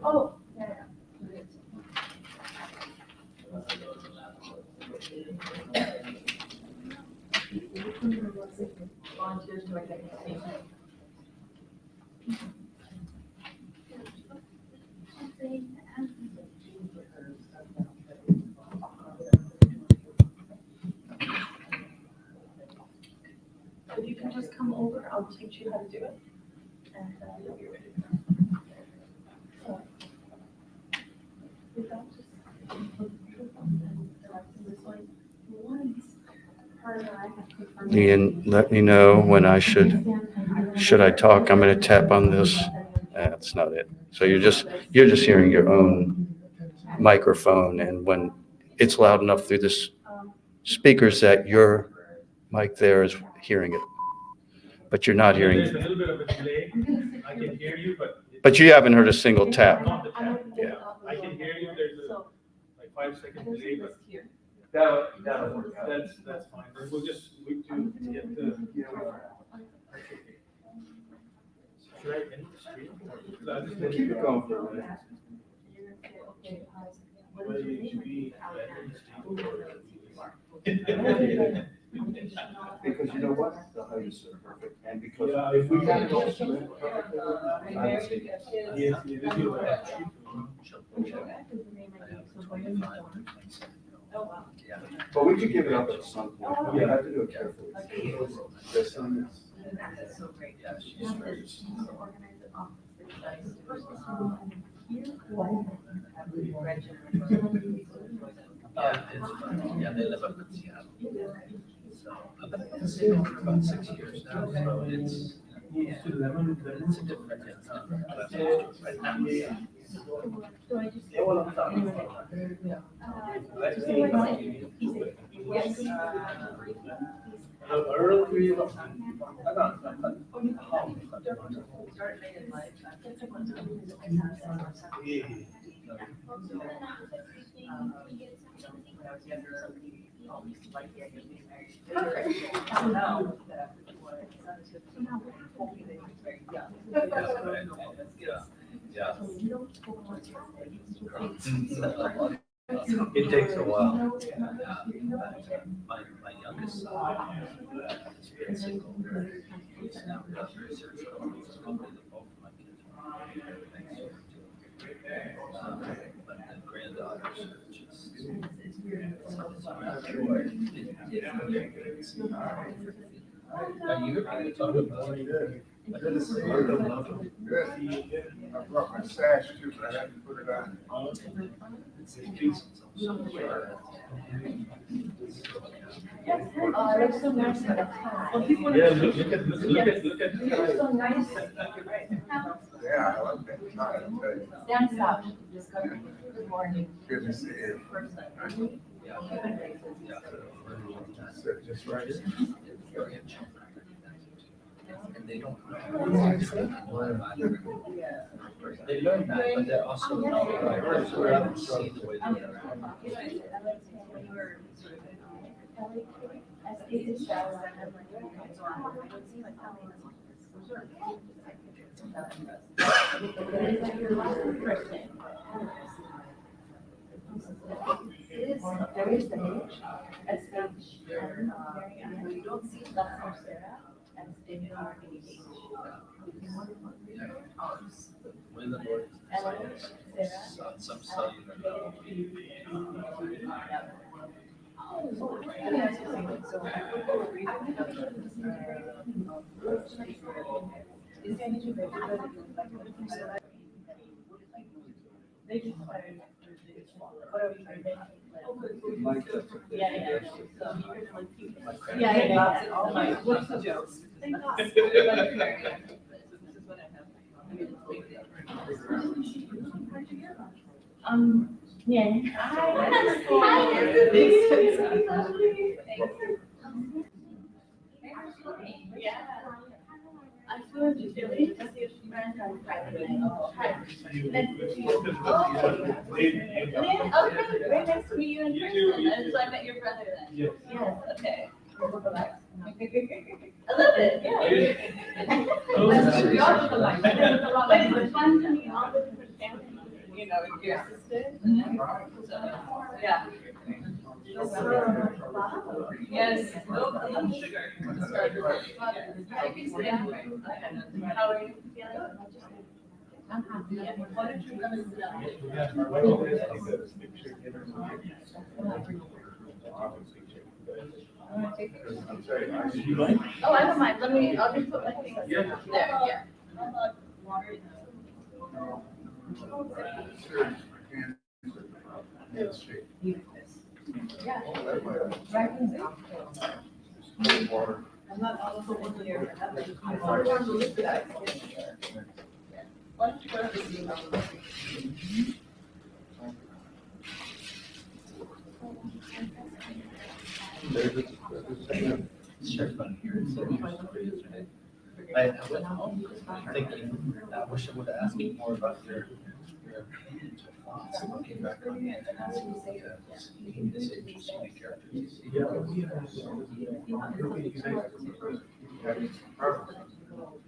Oh, yeah. Volunteers to executive session. If you can just come over, I'll teach you how to do it. And you'll be ready to go. So, without just this way, once her and I have confirmed. Lien, let me know when I should I talk? I'm going to tap on this. That's not it. So you're just hearing your own microphone, and when it's loud enough through this speaker set, your mic there is hearing it, but you're not hearing. There's a little bit of a delay. I can hear you, But you haven't heard a single tap. not the tap. Yeah. I can hear you. There's a like 5-second delay, but That'll work out. that's fine. Then we'll just wait to get the. Should I end the stream? Because I just Keep it going for a minute. Whether it should be end the stream Because you know what? They'll have you so perfect. And because Yeah. if we had it all perfect, I would say yes. Yes, it is your Oh, wow. But we could give it up at some point. We have to do it carefully. This one is. That's so great. Yeah, she's very. Yeah, they live up in Seattle. So I've been in Seattle for about 6 years now, so it's a different right now. It takes a while. My youngest son is very single. He's now does research on this company that both of my kids are. But the granddaughters are just. Are you talking about it? I brought my sash too, but I had to put it on. Oh, it looks so nice. Well, people. Yeah, look at. It's so nice. Yeah, I like that tie, I tell you. Stand stop. Good morning. Good to see you. Sit just right here. And they don't. They learn that, but they're also writers who haven't seen the way they are. There is the H, SH, and you don't see that for Sarah, and SH. When the Lord is on some cellular level. What's the jokes? Niang. I flew to Philly to see a friend on Friday night. Okay, very nice to meet you in person. And so I met your brother then. Yes. Yes, okay. love it, yeah. We all look alike. But it was fun to meet all the different families, you know, your sisters. So, yeah. Yes. No, I love sugar. How are you feeling? I'm happy. Why don't you come and sit down? Oh, I don't mind. I'll just put my things there, yeah. I'm not also in here. Sure, fun here. I went home thinking, I wish I would have asked you more about your thoughts and looking back on it. And this interesting characters.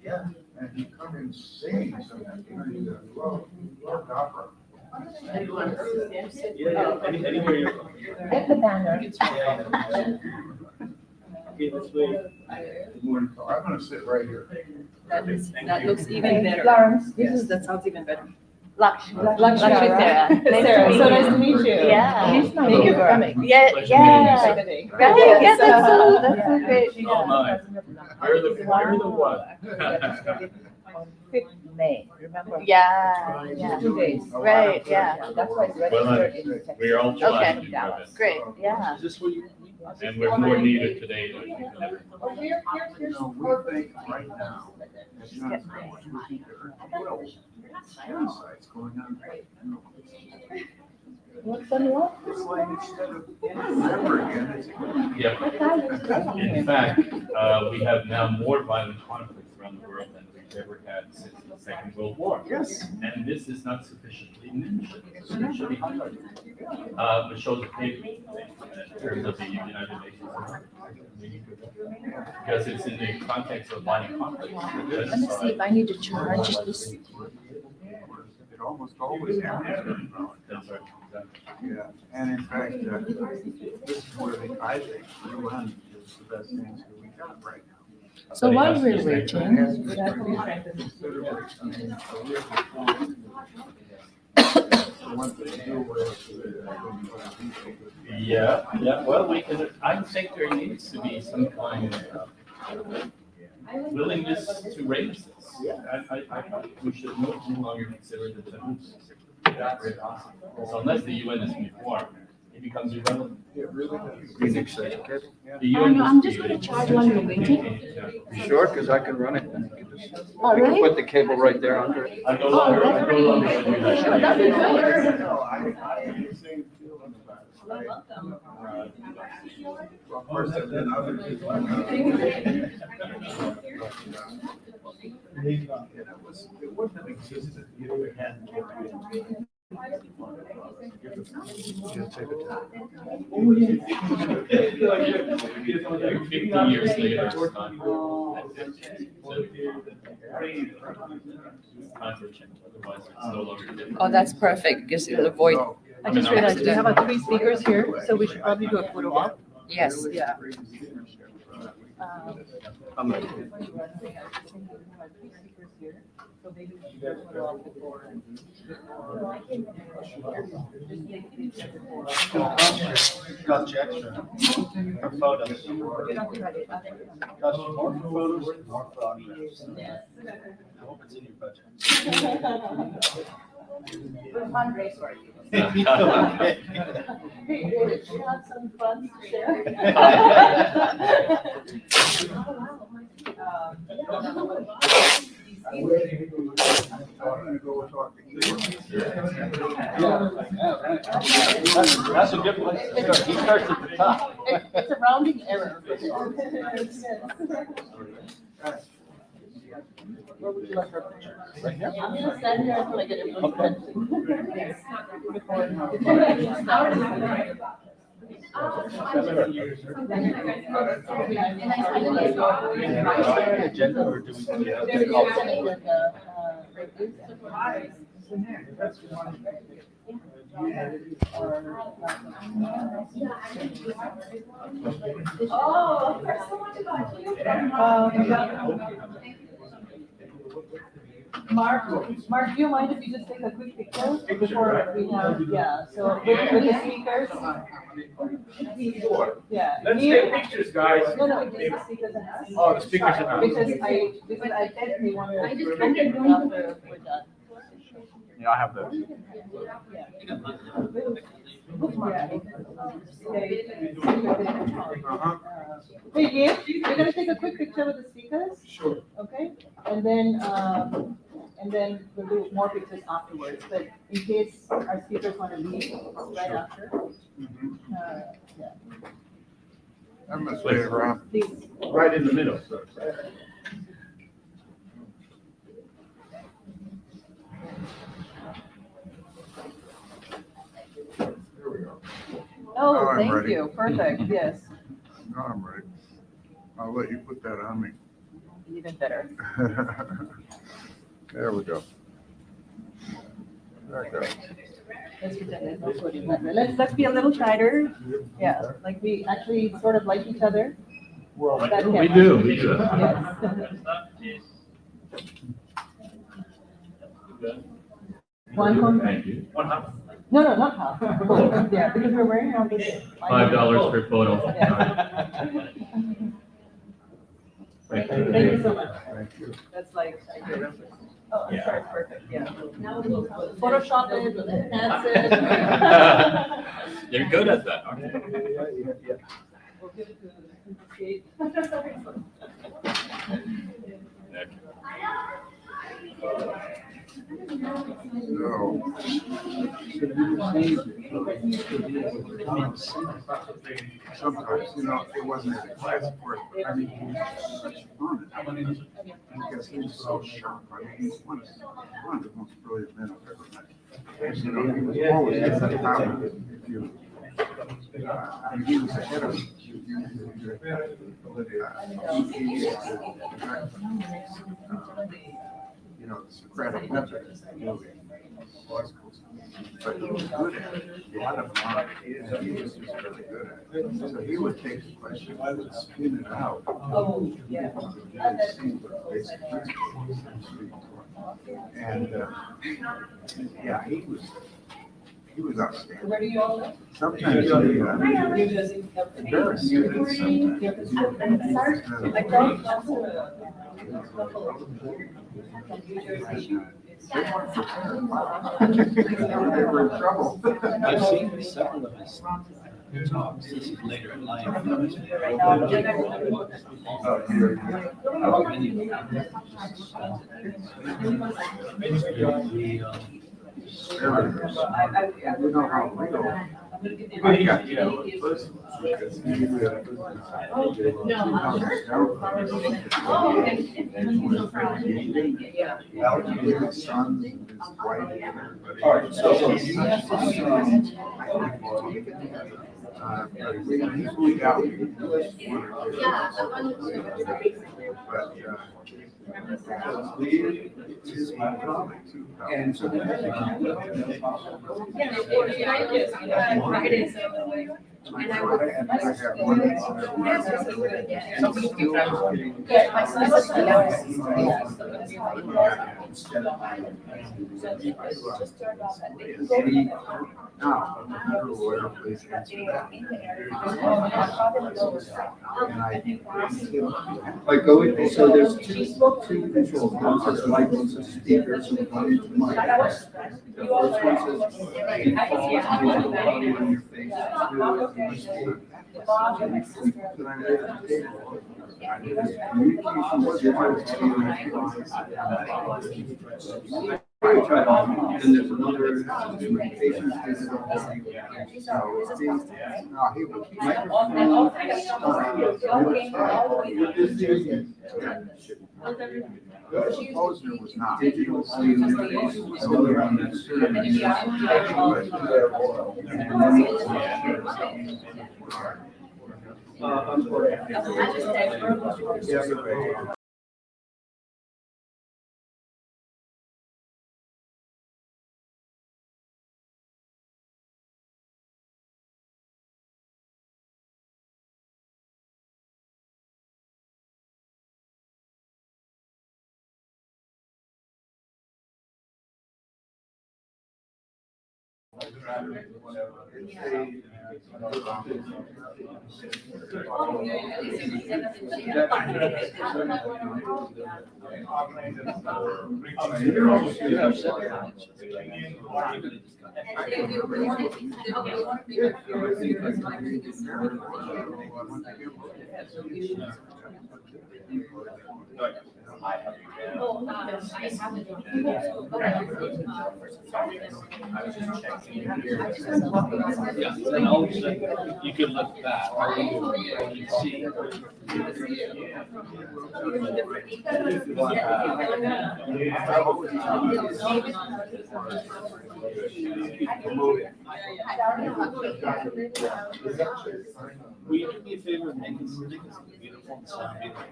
Yeah, and you come in singing sometimes, you know, you love opera. Anywhere you're from. Get the banner. Okay, let's wait. Good morning, I'm gonna sit right here. That looks even better. Florence, That sounds even better. Lakshmi. Sarah. Sarah, so nice to meet you. Yeah. Here's my Thank you for coming. Yeah, yeah. Right, Yeah, that's so great. Oh, my. You're the one. On 5th May, remember? Yeah, yeah. 2 days. Right, yeah. That's why it's registered in Texas. We are all trying to Okay, do our best. great, yeah. Is this where you? And we're more needed today than we've ever. No, we think right now, it's not so much well, genocide's going on right now. What's on what? It's like instead of never again, it's. Yeah. In fact, we have now more violent conflicts around the world than we've ever had since the Second World War. Yes. And this is not sufficiently mentioned, sufficiently highlighted. It shows a big thing in terms of the United Nations. Because it's in the context of violent conflicts. Let me see if I need to charge this. It almost always happens. That's right. Yeah, and in fact, this is where I think UN is the best answer we got right now. So But it while has we're to be waiting, Yeah, well, I think there needs to be some kind of willingness to raise this. I think we should no longer consider it a taboo. So unless the UN is reformed, it becomes irrelevant. The UN I'm just gonna charge while you're waiting. You sure? Because I can run it. And you can just, Oh, we can really? put the cable right there under it. I no longer should do that. Sure, that'd be good. No, I have the same feeling about it. Well, of course, and then others. It wouldn't have existed if you hadn't. Like 50 years later, it's time. Time for change, otherwise it's no longer different. Oh, that's perfect, because it'll avoid, I just realized we have three speakers here, so we should probably do a photo op. Yes. Yeah. I'm gonna- Cost you extra for photos. Cost you more for photos, more for autographs. I hope it's in your budget. We're fundraising. Okay. You have some funds to share? I'm gonna go talk to you. That's a good place to start. He starts at the top. It's a rounding error. Where would you like our picture? Right here? I'm gonna stand here until I get everyone's attention. Agenda or do we? Oh, first someone to go to Mark, do you mind if you just take a quick picture before we have, yeah, so with the speakers? Yeah. Let's Here- take pictures, guys. No, just the speakers and us. Oh, the speakers and us. Because I definitely want to. I just bring it after we're done. Yeah, I have those. Hey, Gabe, we're gonna take a quick picture with the speakers, Sure. okay? And then we'll do more pictures afterwards, but in case our speakers want to leave right after. Yeah, I'm gonna stay around. please. Right in the middle. There we go. Oh, I'm thank ready. you, perfect, yes, No, I'm ready. I'll let you put that on me. even better. There we go. There we go. Let's pretend there's no podium. Let's be a little tighter, yeah, like we actually sort of like each other. Well, That We camera. do, we do. Yes. One, Thank you. One half. no, not half, both, yeah, because we're wearing all this. $5 per photo. Yeah. Thank Thank you. you so much. Thank you. That's like, oh, I'm sorry, perfect, yeah. Photoshop it, enhance it. You're good at that, aren't you? We'll give it to Kate. No. Sometimes, it wasn't any class for it. I mean, he was such fun. Because he was so sharp. I mean, he's one of the most brilliant men I've ever met. And, he was always at the top. If you, and he was ahead of the Socratic method. But he was good at it. He had a mind, and he was just really good at it. So he would take the question, I would spin it out. Oh, yeah. Really see what the basic principles and speak to it. And, yeah, he was outstanding. Where do you all live? Sometimes he embarrassed students sometimes. I don't know. They were in trouble. I've seen several of his talks. This is later in life. You know how real. I got to know it personally, because he really his sons and his wife and everybody. All right, so- He moved out. But, his colleague too. And so. And I would. Now, another lawyer, please answer that. And Like going, so there's two controls, one says mic, one says speaker, so one into the mic. The first one says. In your face. Communication was your And there's another communications visit. No, he was. The composer was not. Digital communications was another one that's certainly. Yeah, and all of a sudden, you can look back, you see. Will you do me a favor and make us beautiful and sound beautiful?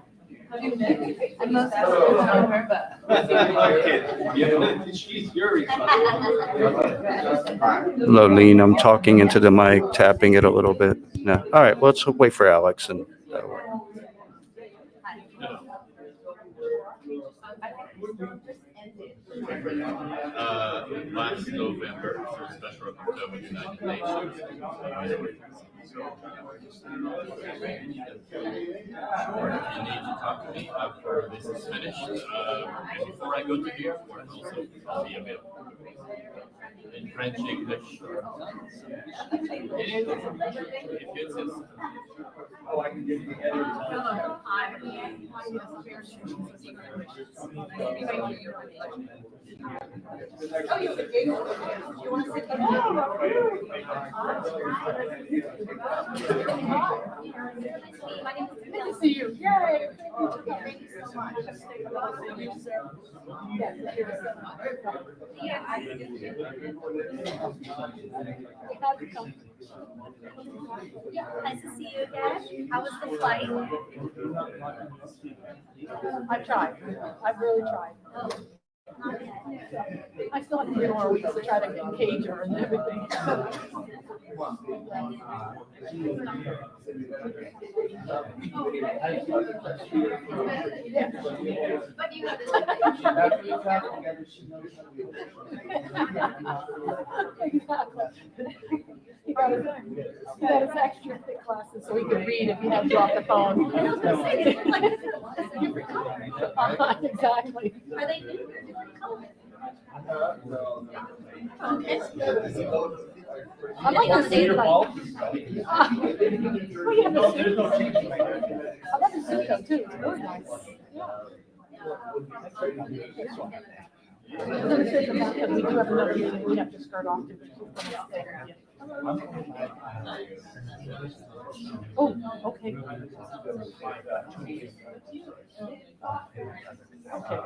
I'm not her, but. She's your responsibility. Hello, Lien. I'm talking into the mic, tapping it a little bit. No. All right. Well, let's wait for Alex and that'll work. Last November, for a special rapporteur with the United Nations. You need to talk to me after this is finished, and before I go to the airport, also, I'll be available. In French, English, or if it's Oh, I can give you the editor. Good to see you. Yay. Thank you so much. Nice to see you again. How was the flight? I tried. I've really tried. I still have 3 more weeks to try to engage her and everything. But you have Exactly. He got his extra thick glasses so he could read if he had to off the phone. Exactly. Are they new or different colors? I like the suit. Well, you have the suit. I love the suit though too. It's really nice. I'm gonna say the fact that we do have another meeting we have to start off to. Oh, okay. Okay.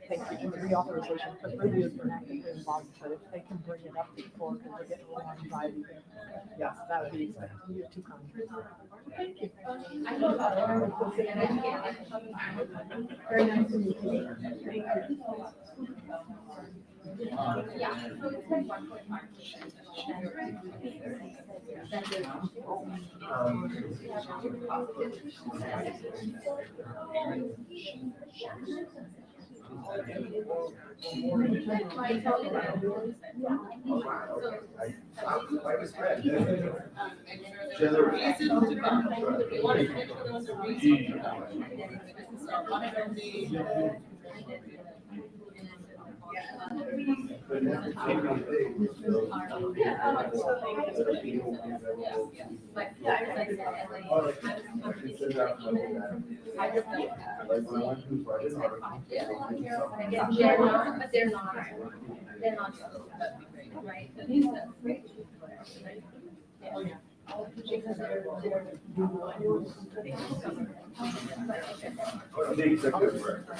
Thank you for the reauthorization, because really is an active involved, but if they can bring it up before, because we're getting a little anxiety. Yes, that would be expected. You're too kind. Thank you. Very nice to meet you. Thank you. The executive director.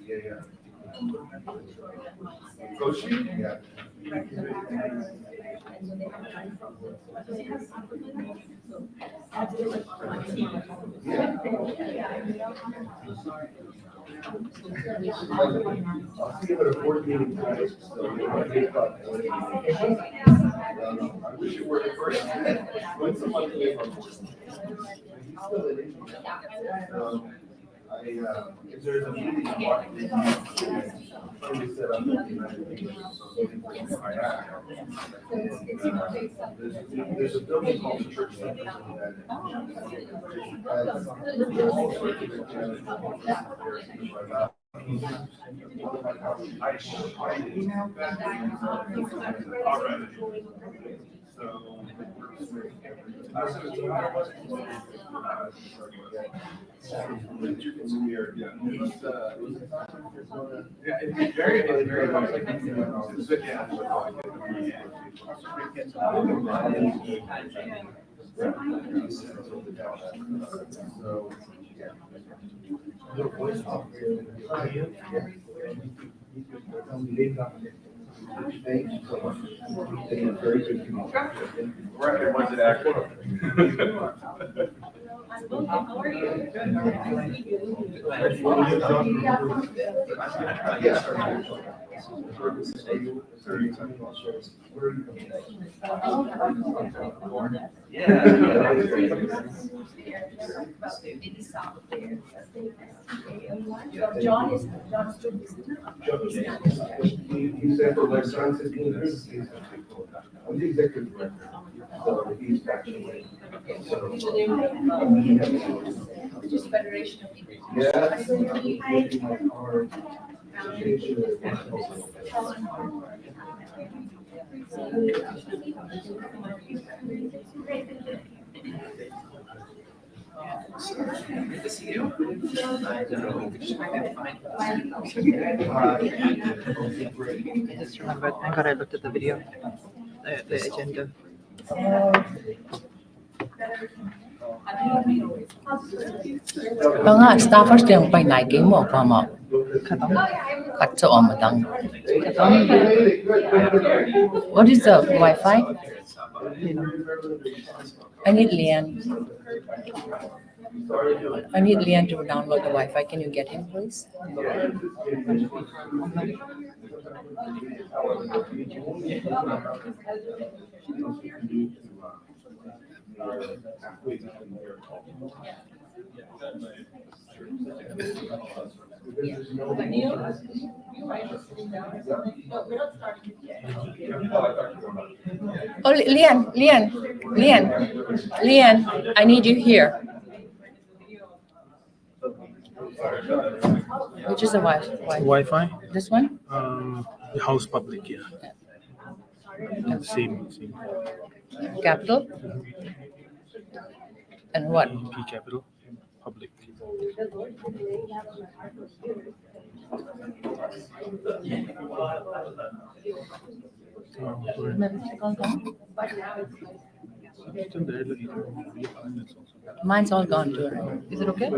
Yeah. So she, yeah. I'll see you at a board meeting tonight, so I wish it were the first. When someone came up. If there's a meeting in Washington, somebody set up a there's a building called the Church Center. Very good communication. Right, was it accurate? John is He said for life sciences, I'm the executive director, so he's actually. just Federation of. Yes. My card. Good to see you. I don't know. I just remembered, thank God I looked at the video, the agenda. Vâng ạ, staff first tiếng phải nãy cái mỏ qua mỏ. Cắt cho ông mà tăng. What is the Wi-Fi? I need Lien. I need Lien to download the Wi-Fi. Can you get him, please? Oh, Lien, I need you here. Which is the Wi-Fi? Wi-Fi? This one? The house public, yeah. Same. Capital? And what? P capital, public. Mine's all gone too. Right? Is it okay?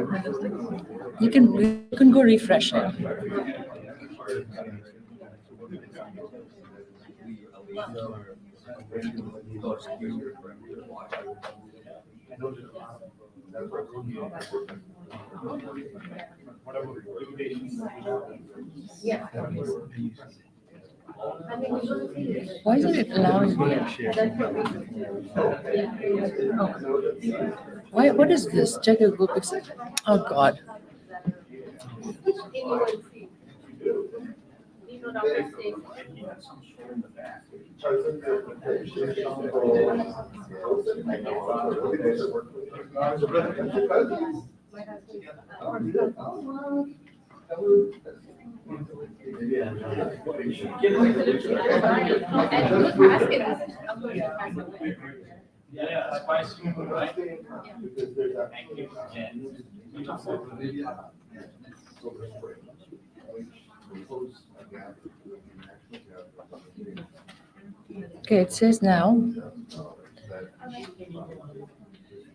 You can go refresh it. Why is it allowing me? Why? What is this? Check your Google Pixel. Oh God. Yeah, spicy, right? Thank you. Okay, it says now,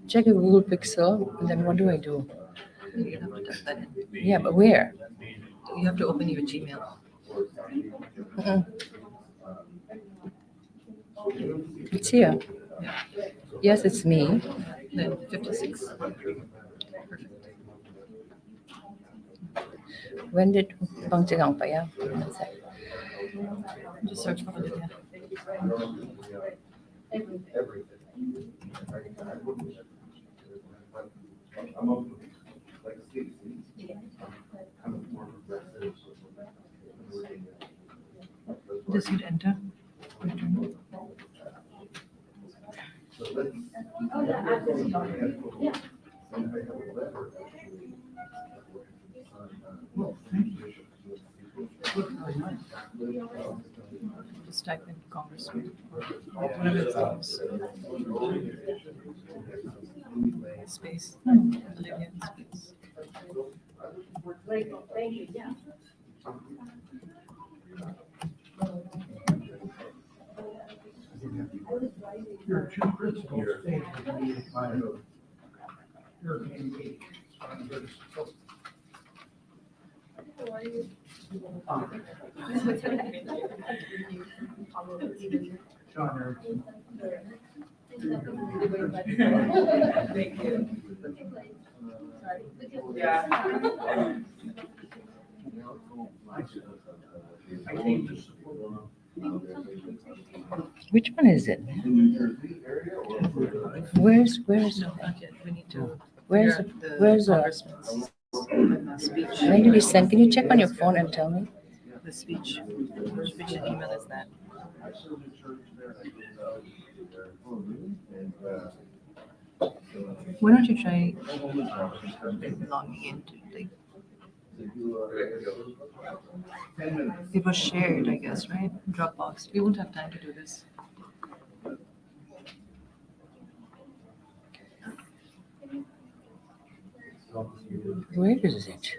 check your Google Pixel, and then what do I do? You have to type that in. Yeah, but where? You have to open your Gmail. Mm-mm. It's here. Yes, it's me. Then 56. When did Bang Chigang pa ya? One sec. Just search for Olivia. Just hit enter. Just type in Congressman. Whatever it says. Space. Olivia, space. Your two principles state that you need to find your communication. John Erickson. I came to support. Which one is it? Where's Not yet. We need to. where's figure out where's the the Congressman's speech. when did he send? Can you check on your phone and tell me? The speech. Which email is that? Why don't you try logging into like it was shared, I guess, right? Dropbox. We won't have time to do this. Where is it?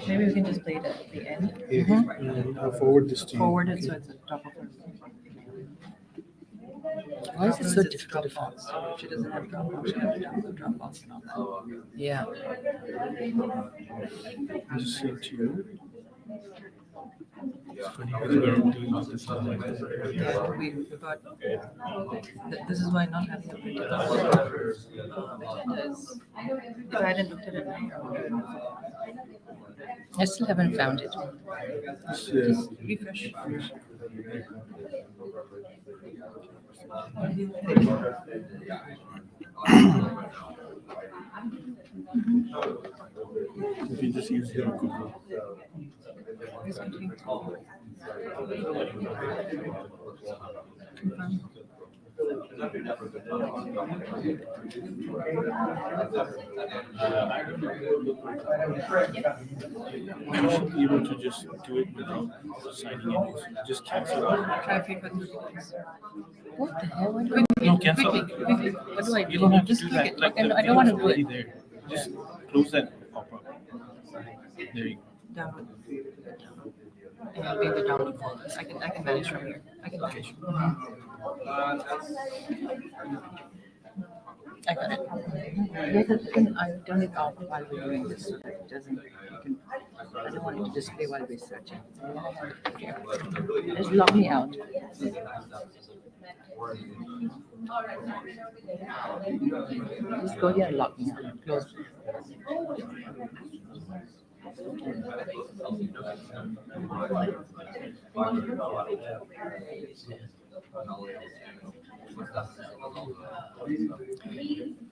Maybe we can just play it at the end. And I'll forward this to you. Forward it so it's at the top of her. Why is it so It's difficult to find? Dropbox. So if she doesn't have Dropbox, she has to download Dropbox and all that. Yeah. I just sent to you. It's funny because we're doing all this on like Yeah, we got, this is why not having a printed agenda is, if I hadn't looked at it, I still haven't found it. just refresh. If you just use your Google. Confirm. You should be able to just do it without signing in. Just cancel it. Try frequently. What the hell? Why do I No, cancel Quickly, it. quickly. What do I do? You don't have to Just do click that. it. Like Okay, no, the I don't want to thing do is it. already there. Just close that pop-up. There you go. Download. And I'll be in the download folder. I can manage from here. I can manage. I got it. I turn it off while we're doing this so that it doesn't, I don't want it to display while we're searching. Just lock me out. Just go here and lock me out. Close.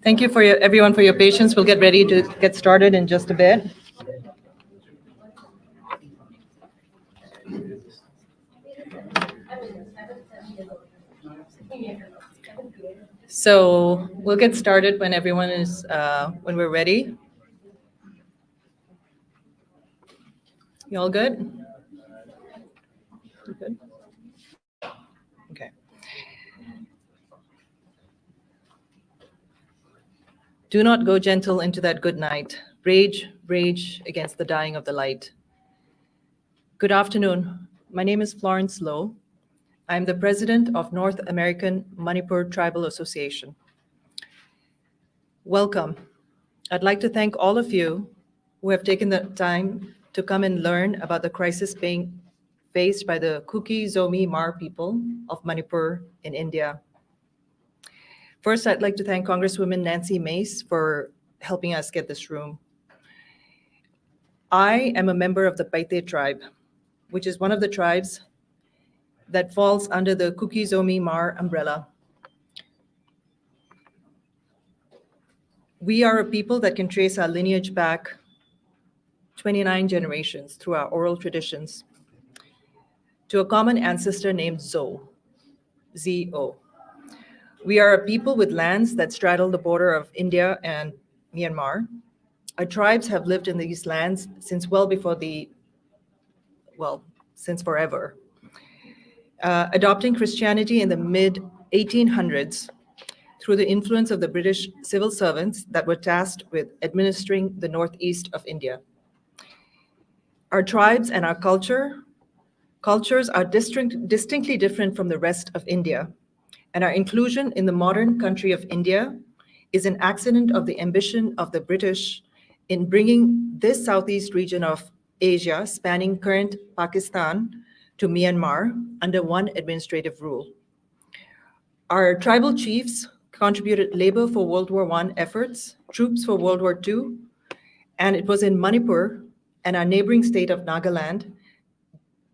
Thank you for everyone for your patience. We'll get ready to get started in just a bit. So we'll get started when everyone is, when we're ready. You all good? You good? Okay. Do not go gentle into that good night. Rage, rage against the dying of the light. Good afternoon. My name is Florence Lowe. I'm the president of North American Manipur Tribal Association. Welcome. I'd like to thank all of you who have taken the time to come and learn about the crisis being faced by the Kuki-Zomi-Hmar people of Manipur in India. First, I'd like to thank Congresswoman Nancy Mace for helping us get this room. I am a member of the Paite tribe, which is one of the tribes that falls under the Kuki-Zomi-Hmar umbrella. We are a people that can trace our lineage back 29 generations through our oral traditions to a common ancestor named Zo, Z-O. We are a people with lands that straddle the border of India and Myanmar. Our tribes have lived in these lands since well before since forever. Adopting Christianity in the mid-1800s through the influence of the British civil servants that were tasked with administering the northeast of India. Our tribes and our cultures are distinctly different from the rest of India, and our inclusion in the modern country of India is an accident of the ambition of the British in bringing this southeast region of Asia, spanning current Pakistan to Myanmar, under one administrative rule. Our tribal chiefs contributed labor for World War I efforts, troops for World War II, and it was in Manipur and our neighboring state of Nagaland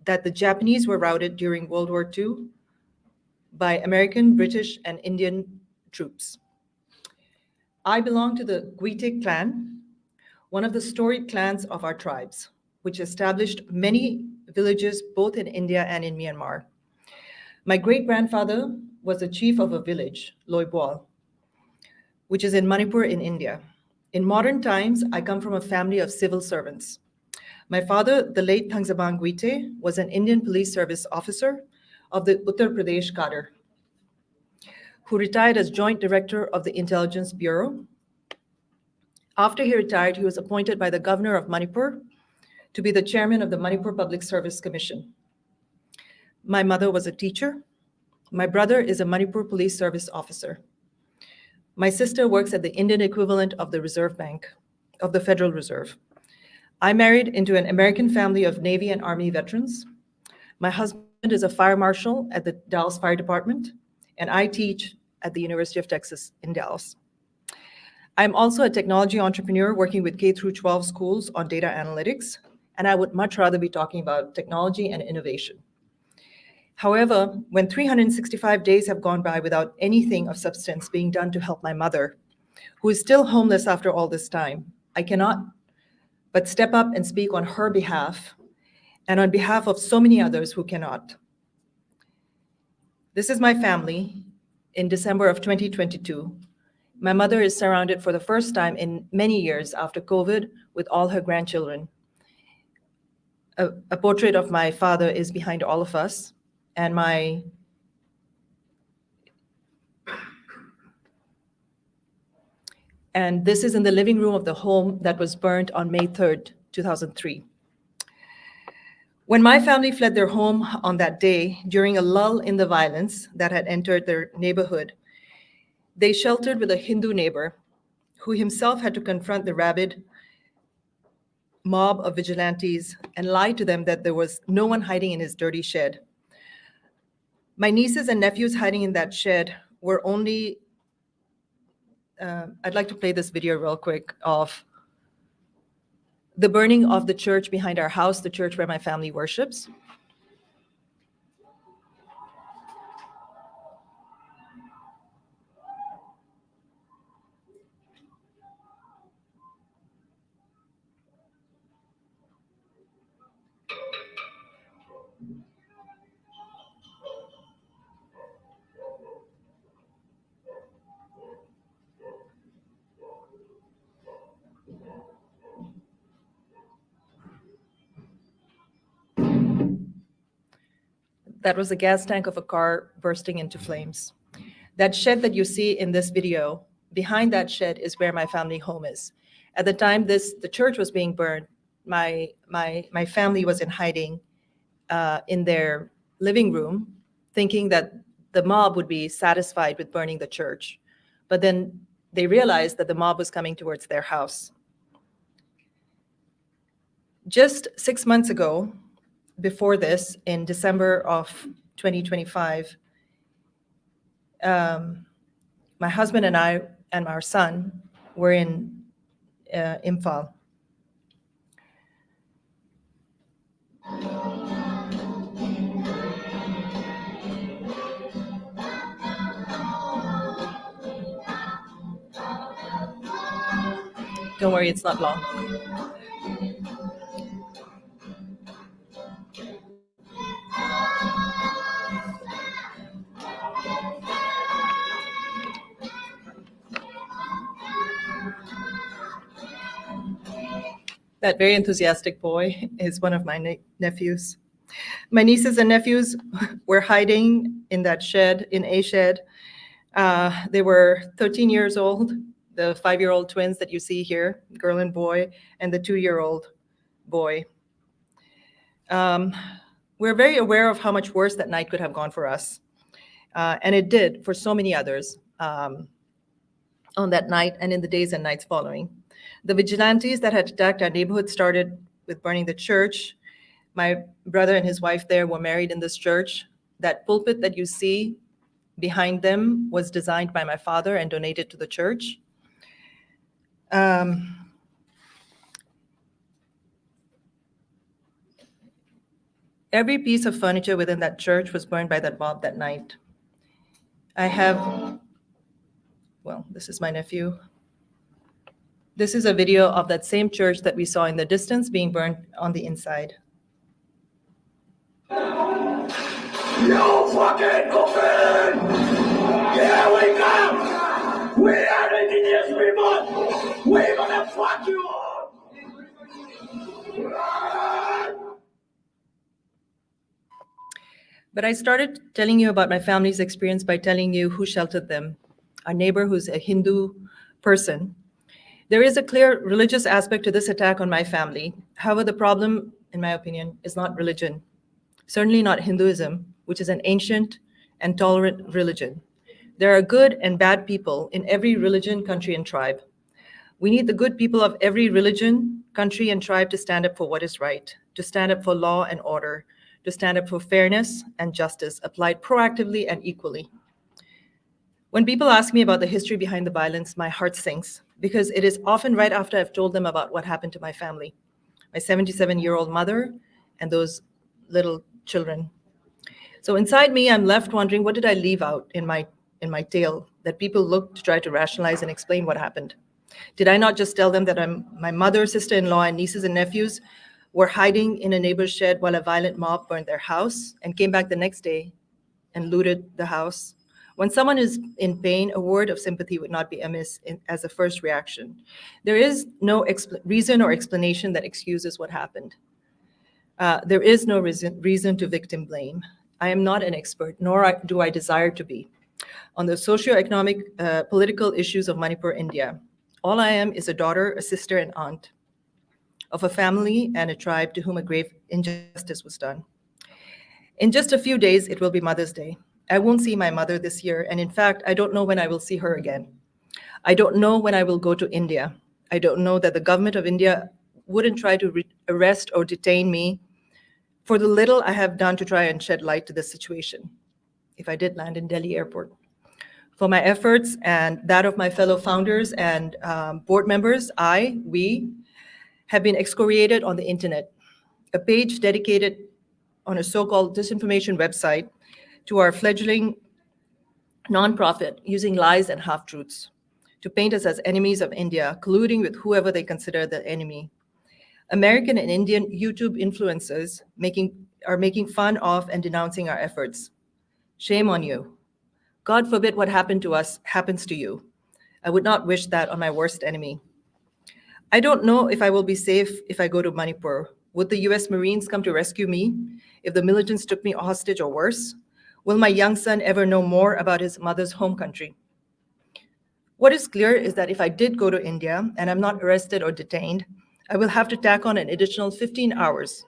that the Japanese were routed during World War II by American, British, and Indian troops. I belong to the Gangte clan, one of the storied clans of our tribes, which established many villages both in India and in Myanmar. My great-grandfather was the chief of a village, Lowe, which is in Manipur in India. In modern times, I come from a family of civil servants. My father, the late Thangzabang Gangte, was an Indian police service officer of the Uttar Pradesh cadre, who retired as Joint Director of the Intelligence Bureau. After he retired, he was appointed by the Governor of Manipur to be the chairman of the Manipur Public Service Commission. My mother was a teacher. My brother is a Manipur Police Service officer. My sister works at the Indian equivalent of the Reserve Bank, of the Federal Reserve. I married into an American family of Navy and Army veterans. My husband is a fire marshal at the Dallas Fire Department, and I teach at the University of Texas in Dallas. I'm also a technology entrepreneur working with K-12 schools on data analytics, and I would much rather be talking about technology and innovation. However, when 365 days have gone by without anything of substance being done to help my mother, who is still homeless after all this time, I cannot but step up and speak on her behalf and on behalf of so many others who cannot. This is my family in December of 2022. My mother is surrounded for the first time in many years after COVID with all her grandchildren. A portrait of my father is behind all of us, and this is in the living room of the home that was burned on May 3rd, 2003. When my family fled their home on that day, during a lull in the violence that had entered their neighborhood, they sheltered with a Hindu neighbor who himself had to confront the rabid mob of vigilantes and lie to them that there was no one hiding in his dirty shed. My nieces and nephews hiding in that shed were only, I'd like to play this video real quick of the burning of the church behind our house, the church where my family worships. That was the gas tank of a car bursting into flames. That shed that you see in this video, behind that shed is where my family home is. At the time the church was being burned, my family was in hiding in their living room, thinking that the mob would be satisfied with burning the church. But then they realized that the mob was coming towards their house. Just 6 months ago, before this, in December of 2025, my husband and I and our son were in Imphal. Don't worry, it's not long. That very enthusiastic boy is one of my nephews. My nieces and nephews were hiding in that shed, in a shed. They were 13 years old, the 5-year-old twins that you see here, girl and boy, and the 2-year-old boy. We're very aware of how much worse that night could have gone for us. And it did for so many others on that night and in the days and nights following. The vigilantes that had attacked our neighborhood started with burning the church. My brother and his wife there were married in this church. That pulpit that you see behind them was designed by my father and donated to the church. Every piece of furniture within that church was burned by that mob that night. This is my nephew. This is a video of that same church that we saw in the distance being burned on the inside. You fucking cocaine! Here we come! We are the genius people! We're gonna fuck you up! But I started telling you about my family's experience by telling you who sheltered them. Our neighbor, who's a Hindu person. There is a clear religious aspect to this attack on my family. However, the problem, in my opinion, is not religion. Certainly not Hinduism, which is an ancient and tolerant religion. There are good and bad people in every religion, country, and tribe. We need the good people of every religion, country, and tribe to stand up for what is right, to stand up for law and order, to stand up for fairness and justice applied proactively and equally. When people ask me about the history behind the violence, my heart sinks, because it is often right after I've told them about what happened to my family, my 77-year-old mother and those little children. So inside me, I'm left wondering, what did I leave out in my tale that people look to try to rationalize and explain what happened? Did I not just tell them that my mother, sister-in-law, and nieces and nephews were hiding in a neighbor's shed while a violent mob burned their house and came back the next day and looted the house? When someone is in pain, a word of sympathy would not be amiss as a first reaction. There is no reason or explanation that excuses what happened. There is no reason to victim blame. I am not an expert, nor do I desire to be, on the socioeconomic, political issues of Manipur, India. All I am is a daughter, a sister, and aunt of a family and a tribe to whom a grave injustice was done. In just a few days, it will be Mother's Day. I won't see my mother this year, and in fact, I don't know when I will see her again. I don't know when I will go to India. I don't know that the government of India wouldn't try to arrest or detain me for the little I have done to try and shed light to this situation, if I did land in Delhi airport. For my efforts and that of my fellow founders and board members, we have been excoriated on the internet, a page dedicated on a so-called disinformation website to our fledgling nonprofit using lies and half-truths to paint us as enemies of India, colluding with whoever they consider the enemy. American and Indian YouTube influencers are making fun of and denouncing our efforts. Shame on you. God forbid what happened to us happens to you. I would not wish that on my worst enemy. I don't know if I will be safe if I go to Manipur. Would the US Marines come to rescue me if the militants took me hostage or worse? Will my young son ever know more about his mother's home country? What is clear is that if I did go to India and I'm not arrested or detained, I will have to tack on an additional 15 hours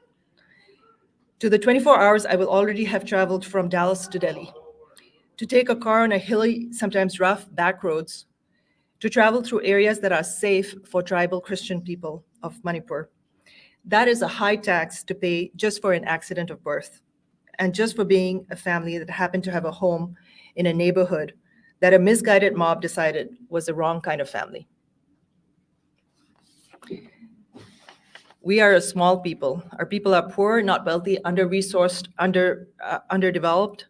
to the 24 hours I will already have traveled from Dallas to Delhi, to take a car on a hilly, sometimes rough back roads, to travel through areas that are safe for tribal Christian people of Manipur. That is a high tax to pay just for an accident of birth, and just for being a family that happened to have a home in a neighborhood that a misguided mob decided was the wrong kind of family. We are a small people. Our people are poor, not wealthy, under-resourced, underdeveloped,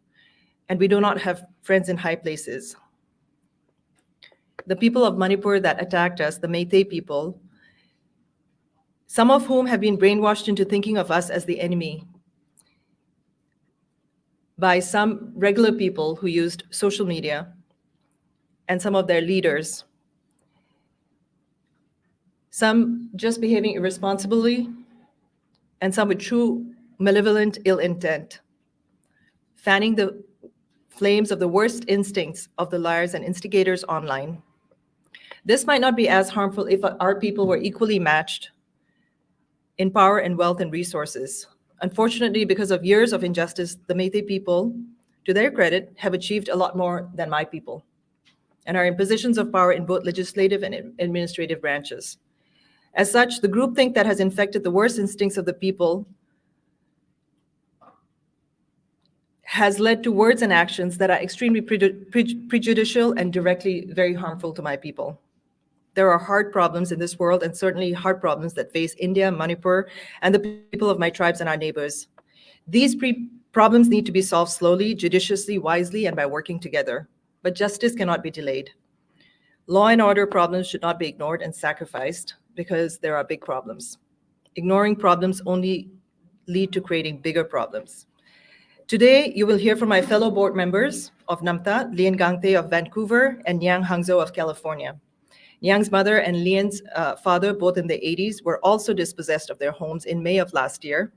and we do not have friends in high places. The people of Manipur that attacked us, the Meitei people, some of whom have been brainwashed into thinking of us as the enemy by some regular people who used social media and some of their leaders, some just behaving irresponsibly, and some with true malevolent ill intent, fanning the flames of the worst instincts of the liars and instigators online. This might not be as harmful if our people were equally matched in power and wealth and resources. Unfortunately, because of years of injustice, the Meitei people, to their credit, have achieved a lot more than my people and are in positions of power in both legislative and administrative branches. As such, the groupthink that has infected the worst instincts of the people has led to words and actions that are extremely prejudicial and directly very harmful to my people. There are hard problems in this world, and certainly hard problems that face India, Manipur, and the people of my tribes and our neighbors. These problems need to be solved slowly, judiciously, wisely, and by working together. But justice cannot be delayed. Law and order problems should not be ignored and sacrificed because there are big problems. Ignoring problems only lead to creating bigger problems. Today, you will hear from my fellow board members of NAMTA, Lien Gangte of Vancouver and Niang Hangzo of California. Niang's mother and Lien's father, both in the 80s, were also dispossessed of their homes in May of last year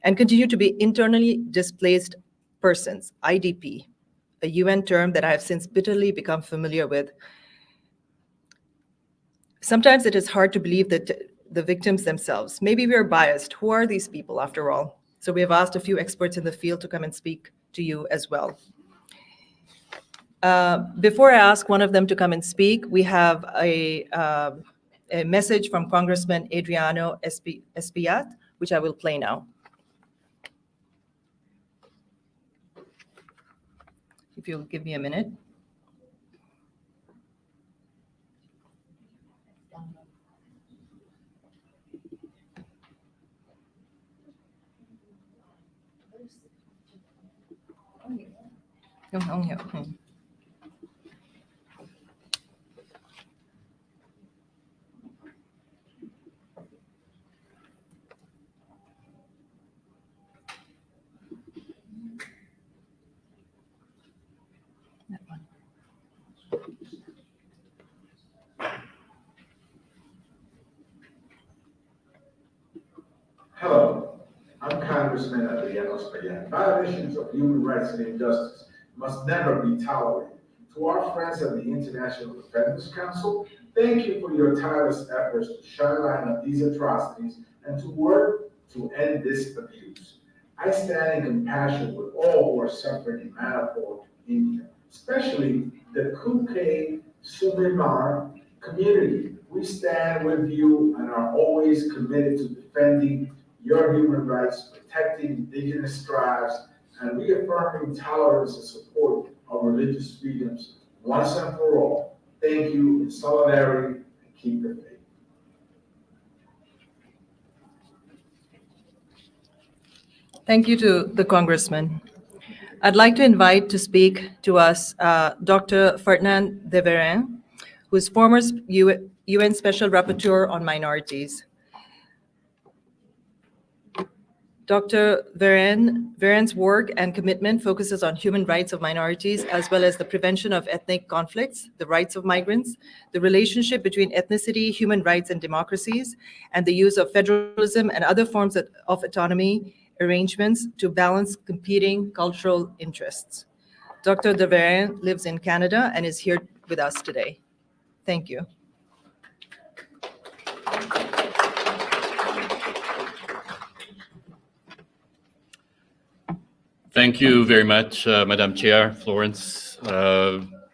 and continue to be internally displaced persons, IDP, a UN term that I have since bitterly become familiar with. Sometimes it is hard to believe that the victims themselves. Maybe we are biased. Who are these people after all? So we have asked a few experts in the field to come and speak to you as well. Before I ask one of them to come and speak, we have a message from Congressman Adriano Espaillat, which I will play now. If you'll give me a minute. Hello, I'm Congressman Adriano Espaillat. Violations of human rights and injustice must never be tolerated. To our friends at the International Defenders Council, thank you for your tireless efforts to shine light on these atrocities and to work to end this abuse. I stand in compassion with all who are suffering in Manipur, India, especially the Kuki-Zomi-Hmar community. We stand with you and are always committed to defending your human rights, protecting indigenous tribes, and reaffirming tolerance and support of religious freedoms once and for all. Thank you in solidarity and keep the faith. Thank you to the Congressman. I'd like to invite to speak to us Dr. Fernand de Varennes, who is former UN Special Rapporteur on Minorities. Dr. Varennes' work and commitment focuses on human rights of minorities, as well as the prevention of ethnic conflicts, the rights of migrants, the relationship between ethnicity, human rights, and democracies, and the use of federalism and other forms of autonomy arrangements to balance competing cultural interests. Dr. de Varennes lives in Canada and is here with us today. Thank you. Thank you very much, Madam Chair, Florence.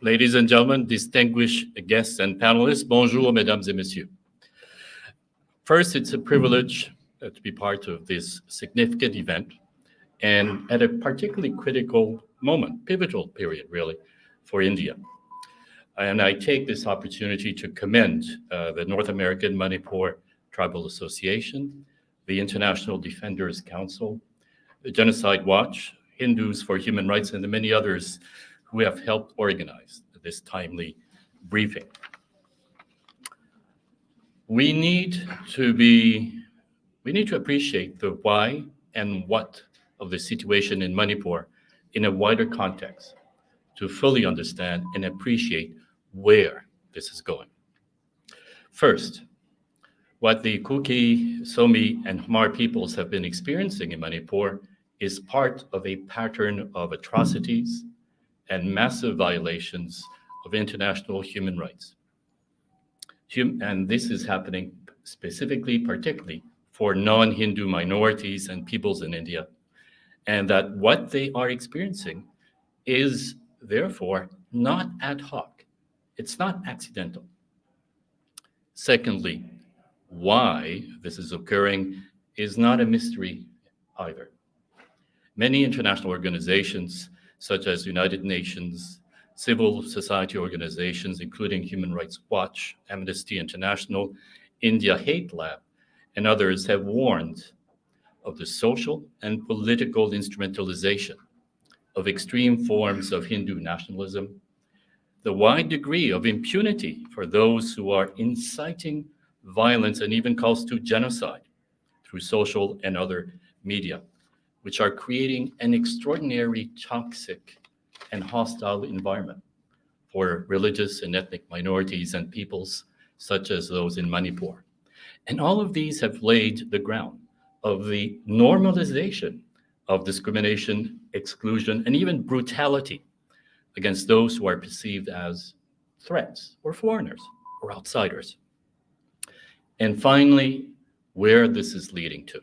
Ladies and gentlemen, distinguished guests and panelists, bonjour, mesdames et messieurs. First, it's a privilege to be part of this significant event and at a particularly critical moment, pivotal period, really, for India. And I take this opportunity to commend the North American Manipur Tribal Association, the International Defenders Council, the Genocide Watch, Hindus for Human Rights, and the many others who have helped organize this timely briefing. We need to appreciate the why and what of the situation in Manipur in a wider context to fully understand and appreciate where this is going. First, what the Kuki-Zomi-Hmar peoples have been experiencing in Manipur is part of a pattern of atrocities and massive violations of international human rights. And this is happening specifically, particularly for non-Hindu minorities and peoples in India, and that what they are experiencing is therefore not ad hoc. It's not accidental. Secondly, why this is occurring is not a mystery either. Many international organizations, such as United Nations, civil society organizations, including Human Rights Watch, Amnesty International, India Hate Lab, and others have warned of the social and political instrumentalization of extreme forms of Hindu nationalism, the wide degree of impunity for those who are inciting violence and even calls to genocide through social and other media, which are creating an extraordinary toxic and hostile environment for religious and ethnic minorities and peoples such as those in Manipur. And all of these have laid the ground of the normalization of discrimination, exclusion, and even brutality against those who are perceived as threats or foreigners or outsiders. And finally, where this is leading to.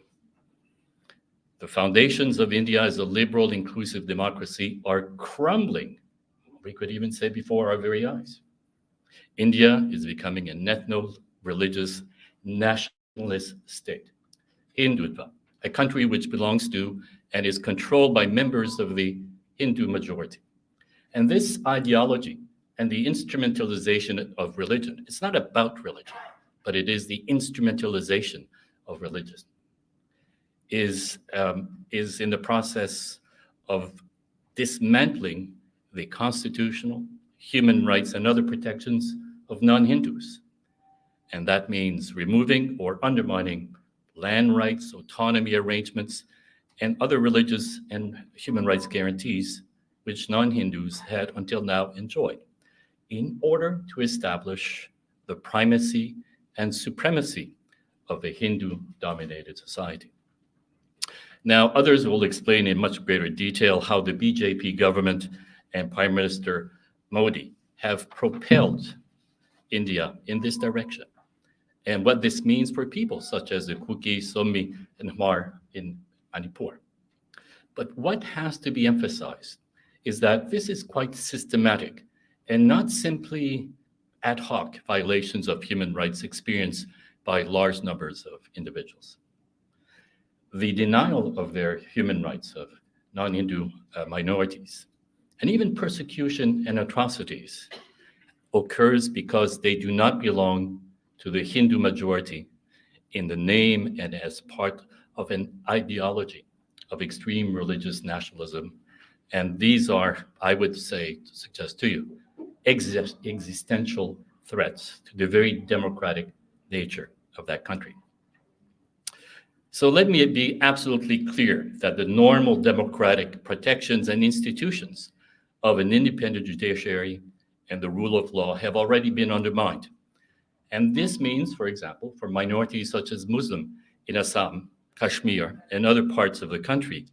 The foundations of India as a liberal, inclusive democracy are crumbling, we could even say before our very eyes. India is becoming an ethno-religious nationalist state, Hindutva, a country which belongs to and is controlled by members of the Hindu majority. And this ideology and the instrumentalization of religion, it's not about religion, but it is the instrumentalization of religion, is in the process of dismantling the constitutional, human rights, and other protections of non-Hindus. And that means removing or undermining land rights, autonomy arrangements, and other religious and human rights guarantees which non-Hindus had until now enjoyed, in order to establish the primacy and supremacy of a Hindu-dominated society. Now, others will explain in much greater detail how the BJP government and Prime Minister Modi have propelled India in this direction, and what this means for people such as the Kuki-Zomi-Hmar in Manipur. But what has to be emphasized is that this is quite systematic and not simply ad hoc violations of human rights experienced by large numbers of individuals. The denial of their human rights of non-Hindu minorities, and even persecution and atrocities, occurs because they do not belong to the Hindu majority in the name and as part of an ideology of extreme religious nationalism. And these are, I would say, to suggest to you, existential threats to the very democratic nature of that country. So let me be absolutely clear that the normal democratic protections and institutions of an independent judiciary and the rule of law have already been undermined. And this means, for example, for minorities such as Muslim in Assam, Kashmir, and other parts of the country,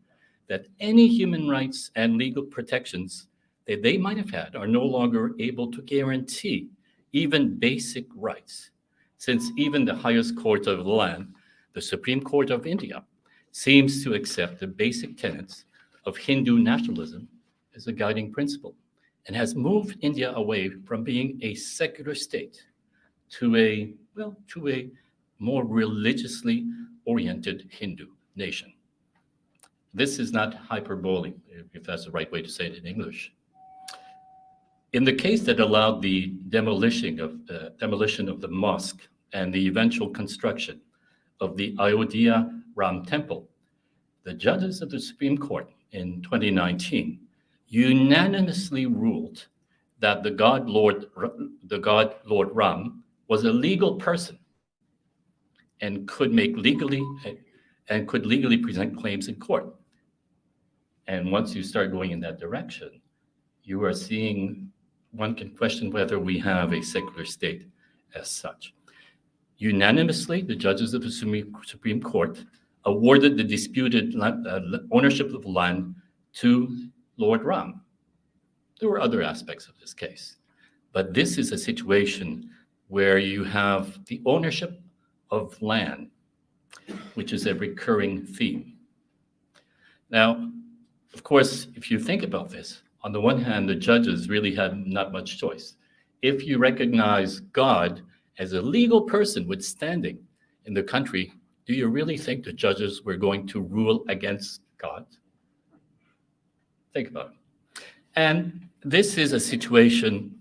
that any human rights and legal protections that they might have had are no longer able to guarantee even basic rights, since even the highest court of the land, the Supreme Court of India, seems to accept the basic tenets of Hindu nationalism as a guiding principle and has moved India away from being a secular state to a more religiously oriented Hindu nation. This is not hyperbole, if that's the right way to say it in English. In the case that allowed the demolition of the mosque and the eventual construction of the Ayodhya Ram Temple, the judges of the Supreme Court in 2019 unanimously ruled that the god Lord Ram was a legal person and could legally present claims in court. And once you start going in that direction, you are seeing, one can question whether we have a secular state as such. Unanimously, the judges of the Supreme Court awarded the disputed ownership of land to Lord Ram. There were other aspects of this case, but this is a situation where you have the ownership of land, which is a recurring theme. Now, of course, if you think about this, on the one hand, the judges really had not much choice. If you recognize God as a legal person with standing in the country, do you really think the judges were going to rule against God? Think about it. And this is a situation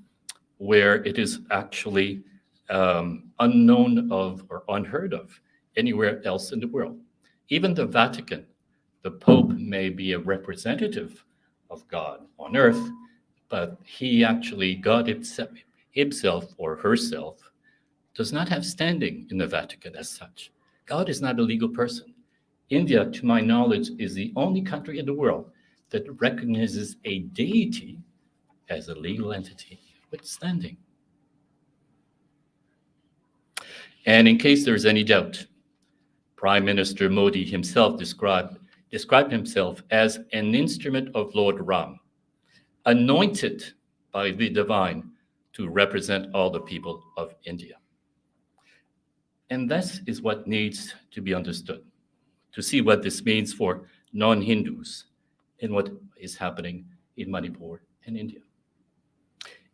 where it is actually unknown of or unheard of anywhere else in the world. Even the Vatican, the Pope may be a representative of God on earth, but he actually, God himself or herself, does not have standing in the Vatican as such. God is not a legal person. India, to my knowledge, is the only country in the world that recognizes a deity as a legal entity with standing. And in case there's any doubt, Prime Minister Modi himself described himself as an instrument of Lord Ram, anointed by the divine to represent all the people of India. And this is what needs to be understood, to see what this means for non-Hindus and what is happening in Manipur and India.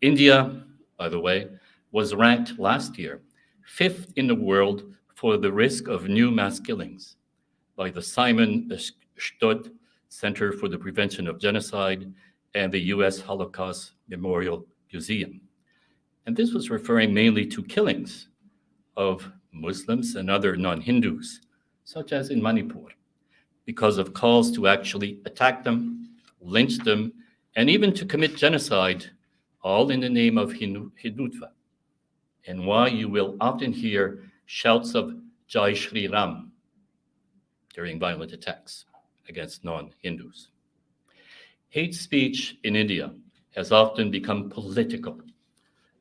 India, by the way, was ranked last year 5th in the world for the risk of new mass killings by the Simon Stod Center for the Prevention of Genocide and the U.S. Holocaust Memorial Museum. And this was referring mainly to killings of Muslims and other non-Hindus, such as in Manipur, because of calls to actually attack them, lynch them, and even to commit genocide, all in the name of Hindutva. And why you will often hear shouts of Jai Shri Ram during violent attacks against non-Hindus. Hate speech in India has often become political,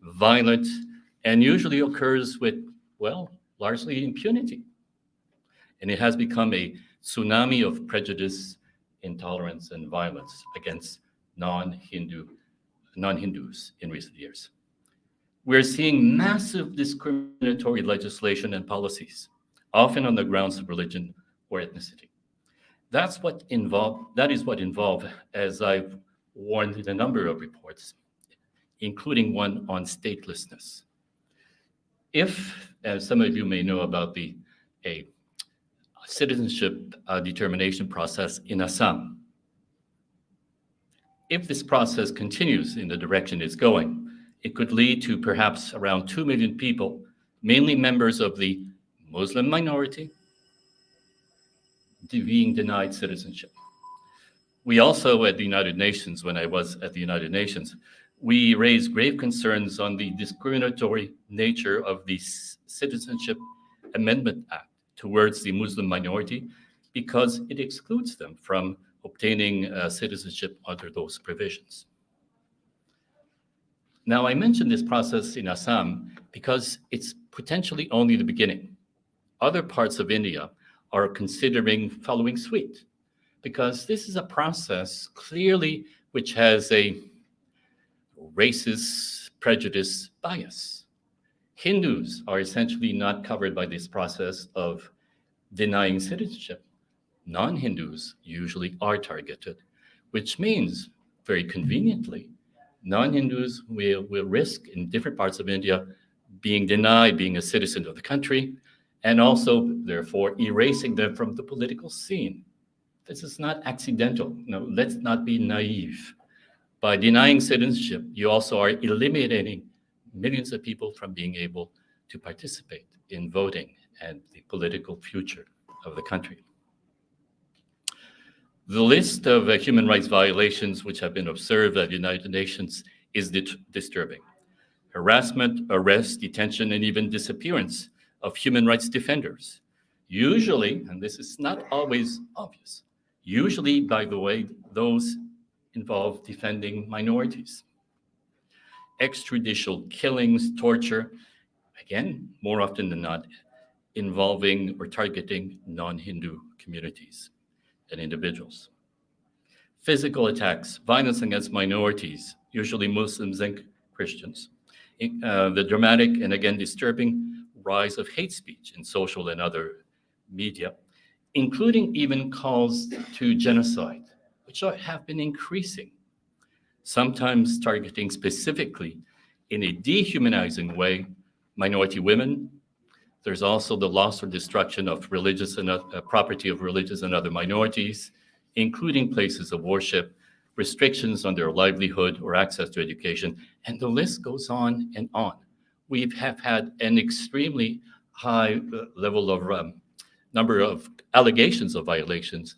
violent, and usually occurs with, well, largely impunity. And it has become a tsunami of prejudice, intolerance, and violence against non-Hindus in recent years. We're seeing massive discriminatory legislation and policies, often on the grounds of religion or ethnicity. That is what involved, as I've warned in a number of reports, including one on statelessness. If, as some of you may know about a citizenship determination process in Assam, if this process continues in the direction it's going, it could lead to perhaps around 2 million people, mainly members of the Muslim minority, being denied citizenship. We also at the United Nations, when I was at the United Nations, we raised grave concerns on the discriminatory nature of the Citizenship Amendment Act towards the Muslim minority because it excludes them from obtaining citizenship under those provisions. Now, I mentioned this process in Assam because it's potentially only the beginning. Other parts of India are considering following suit because this is a process clearly which has a racist prejudice bias. Hindus are essentially not covered by this process of denying citizenship. Non-Hindus usually are targeted, which means, very conveniently, non-Hindus will risk in different parts of India being denied being a citizen of the country, and also, therefore, erasing them from the political scene. This is not accidental. No, let's not be naive. By denying citizenship, you also are eliminating millions of people from being able to participate in voting and the political future of the country. The list of human rights violations which have been observed at the United Nations is disturbing. Harassment, arrest, detention, and even disappearance of human rights defenders. Usually, and this is not always obvious, usually, by the way, those involved defending minorities. Extrajudicial killings, torture, again, more often than not, involving or targeting non-Hindu communities and individuals. Physical attacks, violence against minorities, usually Muslims and Christians. The dramatic and again disturbing rise of hate speech in social and other media, including even calls to genocide, which have been increasing, sometimes targeting specifically in a dehumanizing way minority women. There's also the loss or destruction of religious and property of religious and other minorities, including places of worship, restrictions on their livelihood or access to education, and the list goes on and on. We have had an extremely high level of number of allegations of violations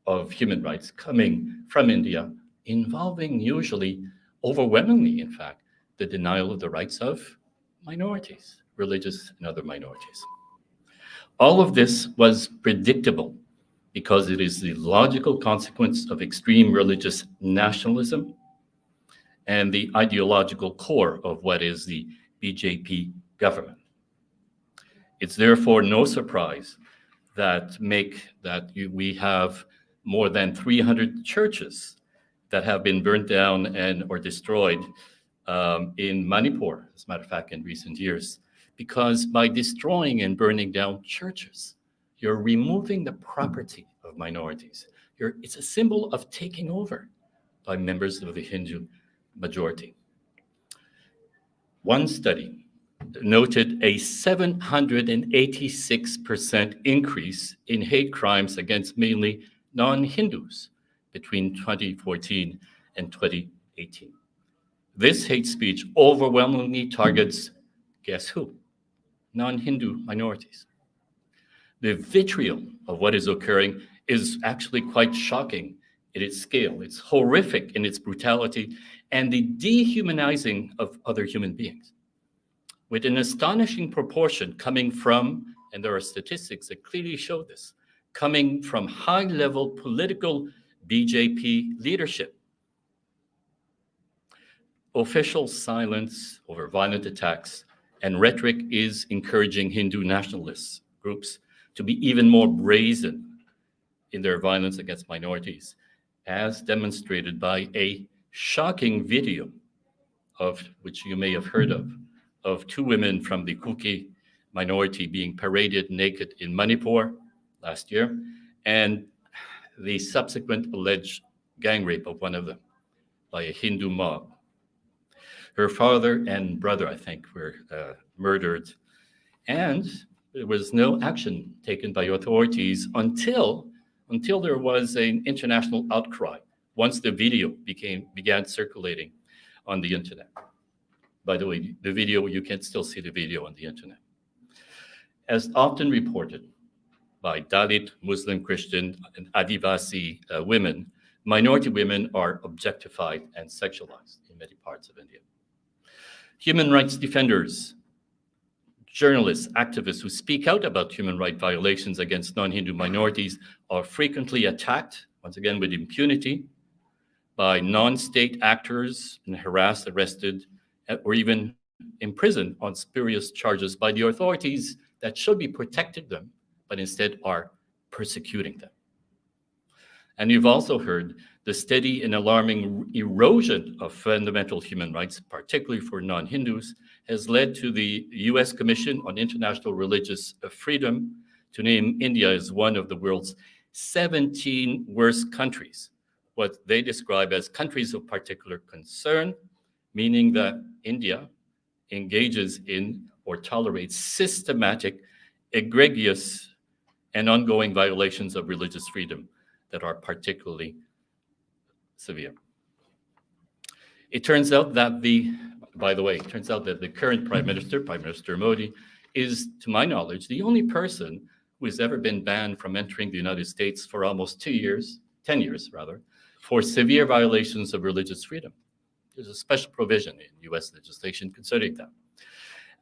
of human rights coming from India, involving usually, overwhelmingly in fact, the denial of the rights of minorities, religious and other minorities. All of this was predictable because it is the logical consequence of extreme religious nationalism and the ideological core of what is the BJP government. It's therefore no surprise that we have more than 300 churches that have been burnt down and or destroyed in Manipur, as a matter of fact, in recent years. Because by destroying and burning down churches, you're removing the property of minorities. It's a symbol of taking over by members of the Hindu majority. One study noted a 786% increase in hate crimes against mainly non-Hindus between 2014 and 2018. This hate speech overwhelmingly targets, guess who? Non-Hindu minorities. The vitriol of what is occurring is actually quite shocking in its scale. It's horrific in its brutality and the dehumanizing of other human beings, with an astonishing proportion coming from, and there are statistics that clearly show this, coming from high-level political BJP leadership. Official silence over violent attacks and rhetoric is encouraging Hindu nationalist groups to be even more brazen in their violence against minorities, as demonstrated by a shocking video of which you may have heard of two women from the Kuki minority being paraded naked in Manipur last year, and the subsequent alleged gang rape of one of them by a Hindu mob. Her father and brother, I think, were murdered, and there was no action taken by authorities until there was an international outcry once the video began circulating on the internet. By the way, the video, you can still see the video on the internet. As often reported by Dalit, Muslim, Christian, and Adivasi women, minority women are objectified and sexualized in many parts of India. Human rights defenders Journalists, activists who speak out about human rights violations against non-Hindu minorities are frequently attacked, once again with impunity, by non-state actors and harassed, arrested, or even imprisoned on spurious charges by the authorities that should be protecting them, but instead are persecuting them. And you've also heard the steady and alarming erosion of fundamental human rights, particularly for non-Hindus, has led to the US Commission on International Religious Freedom to name India as one of the world's 17 worst countries, what they describe as countries of particular concern, meaning that India engages in or tolerates systematic, egregious, and ongoing violations of religious freedom that are particularly severe. It turns out that the current Prime Minister Modi, is, to my knowledge, the only person who has ever been banned from entering the United States for almost 10 years, for severe violations of religious freedom. There's a special provision in US legislation concerning that.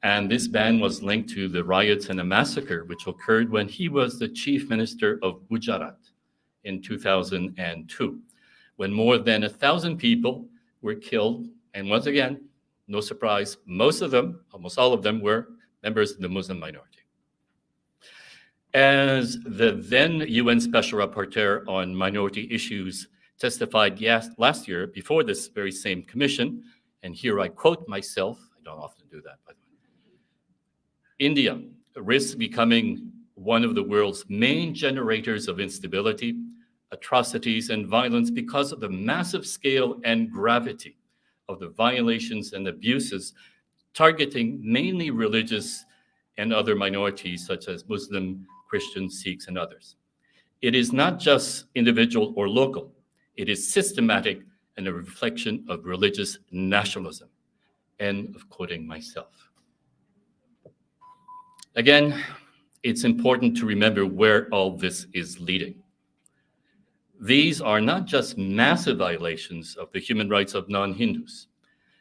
And this ban was linked to the riots and a massacre which occurred when he was the chief minister of Gujarat in 2002, when more than 1,000 people were killed. And once again, no surprise, most of them, almost all of them, were members of the Muslim minority. As the then UN Special Rapporteur on minority issues testified last year before this very same commission, and here I quote myself, I don't often do that, by the way, India risks becoming one of the world's main generators of instability, atrocities, and violence because of the massive scale and gravity of the violations and abuses targeting mainly religious and other minorities such as Muslim, Christian, Sikhs, and others. It is not just individual or local. It is systematic and a reflection of religious nationalism. End of quoting myself. Again, it's important to remember where all this is leading. These are not just massive violations of the human rights of non-Hindus.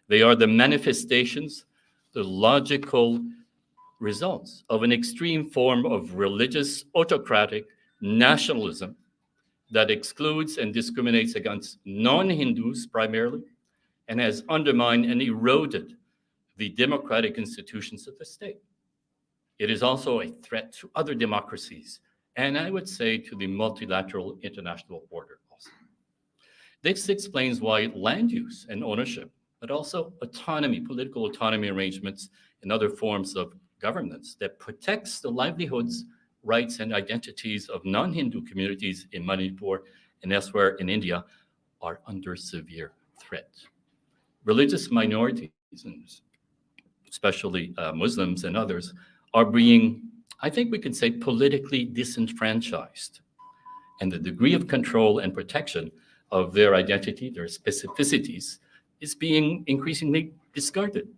They are the manifestations, the logical results of an extreme form of religious autocratic nationalism that excludes and discriminates against non-Hindus primarily, and has undermined and eroded the democratic institutions of the state. It is also a threat to other democracies, and I would say to the multilateral international order also. This explains why land use and ownership, but also autonomy, political autonomy arrangements, and other forms of governance that protects the livelihoods, rights, and identities of non-Hindu communities in Manipur and elsewhere in India are under severe threat. Religious minorities, especially Muslims and others, are being, I think we could say, politically disenfranchised. And the degree of control and protection of their identity, their specificities, is being increasingly disregarded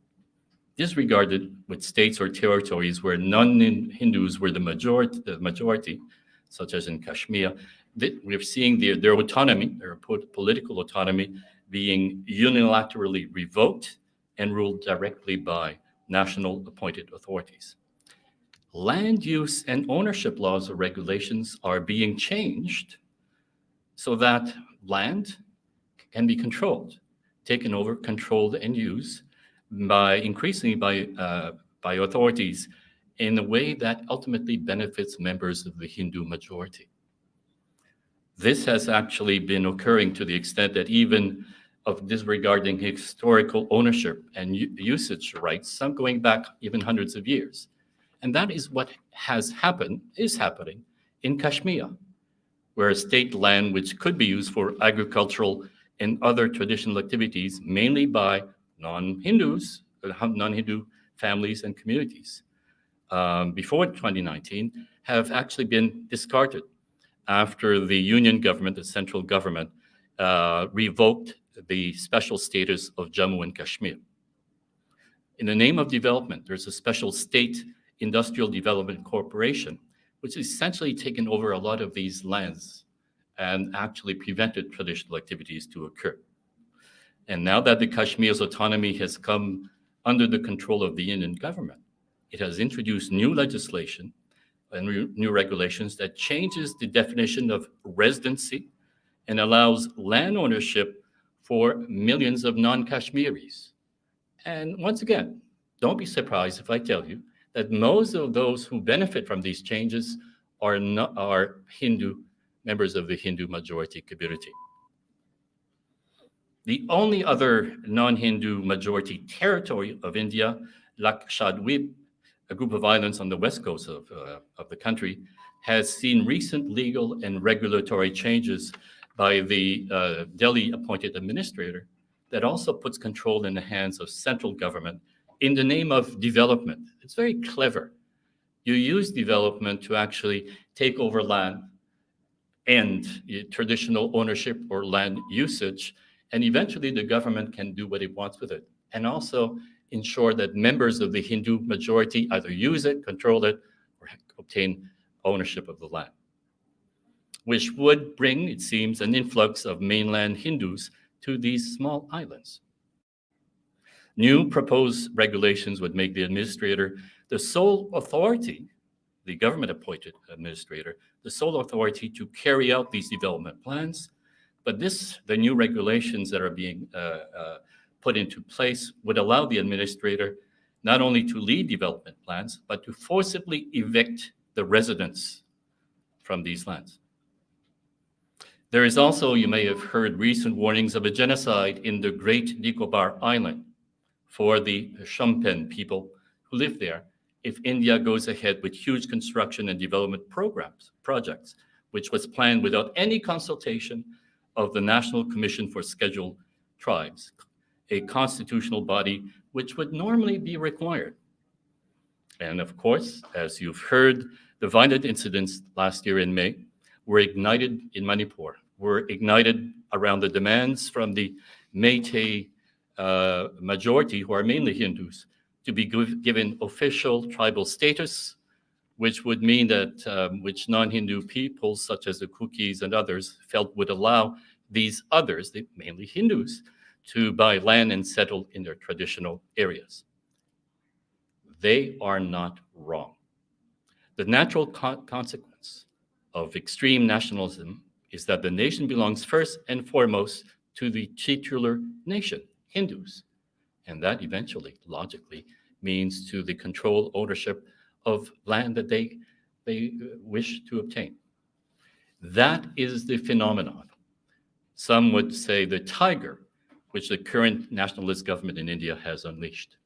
with states or territories where non-Hindus were the majority, such as in Kashmir. We're seeing their autonomy, their political autonomy, being unilaterally revoked and ruled directly by national appointed authorities. Land use and ownership laws or regulations are being changed so that land can be controlled, taken over, controlled, and used increasingly by authorities in a way that ultimately benefits members of the Hindu majority. This has actually been occurring to the extent that even of disregarding historical ownership and usage rights, some going back even hundreds of years. And that is what is happening in Kashmir, where state land which could be used for agricultural and other traditional activities, mainly by non-Hindus, non-Hindu families and communities, before 2019, have actually been discarded after the union government, the central government, revoked the special status of Jammu and Kashmir. In the name of development, there's a special state industrial development corporation, which has essentially taken over a lot of these lands and actually prevented traditional activities to occur. And now that the Kashmir's autonomy has come under the control of the Indian government, it has introduced new legislation and new regulations that changes the definition of residency and allows land ownership for millions of non-Kashmiris. And once again, don't be surprised if I tell you that most of those who benefit from these changes are Hindu, members of the Hindu majority community. The only other non-Hindu majority territory of India, Lakshadweep, a group of islands on the west coast of the country, has seen recent legal and regulatory changes by the Delhi-appointed administrator that also puts control in the hands of central government in the name of development. It's very clever. You use development to actually take over land and traditional ownership or land usage, and eventually the government can do what it wants with it. And also ensure that members of the Hindu majority either use it, control it, or obtain ownership of the land, which would bring, it seems, an influx of mainland Hindus to these small islands. New proposed regulations would make the administrator the sole authority, the government-appointed administrator, the sole authority to carry out these development plans. But the new regulations that are being put into place would allow the administrator not only to lead development plans, but to forcibly evict the residents from these lands. There is also, you may have heard, recent warnings of a genocide in the Great Nicobar Island for the Shompen people who live there if India goes ahead with huge construction and development projects, which was planned without any consultation of the National Commission for Scheduled Tribes, a constitutional body which would normally be required. And of course, as you've heard, the violent incidents last year in May were ignited in Manipur, were ignited around the demands from the Métis majority, who are mainly Hindus, to be given official tribal status, which would mean that which non-Hindu peoples, such as the Kukis and others, felt would allow these others, mainly Hindus, to buy land and settle in their traditional areas. They are not wrong. The natural consequence of extreme nationalism is that the nation belongs first and foremost to the titular nation, Hindus. And that eventually, logically, means to the control ownership of land that they wish to obtain. That is the phenomenon. Some would say the tiger, which the current nationalist government in India has unleashed.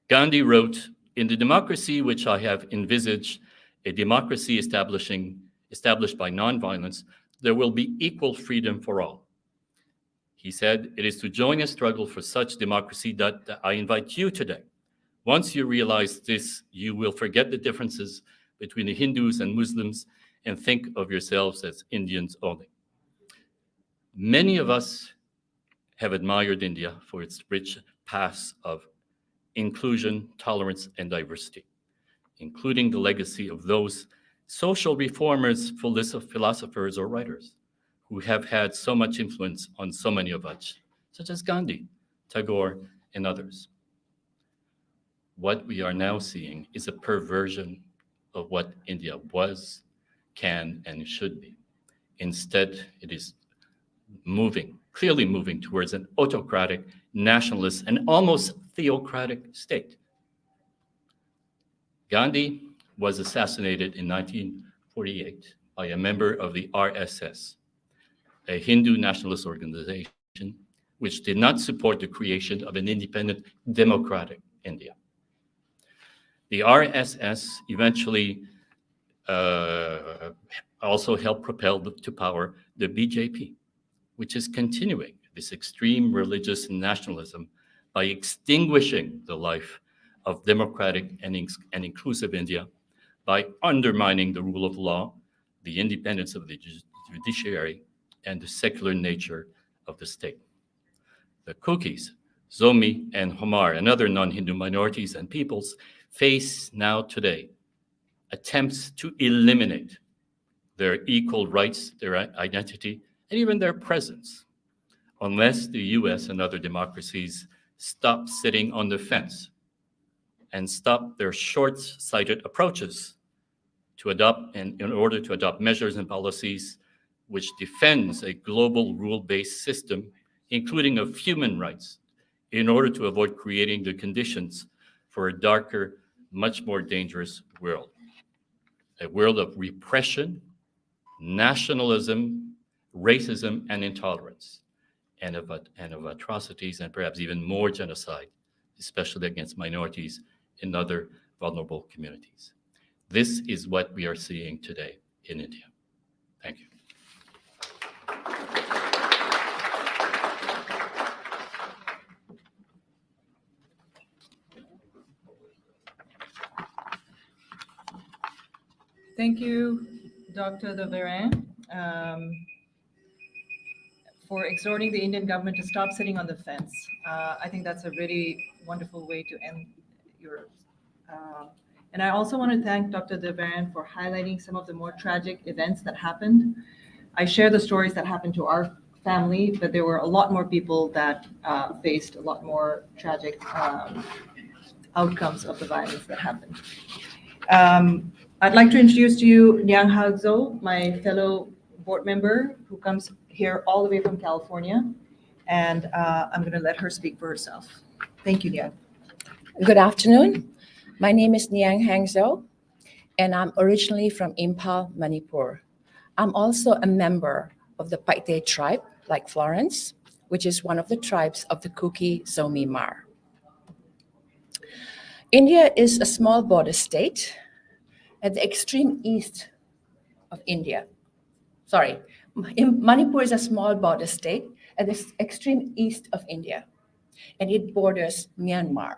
Gandhi wrote, "In the democracy which I have envisaged, a democracy established by nonviolence, there will be equal freedom for all." He said, "It is to join a struggle for such democracy that I invite you today. Once you realize this, you will forget the differences between the Hindus and Muslims and think of yourselves as Indians only." Many of us have admired India for its rich past of inclusion, tolerance, and diversity, including the legacy of those social reformers, philosophers, or writers who have had so much influence on so many of us, such as Gandhi, Tagore, and others. What we are now seeing is a perversion of what India was, can, and should be. Instead, it is clearly moving towards an autocratic, nationalist, and almost theocratic state. Gandhi was assassinated in 1948 by a member of the RSS, a Hindu nationalist organization which did not support the creation of an independent, democratic India. The RSS eventually also helped propel to power the BJP, which is continuing this extreme religious nationalism by extinguishing the life of democratic and inclusive India, by undermining the rule of law, the independence of the judiciary, and the secular nature of the state. The Kuki-Zomi-Hmar and other non-Hindu minorities and peoples face now today attempts to eliminate their equal rights, their identity, and even their presence, unless the US and other democracies stop sitting on the fence and stop their short-sighted approaches to adopt, and in order to adopt measures and policies which defends a global rule-based system, including of human rights, in order to avoid creating the conditions for a darker, much more dangerous world. A world of repression, nationalism, racism, and intolerance, and of atrocities and perhaps even more genocide, especially against minorities and other vulnerable communities. This is what we are seeing today in India. Thank you. Thank you, Dr. De Varennes, for exhorting the Indian government to stop sitting on the fence. I think that's a really wonderful way to end your. And I also want to thank Dr. De Varennes for highlighting some of the more tragic events that happened. I share the stories that happened to our family, but there were a lot more people that faced a lot more tragic outcomes of the violence that happened. I'd like to introduce to you Niang, Hangzo, my fellow board member who comes here all the way from California, and I'm going to let her speak for herself. Thank you, Niang. Good afternoon. My name is Niang Hangzo, and I'm originally from Imphal, Manipur. I'm also a member of the Paite tribe, like Florence, which is one of the tribes of the Kuki-Zomi-Hmar. India is a small border state at the extreme east of India. Sorry, Manipur is a small border state at the extreme east of India, and it borders Myanmar.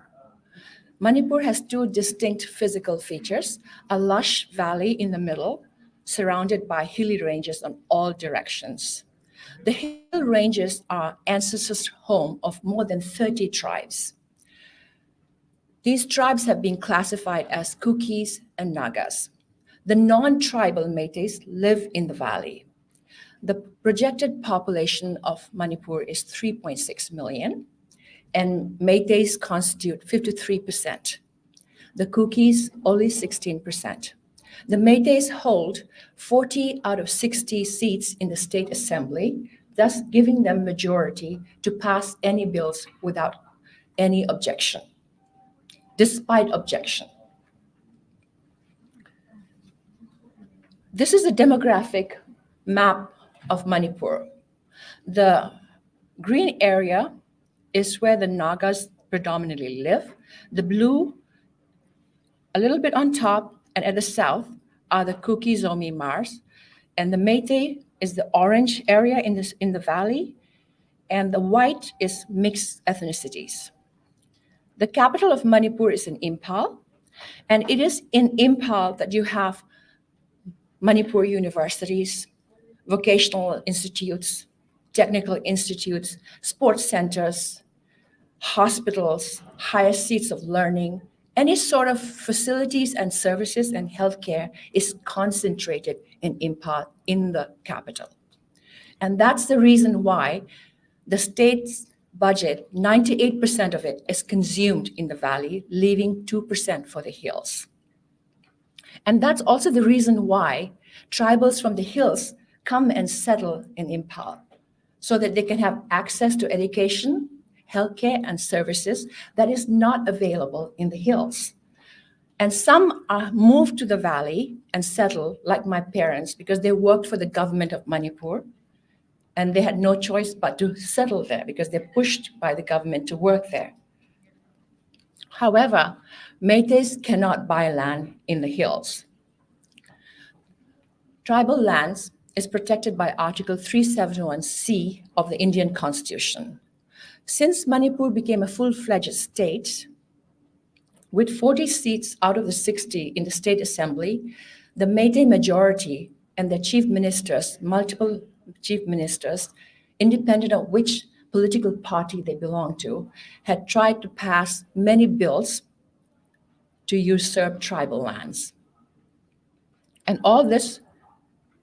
Manipur has two distinct physical features: a lush valley in the middle, surrounded by hilly ranges on all directions. The hill ranges are ancestors' home of more than 30 tribes. These tribes have been classified as Kukis and Nagas. The non-tribal Métis live in the valley. The projected population of Manipur is 3.6 million, and Métis constitute 53%. The Kukis, only 16%. The Métis hold 40 out of 60 seats in the state assembly, thus giving them majority to pass any bills without any objection, despite objection. This is a demographic map of Manipur. The green area is where the Nagas predominantly live. The blue, a little bit on top and at the south, are the Kuki-Zomi-Hmars, and the Métis is the orange area in the valley, and the white is mixed ethnicities. The capital of Manipur is in Imphal, and it is in Imphal that you have Manipur universities, vocational institutes, technical institutes, sports centers, hospitals, higher seats of learning. Any sort of facilities and services and healthcare is concentrated in Imphal, in the capital. And that's the reason why the state's budget, 98% of it is consumed in the valley, leaving 2% for the hills. And that's also the reason why tribals from the hills come and settle in Imphal, so that they can have access to education, healthcare, and services that is not available in the hills. And some are moved to the valley and settle, like my parents, because they worked for the government of Manipur, and they had no choice but to settle there because they're pushed by the government to work there. However, Métis cannot buy land in the hills. Tribal lands is protected by Article 371C of the Indian Constitution. Since Manipur became a full-fledged state, with 40 seats out of the 60 in the state assembly, the Métis majority and their chief ministers, multiple chief ministers, independent of which political party they belong to, had tried to pass many bills to usurp tribal lands. And all this,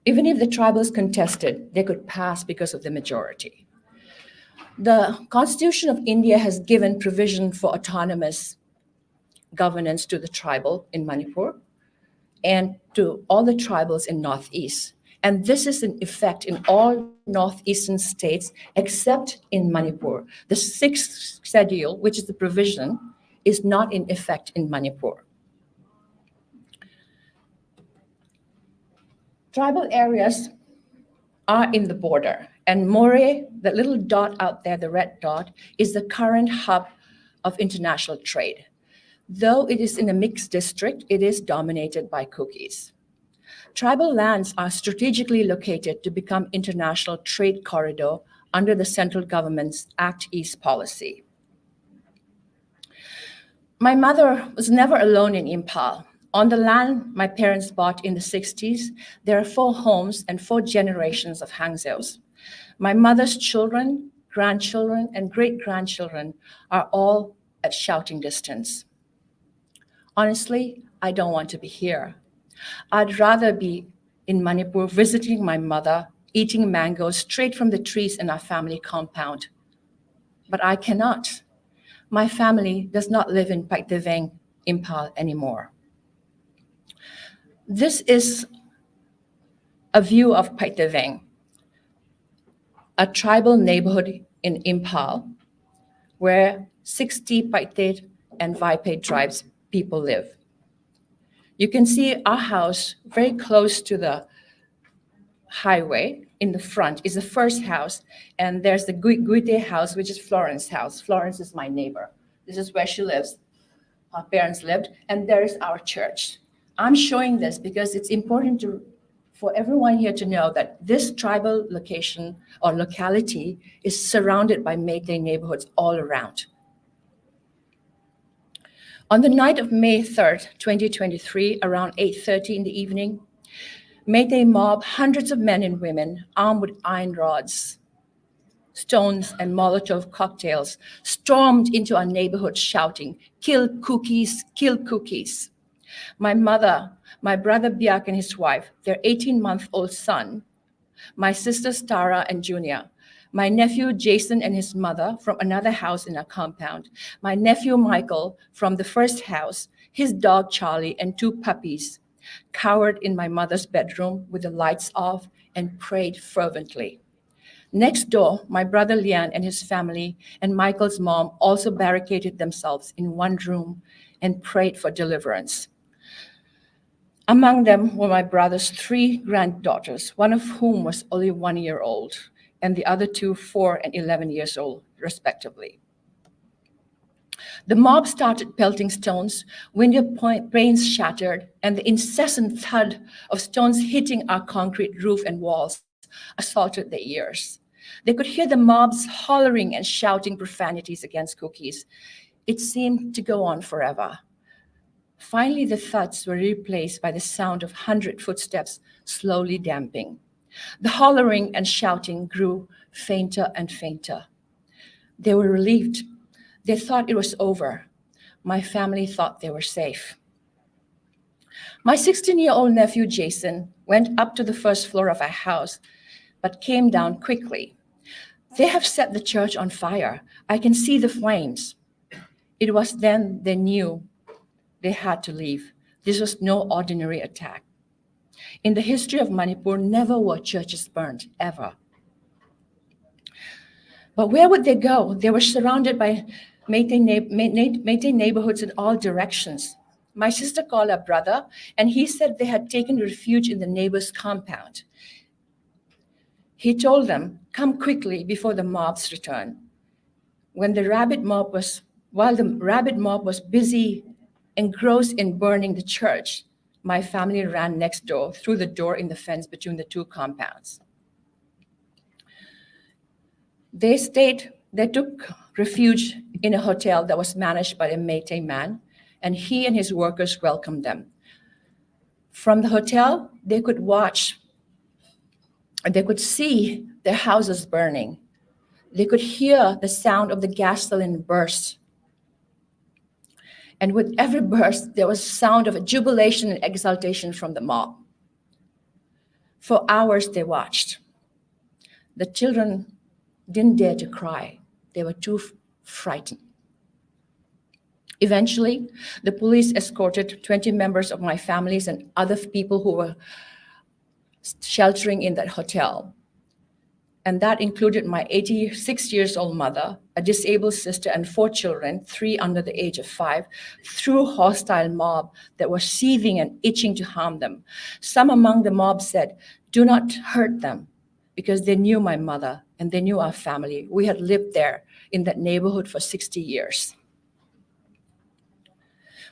even if the tribals contested, they could pass because of the majority. The Constitution of India has given provision for autonomous governance to the tribal in Manipur and to all the tribals in Northeast. And this is in effect in all Northeastern states except in Manipur. The 6th schedule, which is the provision, is not in effect in Manipur. Tribal areas are in the border, and Moreh, the little dot out there, the red dot, is the current hub of international trade. Though it is in a mixed district, it is dominated by Kukis. Tribal lands are strategically located to become international trade corridor under the central government's Act East policy. My mother was never alone in Impal. On the land my parents bought in the 60s, there are 4 homes and 4 generations of Hangzos. My mother's children, grandchildren, and great-grandchildren are all at shouting distance. Honestly, I don't want to be here. I'd rather be in Manipur visiting my mother, eating mangoes straight from the trees in our family compound. But I cannot. My family does not live in Paiteveng, Impal anymore. This is a view of Paiteveng, a tribal neighborhood in Impal where 60 Paite and Vaipe tribes people live. You can see our house very close to the highway. In the front is the first house, and there's the Guite house, which is Florence's house. Florence is my neighbor. This is where she lives. Our parents lived, and there is our church. I'm showing this because it's important for everyone here to know that this tribal location or locality is surrounded by Métis neighborhoods all around. On the night of May 3rd, 2023, around 8:30 in the evening, Métis mob, hundreds of men and women armed with iron rods, stones, and Molotov cocktails, stormed into our neighborhood shouting, "Kill cookies, kill cookies." My mother, my brother Biak and his wife, their 18-month-old son, my sisters Tara and Junior, my nephew Jason and his mother from another house in our compound, my nephew Michael from the first house, his dog Charlie, and 2 puppies, cowered in my mother's bedroom with the lights off and prayed fervently. Next door, my brother Lien and his family and Michael's mom also barricaded themselves in one room and prayed for deliverance. Among them were my brother's 3 granddaughters, one of whom was only 1 year old, and the other 2, 4 and 11 years old, respectively. The mob started pelting stones, window panes shattered, and the incessant thud of stones hitting our concrete roof and walls assaulted their ears. They could hear the mobs hollering and shouting profanities against Kukis. It seemed to go on forever. Finally, the thuds were replaced by the sound of 100 footsteps slowly damping. The hollering and shouting grew fainter and fainter. They were relieved. They thought it was over. My family thought they were safe. My 16-year-old nephew, Jason, went up to the first floor of our house, but came down quickly. They have set the church on fire. I can see the flames. It was then they knew they had to leave. This was no ordinary attack. In the history of Manipur, never were churches burned, ever. But where would they go? They were surrounded by Métis neighborhoods in all directions. My sister called her brother, and he said they had taken refuge in the neighbor's compound. He told them, "Come quickly before the mobs return." While the rabid mob was busy engrossed in burning the church, my family ran next door through the door in the fence between the 2 compounds. They took refuge in a hotel that was managed by a Métis man, and he and his workers welcomed them. From the hotel, they could watch, and they could see their houses burning. They could hear the sound of the gas cylinder burst. And with every burst, there was a sound of a jubilation and exultation from the mob. For hours, they watched. The children didn't dare to cry. They were too frightened. Eventually, the police escorted 20 members of my families and other people who were sheltering in that hotel. And that included my 86-year-old mother, a disabled sister, and 4 children, 3 under the age of 5, through a hostile mob that was seething and itching to harm them. Some among the mob said, "Do not hurt them," because they knew my mother and they knew our family. We had lived there in that neighborhood for 60 years.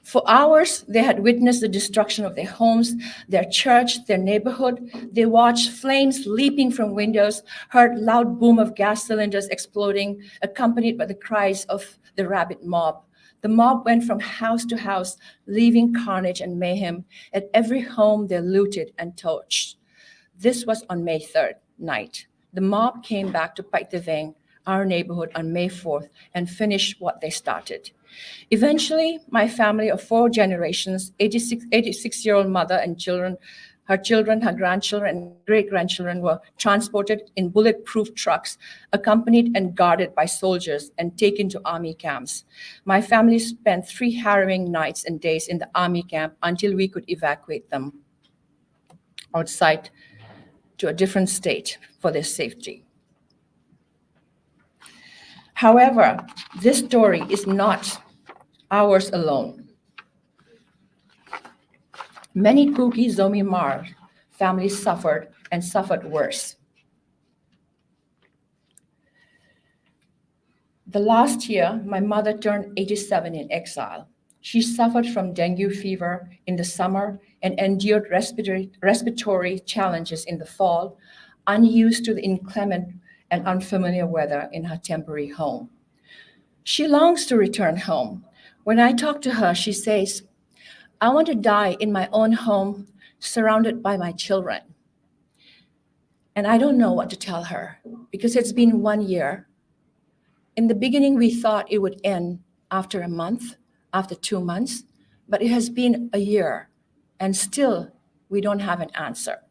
For hours, they had witnessed the destruction of their homes, their church, their neighborhood. They watched flames leaping from windows, heard loud boom of gas cylinders exploding, accompanied by the cries of the rabid mob. The mob went from house to house, leaving carnage and mayhem. At every home, they looted and torched. This was on May 3rd night. The mob came back to Paitaveng, our neighborhood, on May 4th and finished what they started. Eventually, my family of 4 generations, 86-year-old mother and children, her grandchildren, and great-grandchildren were transported in bulletproof trucks, accompanied and guarded by soldiers, and taken to army camps. My family spent 3 harrowing nights and days in the army camp until we could evacuate them outside to a different state for their safety. However, this story is not ours alone. Many Kuki-Zomi-Hmar families suffered and suffered worse. The last year, my mother turned 87 in exile. She suffered from dengue fever in the summer and endured respiratory challenges in the fall, unused to the inclement and unfamiliar weather in her temporary home. She longs to return home. When I talk to her, she says, "I want to die in my own home, surrounded by my children." And I don't know what to tell her because it's been 1 year. In the beginning, we thought it would end after a month, after 2 months, but it has been a year and still we don't have an answer.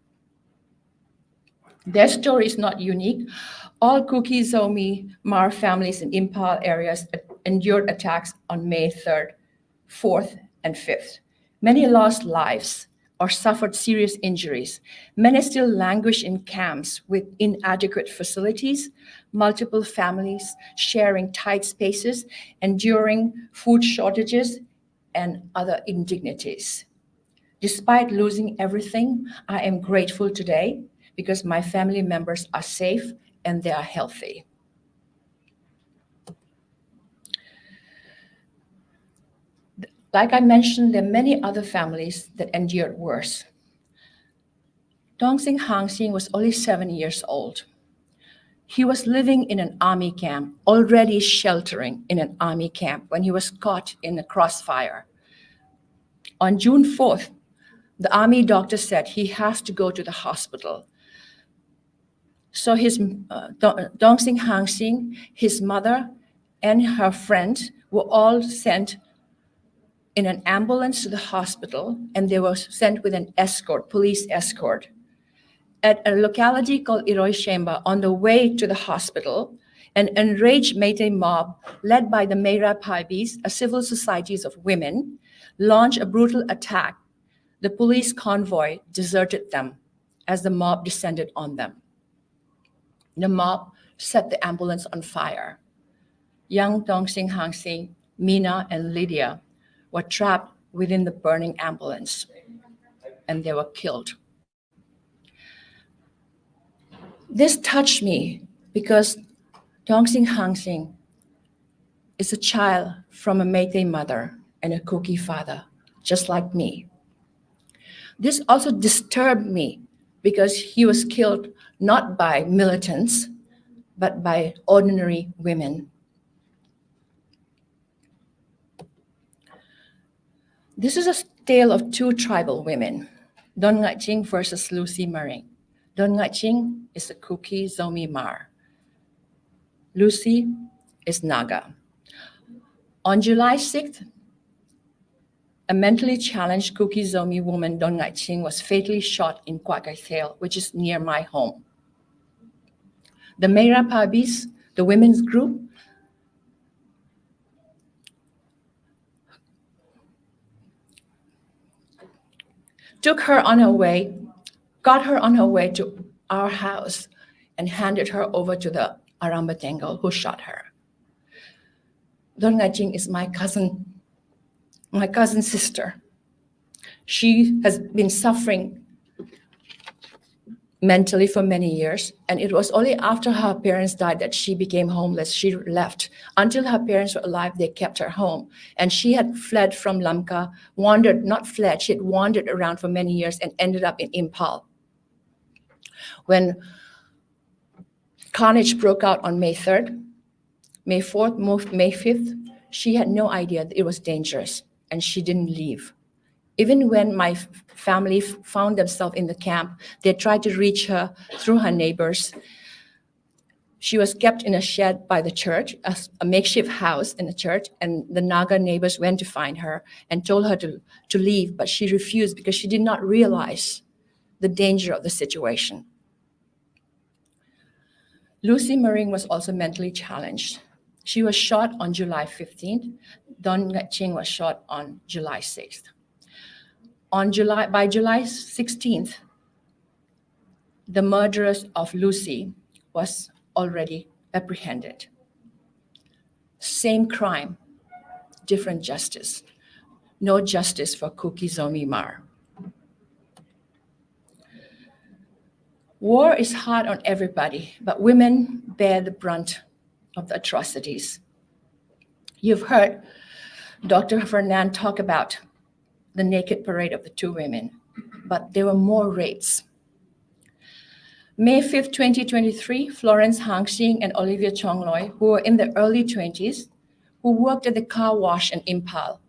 Their story is not unique. All Kuki-Zomi-Hmar families in Impal areas endured attacks on May 3rd, 4th, and 5th. Many lost lives or suffered serious injuries. Many still languish in camps with inadequate facilities, multiple families sharing tight spaces, enduring food shortages, and other indignities. Despite losing everything, I am grateful today because my family members are safe and they are healthy. Like I mentioned, there are many other families that endured worse. Dongsing Hangxing was only 7 years old. He was living in an army camp, already sheltering in an army camp when he was caught in a crossfire. On June 4th, the army doctor said he has to go to the hospital. So Dongsing Hangxing, his mother, and her friend were all sent in an ambulance to the hospital, and they were sent with an escort, police escort. At a locality called Iroishemba, on the way to the hospital, an enraged Meitei mob led by the Meira Paibis, a civil societies of women, launched a brutal attack. The police convoy deserted them as the mob descended on them. The mob set the ambulance on fire. Young Dongsing Hangxing, Mina, and Lydia were trapped within the burning ambulance, and they were killed. This touched me because Dongsing Hangxing is a child from a Meitei mother and a Kuki father, just like me. This also disturbed me because he was killed not by militants, but by ordinary women. This is a tale of 2 tribal women, Don Ngaching versus Lucy Maring. Don Ngaching is a Kuki-Zomi-Hmar. Lucy is Naga. On July 6th, a mentally challenged Kuki-Zomi woman, Don Ngaching, was fatally shot in Kwakaithel, which is near my home. The Meira Paibis, the women's group, took her on her way, got her on her way to our house, and handed her over to the Arambatengo who shot her. Don Ngaching is my cousin's sister. She has been suffering mentally for many years, and it was only after her parents died that she became homeless. She left. Until her parents were alive, they kept her home. And she had fled from Lamka, she had wandered around for many years and ended up in Impal. When carnage broke out on May 3rd, May 4th, May 5th, she had no idea that it was dangerous, and she didn't leave. Even when my family found themselves in the camp, they tried to reach her through her neighbors. She was kept in a shed by the church, a makeshift house in the church, and the Naga neighbors went to find her and told her to leave, but she refused because she did not realize the danger of the situation. Lucy Mering was also mentally challenged. She was shot on July 15th. Don Ngaching was shot on July 6th. By July 16th, the murderers of Lucy was already apprehended. Same crime, different justice. No justice for Kuki-Zomi-Hmar. War is hard on everybody, but women bear the brunt of the atrocities. You've heard Dr. Fernand talk about the naked parade of the two women, but there were more rapes. May 5th, 2023, Florence Hangzo and Olivia Chongloy, who were in their early 20s, who worked at the car wash in Impal,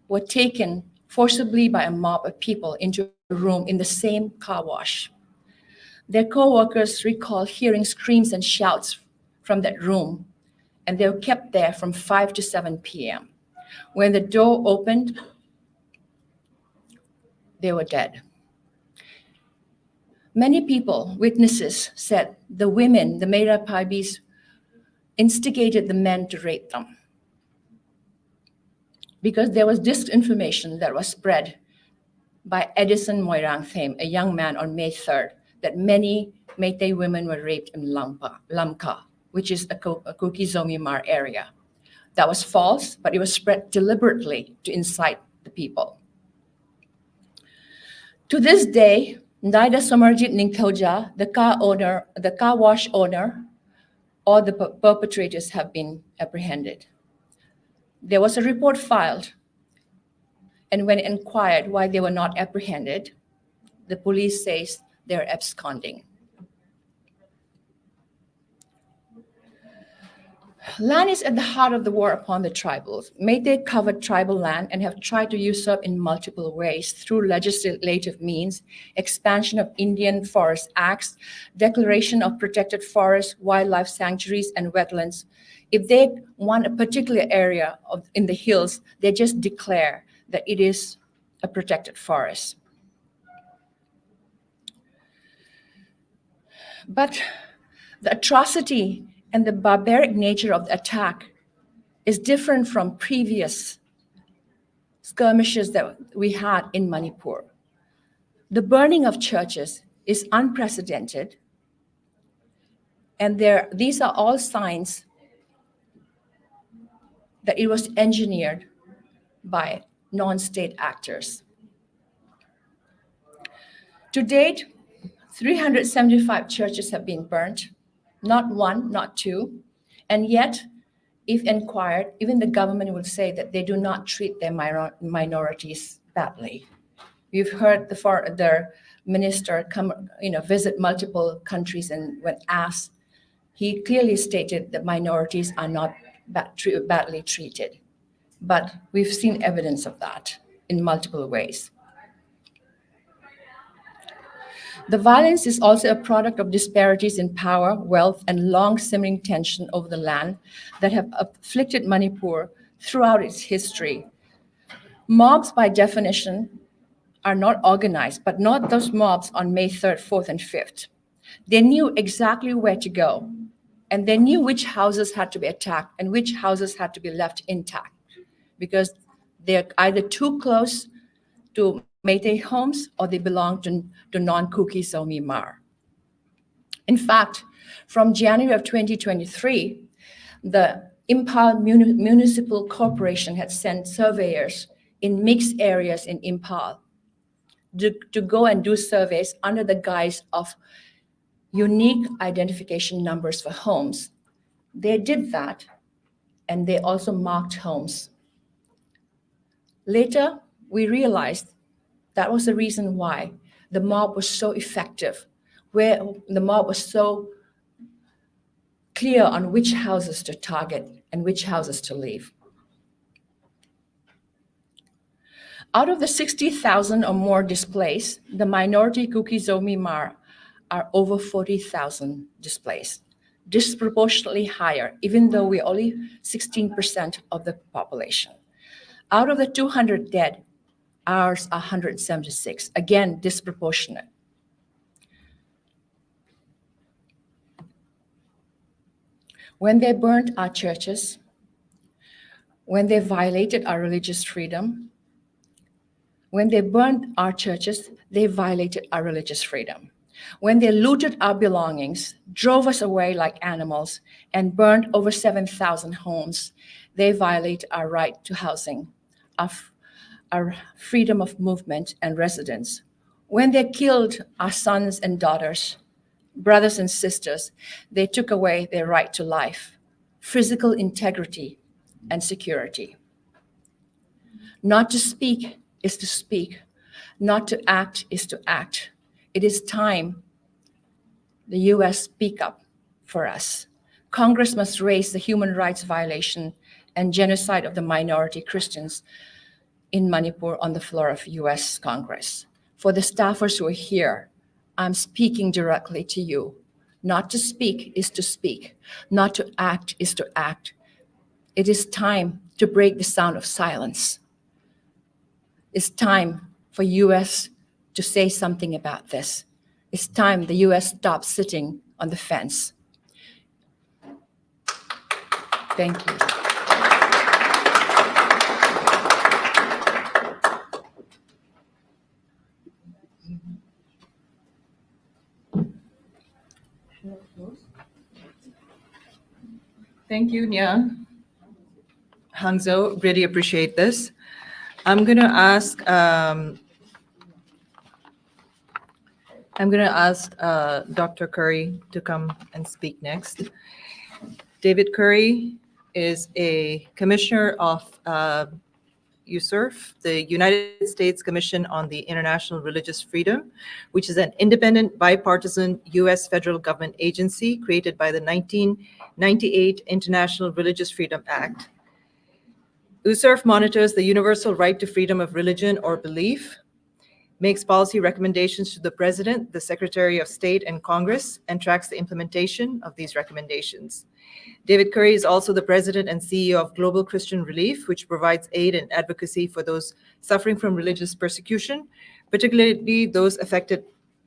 were taken forcibly by a mob of people into a room in the same car wash. Their co-workers recall hearing screams and shouts from that room, and they were kept there from 5 to 7 p.m. When the door opened, they were dead. Many people, witnesses, said the women, the Meira Paibis, instigated the men to rape them because there was disinformation that was spread by Edison Moirang Them, a young man, on May 3rd, that many Métis women were raped in Lamka, which is a Kuki-Zomi-Hmar area. That was false, but it was spread deliberately to incite the people. To this day, neither Samarjit Ningthoja, the car wash owner, or the perpetrators have been apprehended. There was a report filed, and when inquired why they were not apprehended, the police says they're absconding. Land is at the heart of the war upon the tribals. Métis covered tribal land and have tried to usurp in multiple ways through legislative means, expansion of Indian Forest Acts, declaration of protected forests, wildlife sanctuaries, and wetlands. If they want a particular area in the hills, they just declare that it is a protected forest. But the atrocity and the barbaric nature of the attack is different from previous skirmishes that we had in Manipur. The burning of churches is unprecedented, and these are all signs that it was engineered by non-state actors. To date, 375 churches have been burnt, not one, not two, and yet, if inquired, even the government would say that they do not treat their minorities badly. We've heard their minister visit multiple countries, and when asked, he clearly stated that minorities are not badly treated. But we've seen evidence of that in multiple ways. The violence is also a product of disparities in power, wealth, and long-simmering tension over the land that have afflicted Manipur throughout its history. Mobs, by definition, are not organized, but not those mobs on May 3rd, 4th, and 5th. They knew exactly where to go, and they knew which houses had to be attacked and which houses had to be left intact, because they're either too close to Meitei homes or they belong to non-Kuki-Zomi-Hmar. In fact, from January of 2023, the Impal Municipal Corporation had sent surveyors in mixed areas in Impal to go and do surveys under the guise of unique identification numbers for homes. They did that, and they also marked homes. Later, we realized that was the reason why the mob was so effective, where the mob was so clear on which houses to target and which houses to leave. Out of the 60,000 or more displaced, the minority Kuki-Zomi-Hmar are over 40,000 displaced, disproportionately higher, even though we're only 16% of the population. Out of the 200 dead, ours are 176, again, disproportionate. When they burned our churches, when they violated our religious freedom, when they burned our churches, they violated our religious freedom. When they looted our belongings, drove us away like animals, and burned over 7,000 homes, they violate our right to housing, our freedom of movement and residence. When they killed our sons and daughters, brothers and sisters, they took away their right to life, physical integrity, and security. Not to speak is to speak. Not to act is to act. It is time the US speak up for us. Congress must raise the human rights violation and genocide of the minority Christians in Manipur on the floor of US Congress. For the staffers who are here, I'm speaking directly to you. Not to speak is to speak. Not to act is to act. It is time to break the sound of silence. It's time for US to say something about this. It's time the US stops sitting on the fence. Thank you. Thank you, Niang. Hangzo, really appreciate this. I'm going to ask Dr. Curry to come and speak next. David Curry is a commissioner of USCIRF, the United States Commission on the International Religious Freedom, which is an independent, bipartisan U.S. federal government agency created by the 1998 International Religious Freedom Act. USCIRF monitors the universal right to freedom of religion or belief, makes policy recommendations to the President, the Secretary of State, and Congress, and tracks the implementation of these recommendations. David Curry is also the President and CEO of Global Christian Relief, which provides aid and advocacy for those suffering from religious persecution, particularly those affected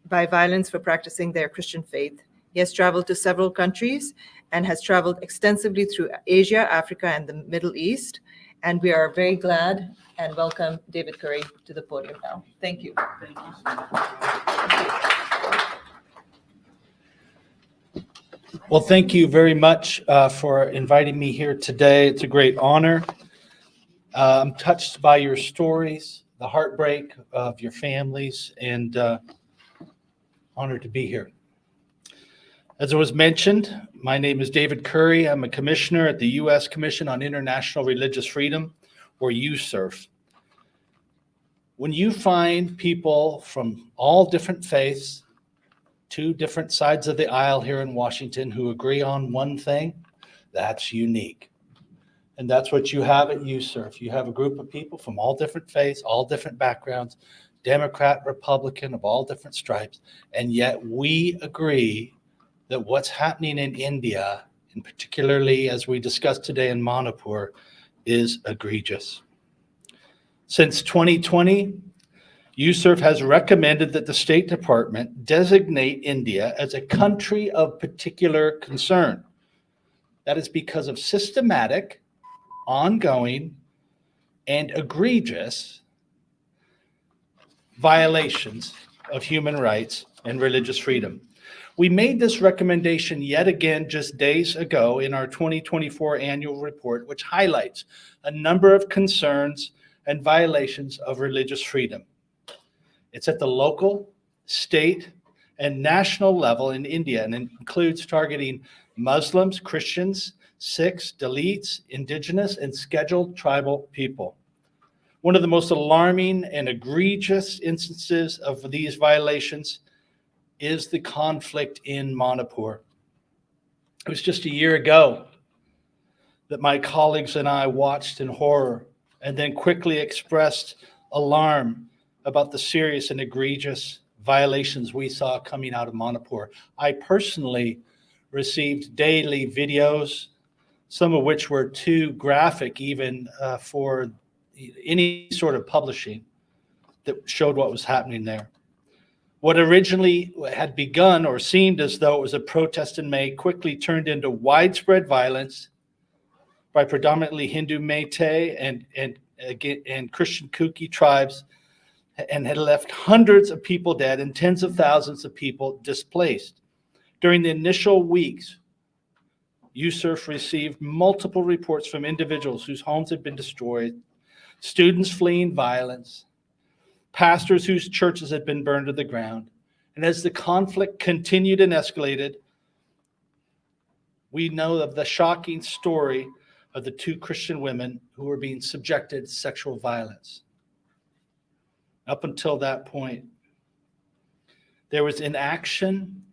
by violence for practicing their Christian faith. He has traveled to several countries and has traveled extensively through Asia, Africa, and the Middle East. And we are very glad and welcome David Curry to the podium now. Thank you. Thank you so much. Well, thank you very much for inviting me here today. It's a great honor. I'm touched by your stories, the heartbreak of your families, and honored to be here. As it was mentioned, my name is David Curry. I'm a commissioner at the U.S. Commission on International Religious Freedom, or USCIRF. When you find people from all different faiths, two different sides of the aisle here in Washington who agree on one thing, that's unique. And that's what you have at USCIRF. You have a group of people from all different faiths, all different backgrounds, Democrat, Republican, of all different stripes, and yet we agree that what's happening in India, and particularly as we discussed today in Manipur, is egregious. Since 2020, USCIRF has recommended that the State Department designate India as a country of particular concern. That is because of systematic, ongoing, and egregious violations of human rights and religious freedom. We made this recommendation yet again just days ago in our 2024 annual report, which highlights a number of concerns and violations of religious freedom. It's at the local, state, and national level in India, and it includes targeting Muslims, Christians, Sikhs, Dalits, indigenous, and scheduled tribal people. One of the most alarming and egregious instances of these violations is the conflict in Manipur. It was just a year ago that my colleagues and I watched in horror and then quickly expressed alarm about the serious and egregious violations we saw coming out of Manipur. I personally received daily videos, some of which were too graphic even for any sort of publishing, that showed what was happening there. What originally had begun or seemed as though it was a protest in May quickly turned into widespread violence by predominantly Hindu Meitei and Christian Kuki tribes, and had left hundreds of people dead and tens of thousands of people displaced. During the initial weeks, USCIRF received multiple reports from individuals whose homes had been destroyed, students fleeing violence, pastors whose churches had been burned to the ground. And as the conflict continued and escalated, we know of the shocking story of the 2 Christian women who were being subjected to sexual violence. Up until that point, there was inaction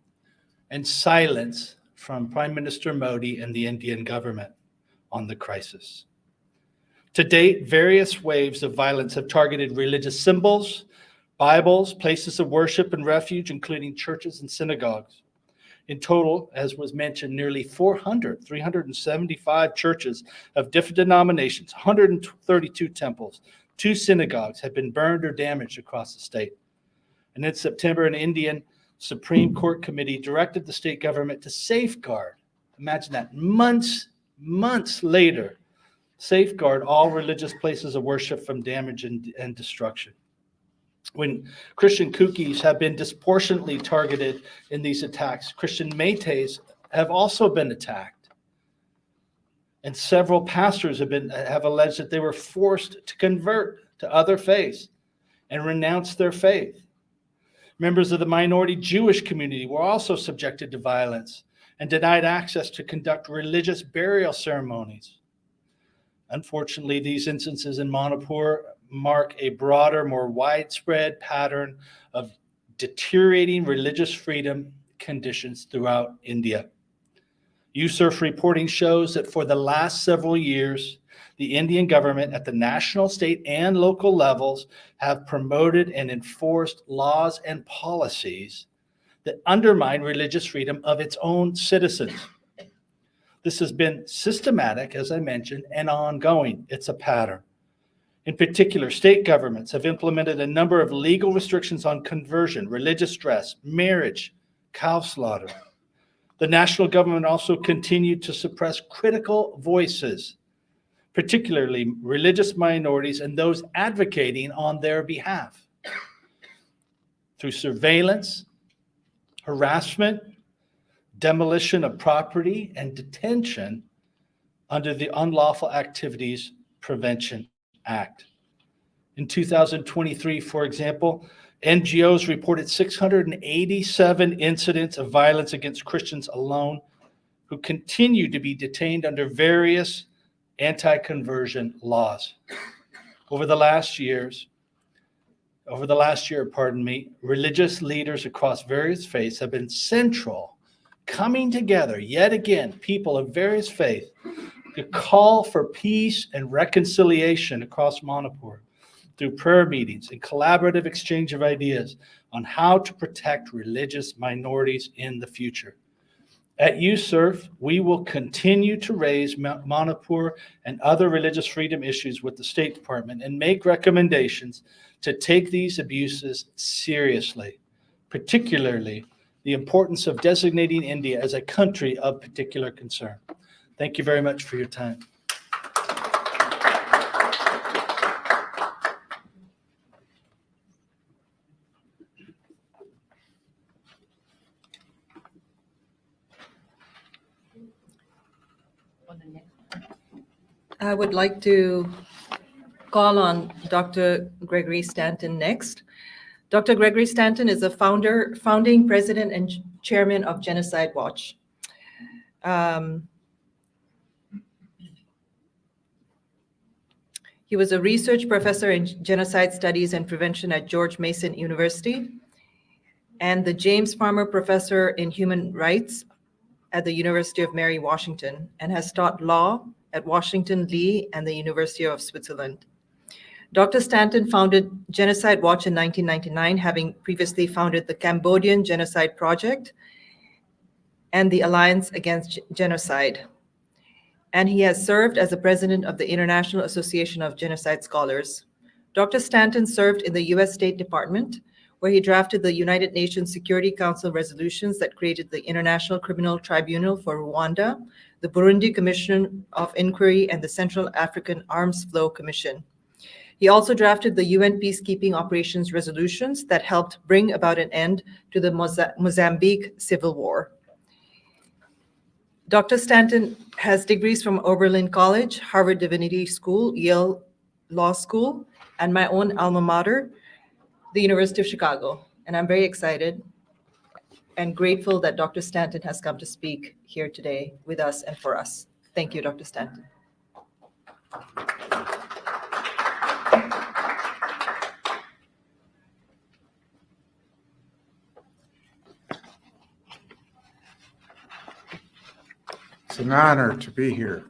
and silence from Prime Minister Modi and the Indian government on the crisis. To date, various waves of violence have targeted religious symbols, Bibles, places of worship and refuge, including churches and synagogues. In total, as was mentioned, nearly 375 churches of different denominations, 132 temples, 2 synagogues have been burned or damaged across the state. And in September, an Indian Supreme Court committee directed the state government to safeguard, imagine that, months later, safeguard all religious places of worship from damage and destruction. When Christian Kukis have been disproportionately targeted in these attacks, Christian Meiteis have also been attacked. And several pastors have alleged that they were forced to convert to other faiths and renounce their faith. Members of the minority Jewish community were also subjected to violence and denied access to conduct religious burial ceremonies. Unfortunately, these instances in Manipur mark a broader, more widespread pattern of deteriorating religious freedom conditions throughout India. USCIRF reporting shows that for the last several years, the Indian government at the national, state, and local levels have promoted and enforced laws and policies that undermine religious freedom of its own citizens. This has been systematic, as I mentioned, and ongoing. It's a pattern. In particular, state governments have implemented a number of legal restrictions on conversion, religious dress, marriage, cow slaughter. The national government also continued to suppress critical voices, particularly religious minorities and those advocating on their behalf, through surveillance, harassment, demolition of property, and detention under the Unlawful Activities Prevention Act. In 2023, for example, NGOs reported 687 incidents of violence against Christians alone, who continue to be detained under various anti-conversion laws. Over the last year, religious leaders across various faiths have been central, coming together yet again, people of various faiths, to call for peace and reconciliation across Manipur through prayer meetings and collaborative exchange of ideas on how to protect religious minorities in the future. At USCIRF, we will continue to raise Manipur and other religious freedom issues with the State Department and make recommendations to take these abuses seriously, particularly the importance of designating India as a country of particular concern. Thank you very much for your time. I would like to call on Dr. Gregory Stanton next. Dr. Gregory Stanton is a founding president and chairman of Genocide Watch. He was a research professor in genocide studies and prevention at George Mason University and the James Farmer Professor in Human Rights at the University of Mary Washington, and has taught law at Washington Lee and the University of Switzerland. Dr. Stanton founded Genocide Watch in 1999, having previously founded the Cambodian Genocide Project and the Alliance Against Genocide. And he has served as the president of the International Association of Genocide Scholars. Dr. Stanton served in the US State Department, where he drafted the United Nations Security Council resolutions that created the International Criminal Tribunal for Rwanda, the Burundi Commission of Inquiry, and the Central African Arms Flow Commission. He also drafted the UN peacekeeping operations resolutions that helped bring about an end to the Mozambique civil war. Dr. Stanton has degrees from Oberlin College, Harvard Divinity School, Yale Law School, and my own alma mater, the University of Chicago. And I'm very excited and grateful that Dr. Stanton has come to speak here today with us and for us. Thank you, Dr. Stanton. It's an honor to be here.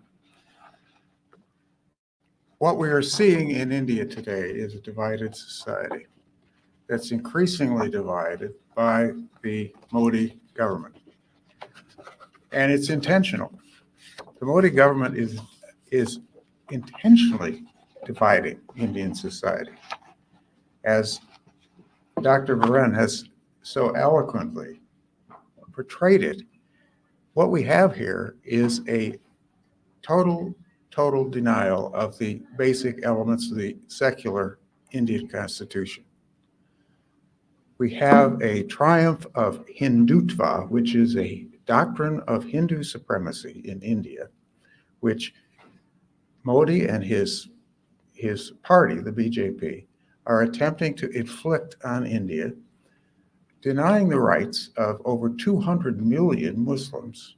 What we are seeing in India today is a divided society that's increasingly divided by the Modi government. And it's intentional. The Modi government is intentionally dividing Indian society. As Dr. Varennes has so eloquently portrayed it, what we have here is a total denial of the basic elements of the secular Indian constitution. We have a triumph of Hindutva, which is a doctrine of Hindu supremacy in India, which Modi and his party, the BJP, are attempting to inflict on India, denying the rights of over 200 million Muslims,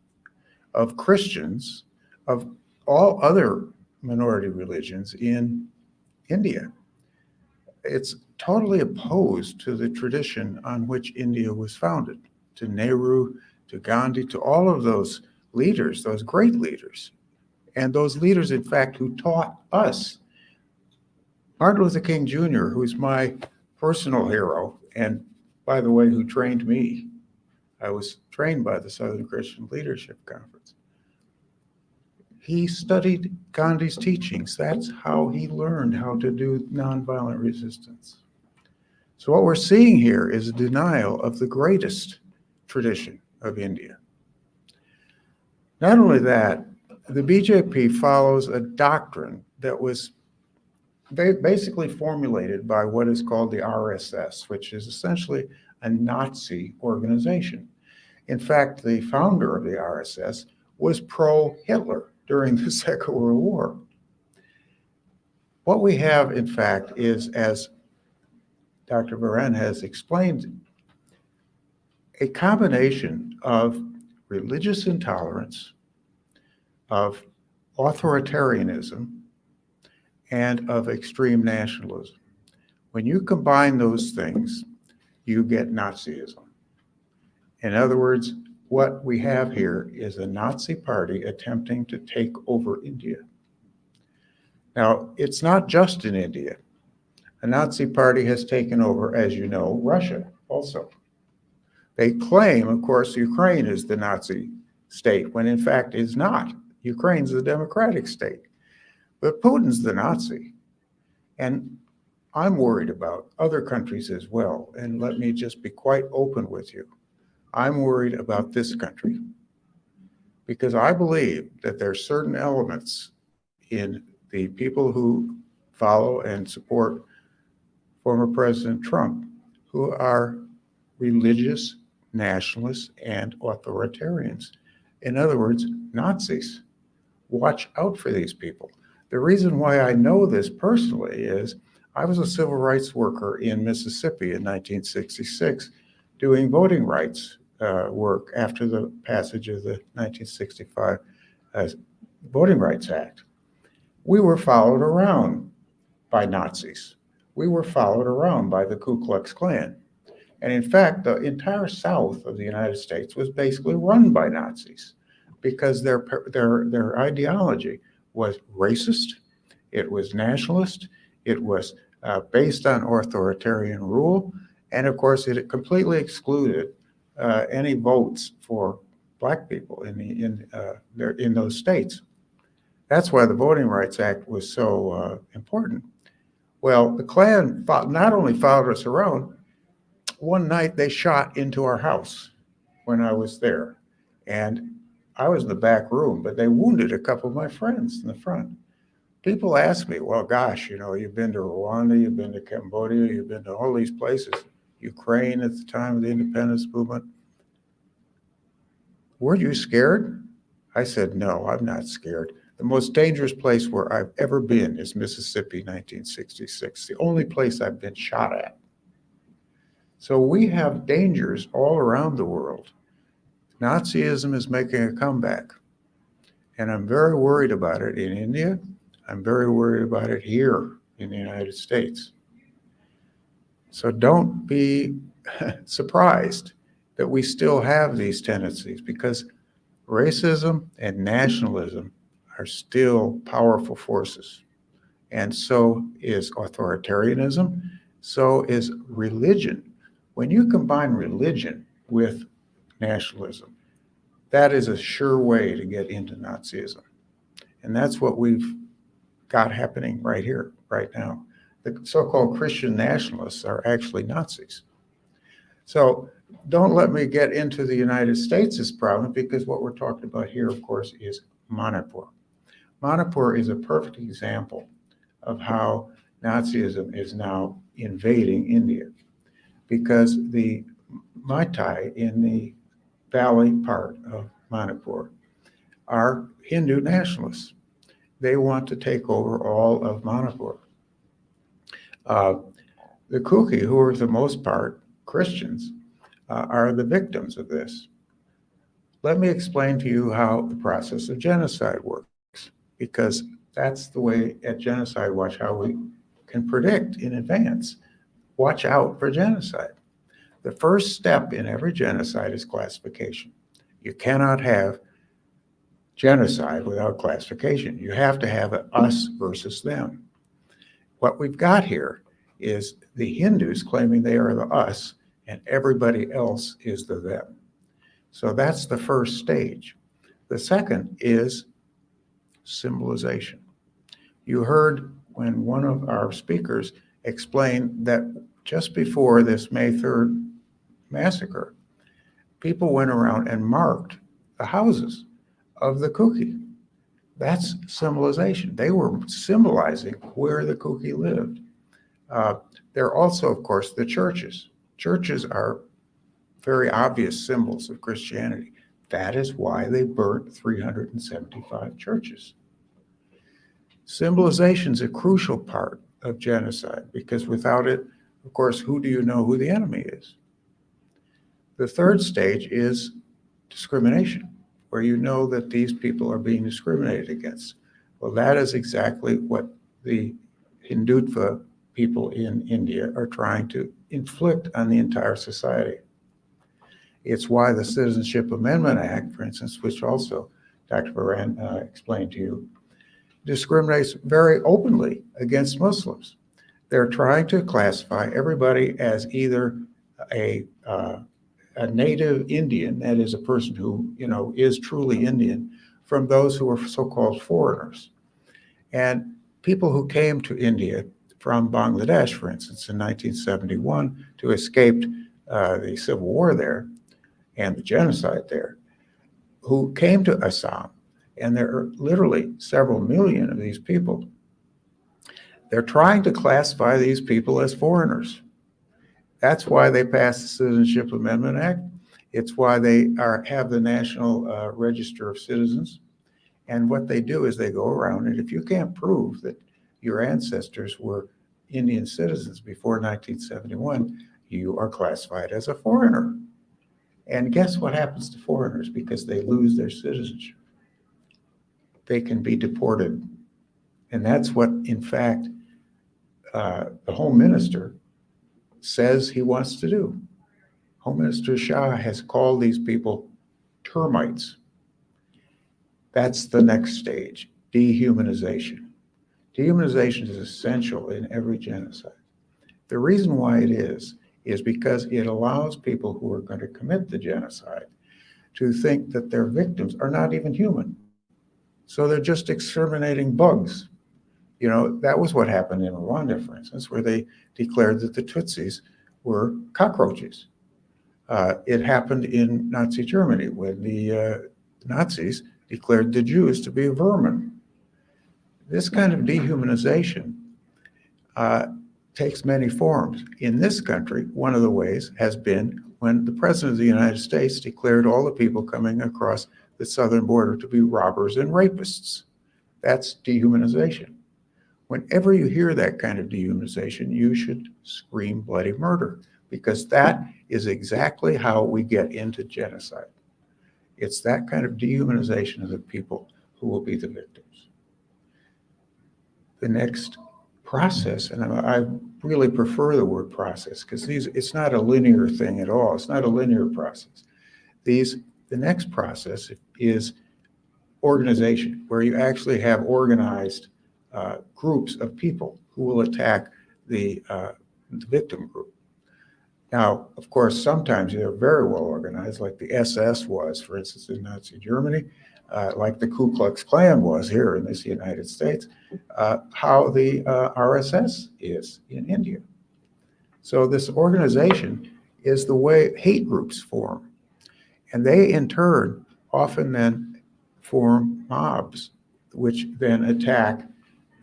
of Christians, of all other minority religions in India. It's totally opposed to the tradition on which India was founded, to Nehru, to Gandhi, to all of those leaders, those great leaders, and those leaders, in fact, who taught us. Martin Luther King Jr., who's my personal hero, and by the way, who trained me. I was trained by the Southern Christian Leadership Conference. He studied Gandhi's teachings. That's how he learned how to do nonviolent resistance. So what we're seeing here is a denial of the greatest tradition of India. Not only that, the BJP follows a doctrine that was basically formulated by what is called the RSS, which is essentially a Nazi organization. In fact, the founder of the RSS was pro-Hitler during the Second World War. What we have, in fact, is, as Dr. Varennes has explained, a combination of religious intolerance, of authoritarianism, and of extreme nationalism. When you combine those things, you get Nazism. In other words, what we have here is a Nazi party attempting to take over India. Now, it's not just in India. A Nazi party has taken over, as you know, Russia also. They claim, of course, Ukraine is the Nazi state, when in fact it's not. Ukraine's the democratic state. But Putin's the Nazi. And I'm worried about other countries as well. And let me just be quite open with you. I'm worried about this country because I believe that there are certain elements in the people who follow and support former President Trump who are religious, nationalists, and authoritarians. In other words, Nazis. Watch out for these people. The reason why I know this personally is I was a civil rights worker in Mississippi in 1966 doing voting rights work after the passage of the 1965 Voting Rights Act. We were followed around by Nazis. We were followed around by the Ku Klux Klan. And in fact, the entire South of the United States was basically run by Nazis because their ideology was racist, it was nationalist, it was based on authoritarian rule, and of course, it completely excluded any votes for Black people in those states. That's why the Voting Rights Act was so important. Well, the Klan not only followed us around, one night they shot into our house when I was there. And I was in the back room, but they wounded a couple of my friends in the front. People ask me, well, gosh, you know, you've been to Rwanda, you've been to Cambodia, you've been to all these places, Ukraine at the time of the independence movement. Were you scared? I said, no, I'm not scared. The most dangerous place where I've ever been is Mississippi, 1966, the only place I've been shot at. So we have dangers all around the world. Nazism is making a comeback. And I'm very worried about it in India. I'm very worried about it here in the United States. So don't be surprised that we still have these tendencies, because racism and nationalism are still powerful forces. And so is authoritarianism, so is religion. When you combine religion with nationalism, that is a sure way to get into Nazism. And that's what we've got happening right here, right now. The so-called Christian nationalists are actually Nazis. So don't let me get into the United States' problem, because what we're talking about here, of course, is Manipur. Manipur is a perfect example of how Nazism is now invading India, because the Meitei in the valley part of Manipur are Hindu nationalists. They want to take over all of Manipur. The Kuki, who are for the most part Christians, are the victims of this. Let me explain to you how the process of genocide works, because that's the way at Genocide Watch how we can predict in advance. Watch out for genocide. The first step in every genocide is classification. You cannot have genocide without classification. You have to have an us versus them. What we've got here is the Hindus claiming they are the us and everybody else is the them. So that's the first stage. The second is symbolization. You heard when one of our speakers explained that just before this May 3rd massacre, people went around and marked the houses of the Kuki. That's symbolization. They were symbolizing where the Kuki lived. There are also, of course, the churches. Churches are very obvious symbols of Christianity. That is why they burnt 375 churches. Symbolization is a crucial part of genocide, because without it, of course, who do you know who the enemy is? The third stage is discrimination, where you know that these people are being discriminated against. Well, that is exactly what the Hindutva people in India are trying to inflict on the entire society. It's why the Citizenship Amendment Act, for instance, which also Dr. Varennes explained to you, discriminates very openly against Muslims. They're trying to classify everybody as either a native Indian, that is a person who, you know, is truly Indian, from those who are so-called foreigners. And people who came to India from Bangladesh, for instance, in 1971 to escape the civil war there and the genocide there, who came to Assam, and there are literally several million of these people. They're trying to classify these people as foreigners. That's why they passed the Citizenship Amendment Act. It's why they have the National Register of Citizens. And what they do is they go around, and if you can't prove that your ancestors were Indian citizens before 1971, you are classified as a foreigner. And guess what happens to foreigners because they lose their citizenship? They can be deported. And that's what, in fact, the Home Minister says he wants to do. Home Minister Shah has called these people termites. That's the next stage, dehumanization. Dehumanization is essential in every genocide. The reason why it is because it allows people who are going to commit the genocide to think that their victims are not even human. So they're just exterminating bugs. You know, that was what happened in Rwanda, for instance, where they declared that the Tutsis were cockroaches. It happened in Nazi Germany when the Nazis declared the Jews to be vermin. This kind of dehumanization takes many forms. In this country, one of the ways has been when the President of the United States declared all the people coming across the southern border to be robbers and rapists. That's dehumanization. Whenever you hear that kind of dehumanization, you should scream bloody murder, because that is exactly how we get into genocide. It's that kind of dehumanization of the people who will be the victims. The next process, and I really prefer the word process because it's not a linear thing at all. It's not a linear process. The next process is organization, where you actually have organized groups of people who will attack the victim group. Now, of course, sometimes they're very well organized, like the SS was, for instance, in Nazi Germany, like the Ku Klux Klan was here in this United States, how the RSS is in India. So this organization is the way hate groups form. And they, in turn, often then form mobs, which then attack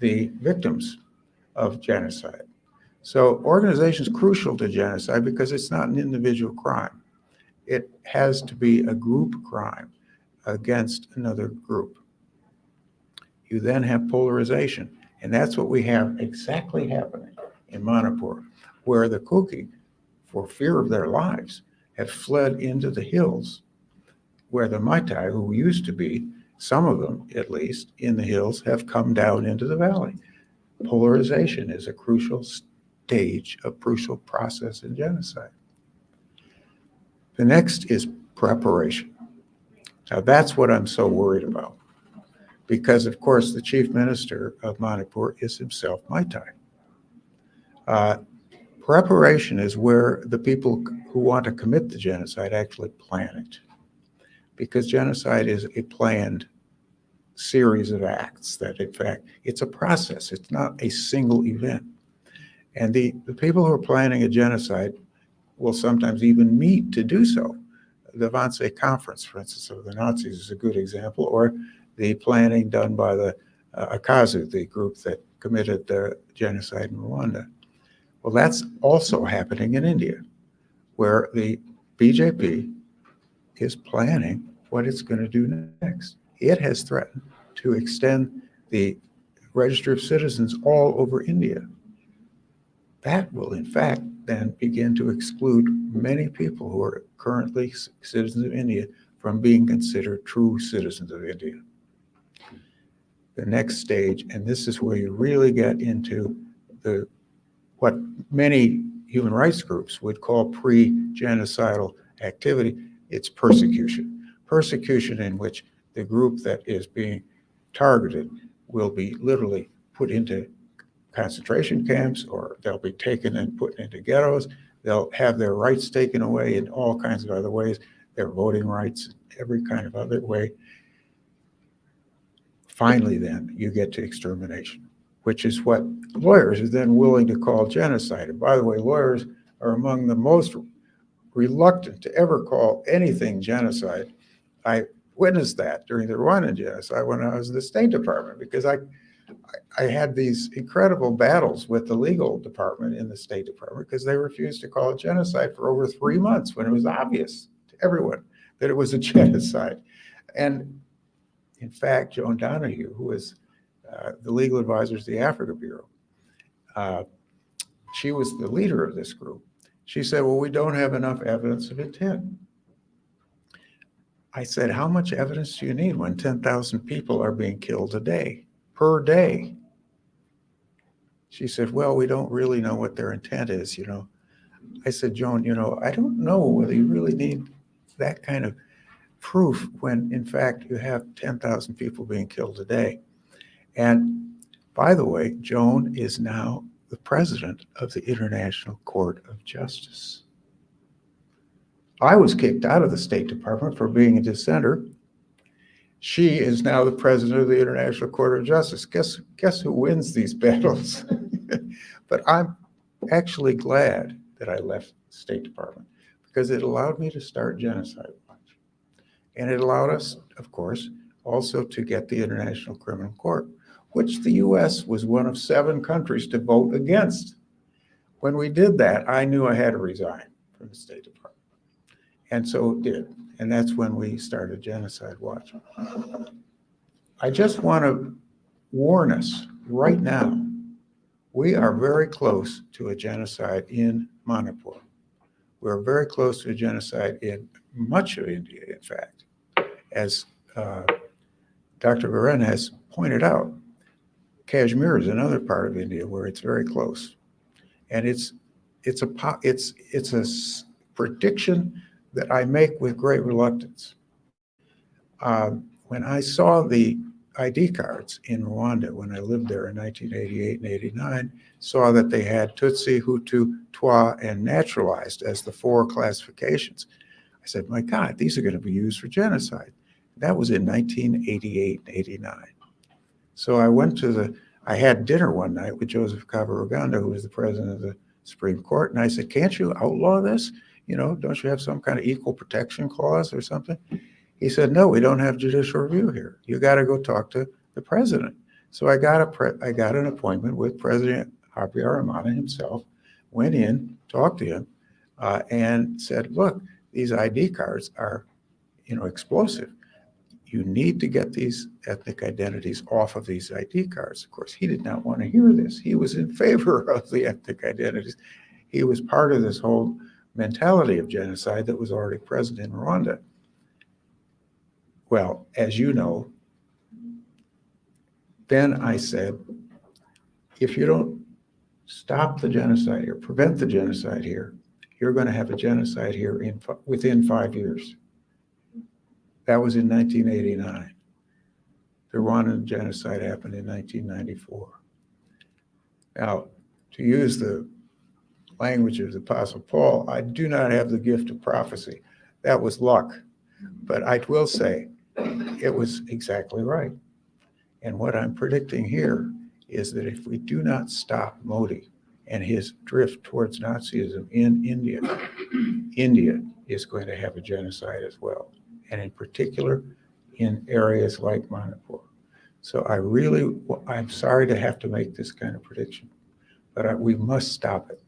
the victims of genocide. So organization is crucial to genocide because it's not an individual crime. It has to be a group crime against another group. You then have polarization, and that's what we have exactly happening in Manipur, where the Kuki, for fear of their lives, have fled into the hills, where the Maitai, who used to be, some of them at least, in the hills, have come down into the valley. Polarization is a crucial stage, a crucial process in genocide. The next is preparation. Now that's what I'm so worried about, because of course the chief minister of Manipur is himself Maitai. Preparation is where the people who want to commit the genocide actually plan it, because genocide is a planned series of acts that, in fact, it's a process. It's not a single event. And the people who are planning a genocide will sometimes even meet to do so. The Wannsee Conference, for instance, of the Nazis is a good example, or the planning done by the Akazu, the group that committed the genocide in Rwanda. Well, that's also happening in India, where the BJP is planning what it's going to do next. It has threatened to extend the register of citizens all over India. That will, in fact, then begin to exclude many people who are currently citizens of India from being considered true citizens of India. The next stage, and this is where you really get into what many human rights groups would call pre-genocidal activity, it's persecution. Persecution in which the group that is being targeted will be literally put into concentration camps, or they'll be taken and put into ghettos. They'll have their rights taken away in all kinds of other ways, their voting rights, every kind of other way. Finally, then, you get to extermination, which is what lawyers are then willing to call genocide. And by the way, lawyers are among the most reluctant to ever call anything genocide. I witnessed that during the Rwandan genocide when I was in the State Department, because I had these incredible battles with the legal department in the State Department because they refused to call it genocide for over 3 months when it was obvious to everyone that it was a genocide. And in fact, Joan Donahue, who is the legal advisor to the Africa Bureau, she was the leader of this group. She said, well, we don't have enough evidence of intent. I said, how much evidence do you need when 10,000 people are being killed a day, per day? She said, well, we don't really know what their intent is, I said, Joan, I don't know whether you really need that kind of proof when, in fact, you have 10,000 people being killed a day. And by the way, Joan is now the president of the International Court of Justice. I was kicked out of the State Department for being a dissenter. She is now the president of the International Court of Justice. Guess who wins these battles? But I'm actually glad that I left the State Department because it allowed me to start Genocide Watch. And it allowed us, of course, also to get the International Criminal Court, which the US was one of 7 countries to vote against. When we did that, I knew I had to resign from the State Department. And so it did. And that's when we started Genocide Watch. I just want to warn us right now, we are very close to a genocide in Manipur. We're very close to a genocide in much of India, in fact. As Dr. Varennes has pointed out, Kashmir is another part of India where it's very close. And it's a prediction that I make with great reluctance. When I saw the ID cards in Rwanda, when I lived there in 1988 and 89, saw that they had Tutsi, Hutu, Twa, and naturalized as the 4 classifications. I said, my God, these are going to be used for genocide. That was in 1988 and 89. So I had dinner one night with Joseph Kabaruganda, who was the president of the Supreme Court, and I said, can't you outlaw this? Don't you have some kind of equal protection clause or something? He said, no, we don't have judicial review here. You got to go talk to the president. So I got an appointment with President Habyarimana himself, went in, talked to him, and said, look, these ID cards are, explosive. You need to get these ethnic identities off of these ID cards. Of course, he did not want to hear this. He was in favor of the ethnic identities. He was part of this whole mentality of genocide that was already present in Rwanda. Well, as you know, then I said, if you don't stop the genocide here, prevent the genocide here, you're going to have a genocide here within 5 years. That was in 1989. The Rwandan genocide happened in 1994. Now, to use the language of the Apostle Paul, I do not have the gift of prophecy. That was luck. But I will say, it was exactly right. And what I'm predicting here is that if we do not stop Modi and his drift towards Nazism in India, India is going to have a genocide as well. And in particular, in areas like Manipur. So I'm sorry to have to make this kind of prediction, but we must stop it.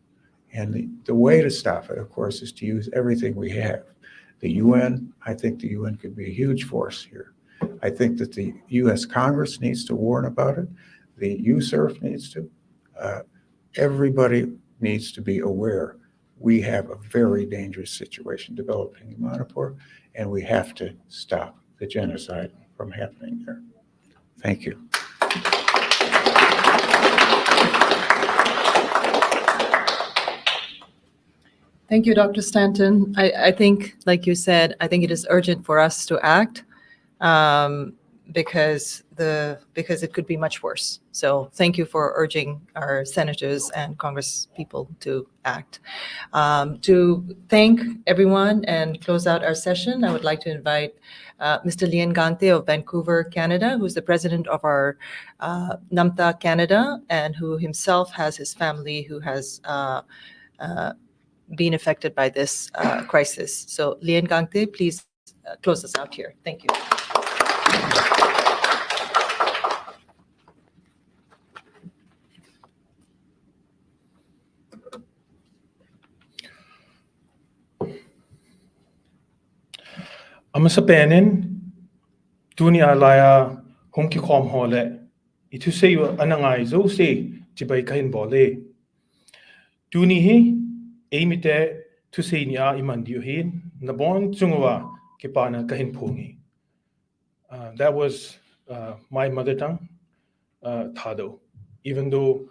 And the way to stop it, of course, is to use everything we have. The UN, I think the UN could be a huge force here. I think that the US Congress needs to warn about it. The USCIRF needs to. Everybody needs to be aware. We have a very dangerous situation developing in Manipur, and we have to stop the genocide from happening there. Thank you. Thank you, Dr. Stanton. I think, like you said, I think it is urgent for us to act because it could be much worse. So thank you for urging our senators and Congress people to act. To thank everyone and close out our session, I would like to invite Mr. Lien Gangte of Vancouver, Canada, who's the president of our NAMTA Canada, and who himself has his family who has been affected by this crisis. So Lien Gangte, please close us out here. Thank you. Amasabanin, Tuni alaya hongki khom hole. Itu say anangai zo say tibai kain bole. Tuni hi emite to say niya imandiuhin nabon chungwa kipana kahin pungi. That was my mother tongue, Thado. Even though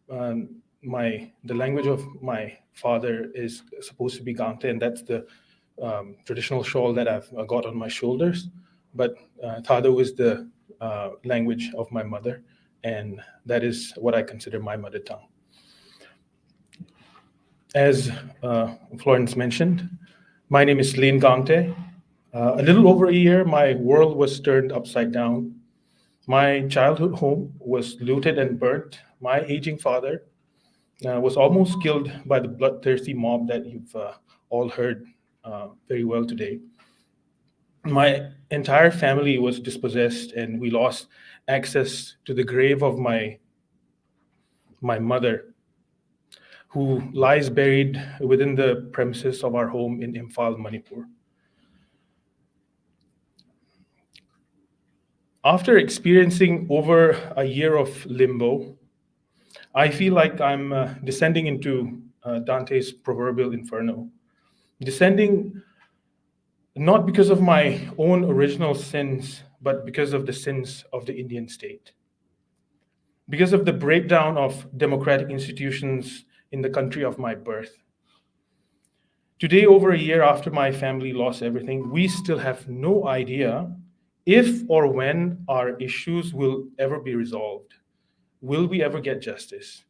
the language of my father is supposed to be Gangte, and that's the traditional shawl that I've got on my shoulders. But Thado is the language of my mother, and that is what I consider my mother tongue. As Florence mentioned, my name is Lien Gangte. A little over a year, my world was turned upside down. My childhood home was looted and burnt. My aging father was almost killed by the bloodthirsty mob that you've all heard very well today. My entire family was dispossessed, and we lost access to the grave of my mother, who lies buried within the premises of our home in Imphal, Manipur. After experiencing over a year of limbo, I feel like I'm descending into Dante's proverbial inferno. Descending not because of my own original sins, but because of the sins of the Indian state. Because of the breakdown of democratic institutions in the country of my birth. Today, over a year after my family lost everything, we still have no idea if or when our issues will ever be resolved. Will we ever get justice?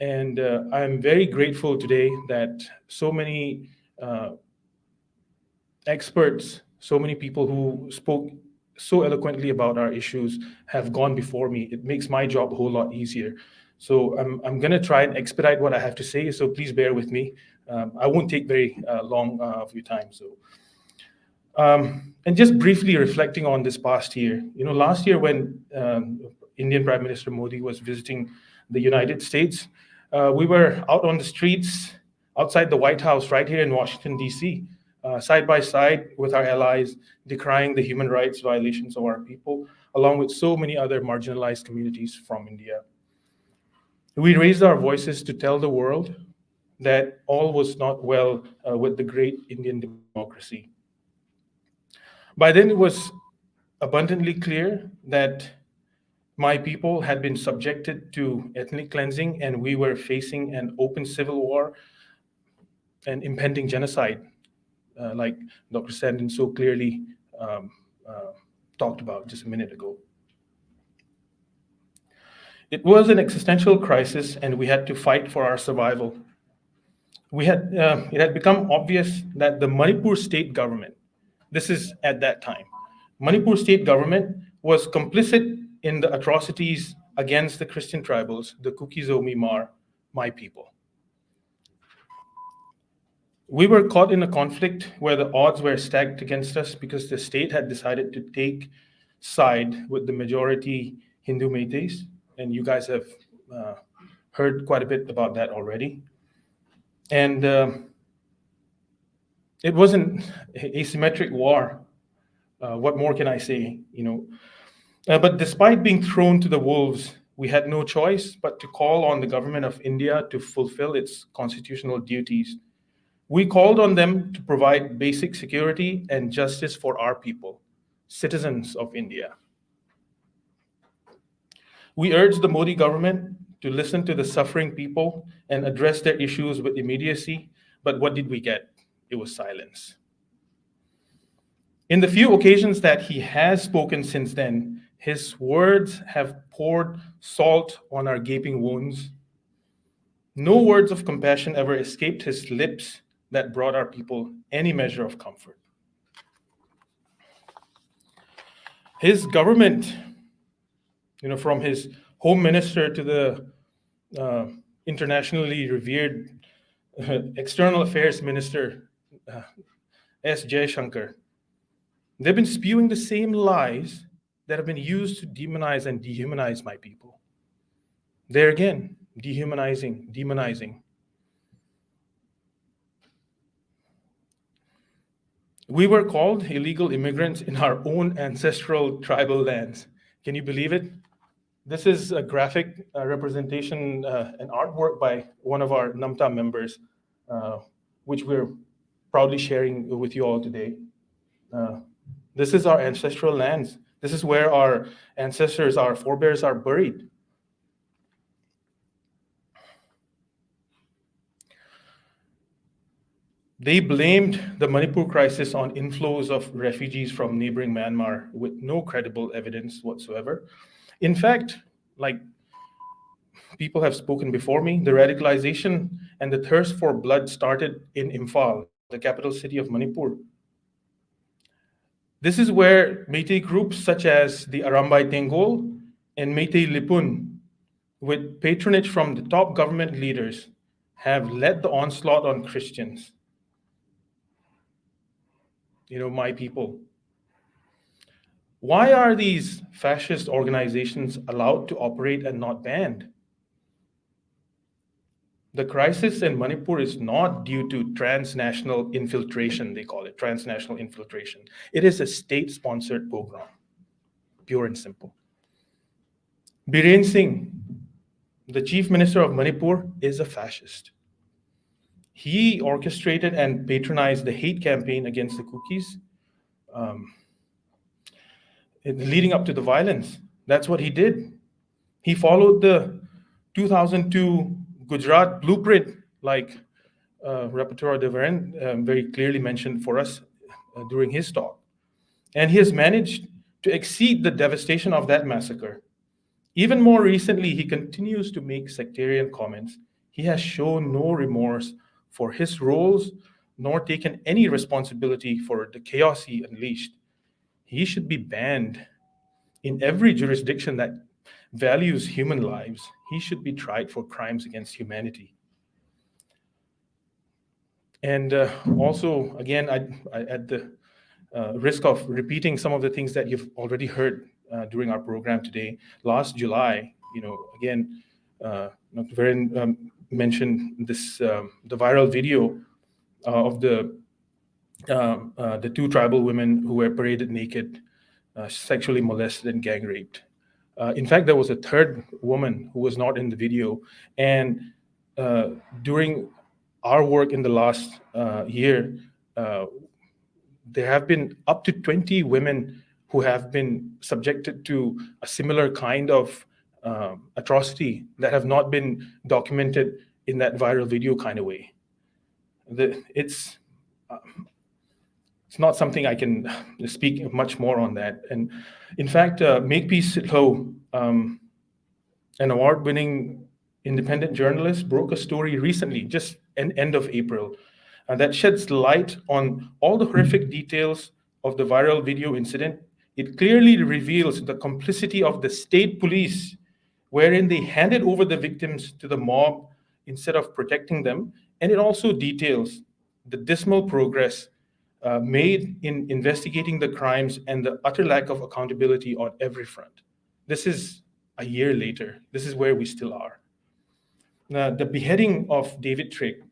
And I'm very grateful today that so many experts, so many people who spoke so eloquently about our issues have gone before me. It makes my job a whole lot easier. So I'm going to try and expedite what I have to say, so please bear with me. I won't take very long of your time. And just briefly reflecting on this past year, last year when Indian Prime Minister Modi was visiting the United States, we were out on the streets outside the White House right here in Washington, D.C., side by side with our allies, decrying the human rights violations of our people, along with so many other marginalized communities from India. We raised our voices to tell the world that all was not well with the great Indian democracy. By then, it was abundantly clear that my people had been subjected to ethnic cleansing, and we were facing an open civil war and impending genocide, like Dr. Stanton so clearly talked about just a minute ago. It was an existential crisis, and we had to fight for our survival. It had become obvious that the Manipur state government, this is at that time, Manipur state government was complicit in the atrocities against the Christian tribals, the Kuki-Zomi-Hmar, my people. We were caught in a conflict where the odds were stacked against us because the state had decided to take side with the majority Hindu Métis, and you guys have heard quite a bit about that already. And it was an asymmetric war. What more can I say? But despite being thrown to the wolves, we had no choice but to call on the government of India to fulfill its constitutional duties. We called on them to provide basic security and justice for our people, citizens of India. We urged the Modi government to listen to the suffering people and address their issues with immediacy, but what did we get? It was silence. In the few occasions that he has spoken since then, his words have poured salt on our gaping wounds. No words of compassion ever escaped his lips that brought our people any measure of comfort. His government, from his home minister to the internationally revered external affairs minister, S. Jaishankar, they've been spewing the same lies that have been used to demonize and dehumanize my people. There again, dehumanizing, demonizing. We were called illegal immigrants in our own ancestral tribal lands. Can you believe it? This is a graphic representation, an artwork by one of our NAMTA members, which we're proudly sharing with you all today. This is our ancestral lands. This is where our ancestors, our forebears are buried. They blamed the Manipur crisis on inflows of refugees from neighboring Myanmar with no credible evidence whatsoever. In fact, like people have spoken before me, the radicalization and the thirst for blood started in Imphal, the capital city of Manipur. This is where Métis groups such as the Arambai Tengol and Métis Lipun, with patronage from the top government leaders, have led the onslaught on Christians. You know, my people. Why are these fascist organizations allowed to operate and not banned? The crisis in Manipur is not due to transnational infiltration, they call it, transnational infiltration. It is a state-sponsored pogrom, pure and simple. Biren Singh, the chief minister of Manipur, is a fascist. He orchestrated and patronized the hate campaign against the Kukis, leading up to the violence. That's what he did. He followed the 2002 Gujarat blueprint, like Rapporteur de Varennes very clearly mentioned for us during his talk. And he has managed to exceed the devastation of that massacre. Even more recently, he continues to make sectarian comments. He has shown no remorse for his roles, nor taken any responsibility for the chaos he unleashed. He should be banned in every jurisdiction that values human lives. He should be tried for crimes against humanity. And also, again, I at the risk of repeating some of the things that you've already heard during our program today, last July, you know, again, Dr. Varennes mentioned this, the viral video of the two tribal women who were paraded naked, sexually molested and gang raped. In fact, there was a third woman who was not in the video. And during our work in the last year, there have been up to 20 women who have been subjected to a similar kind of atrocity that have not been documented in that viral video kind of way. It's not something I can speak much more on that. And in fact, Makepeace Lowe, an award-winning independent journalist, broke a story recently, just end of April, that sheds light on all the horrific details of the viral video incident. It clearly reveals the complicity of the state police, wherein they handed over the victims to the mob instead of protecting them. And it also details the dismal progress made in investigating the crimes and the utter lack of accountability on every front. This is a year later. This is where we still are. The beheading of David Trigg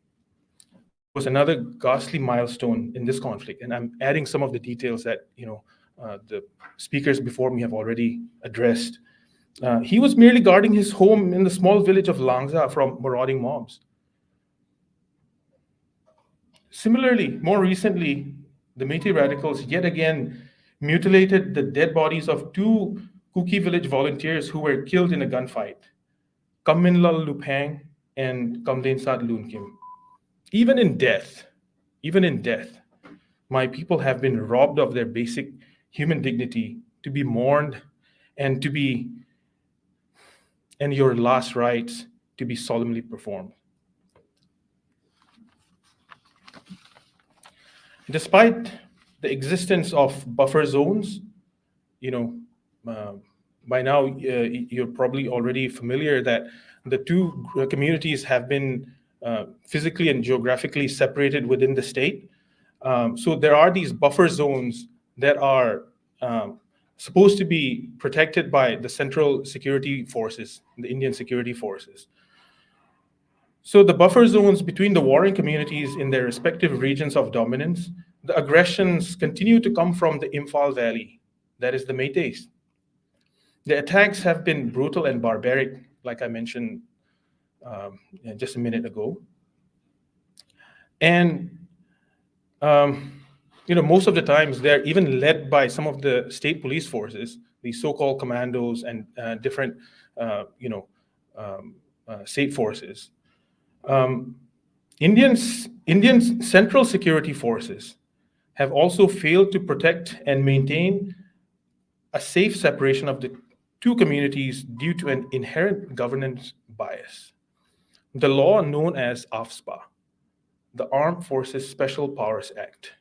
was another ghastly milestone in this conflict. And I'm adding some of the details that, you know, the speakers before me have already addressed. He was merely guarding his home in the small village of Langza from marauding mobs. Similarly, more recently, the Métis radicals yet again mutilated the dead bodies of two Kuki village volunteers who were killed in a gunfight, Kamminlal Lupang and Kamdensat Lunkim. Even in death, my people have been robbed of their basic human dignity, to be mourned and your last rites to be solemnly performed. Despite the existence of buffer zones, you know, by now you're probably already familiar that the two communities have been physically and geographically separated within the state. So there are these buffer zones that are supposed to be protected by the central security forces, the Indian security forces. So the buffer zones between the warring communities in their respective regions of dominance the aggressions continue to come from the Imphal Valley, that is the Métis. The attacks have been brutal and barbaric, like I mentioned just a minute ago. And most of the times they're even led by some of the state police forces, these so-called commandos and different, state forces. Indian central security forces have also failed to protect and maintain a safe separation of the two communities due to an inherent governance bias. The law known as AFSPA, the Armed Forces Special Powers Act,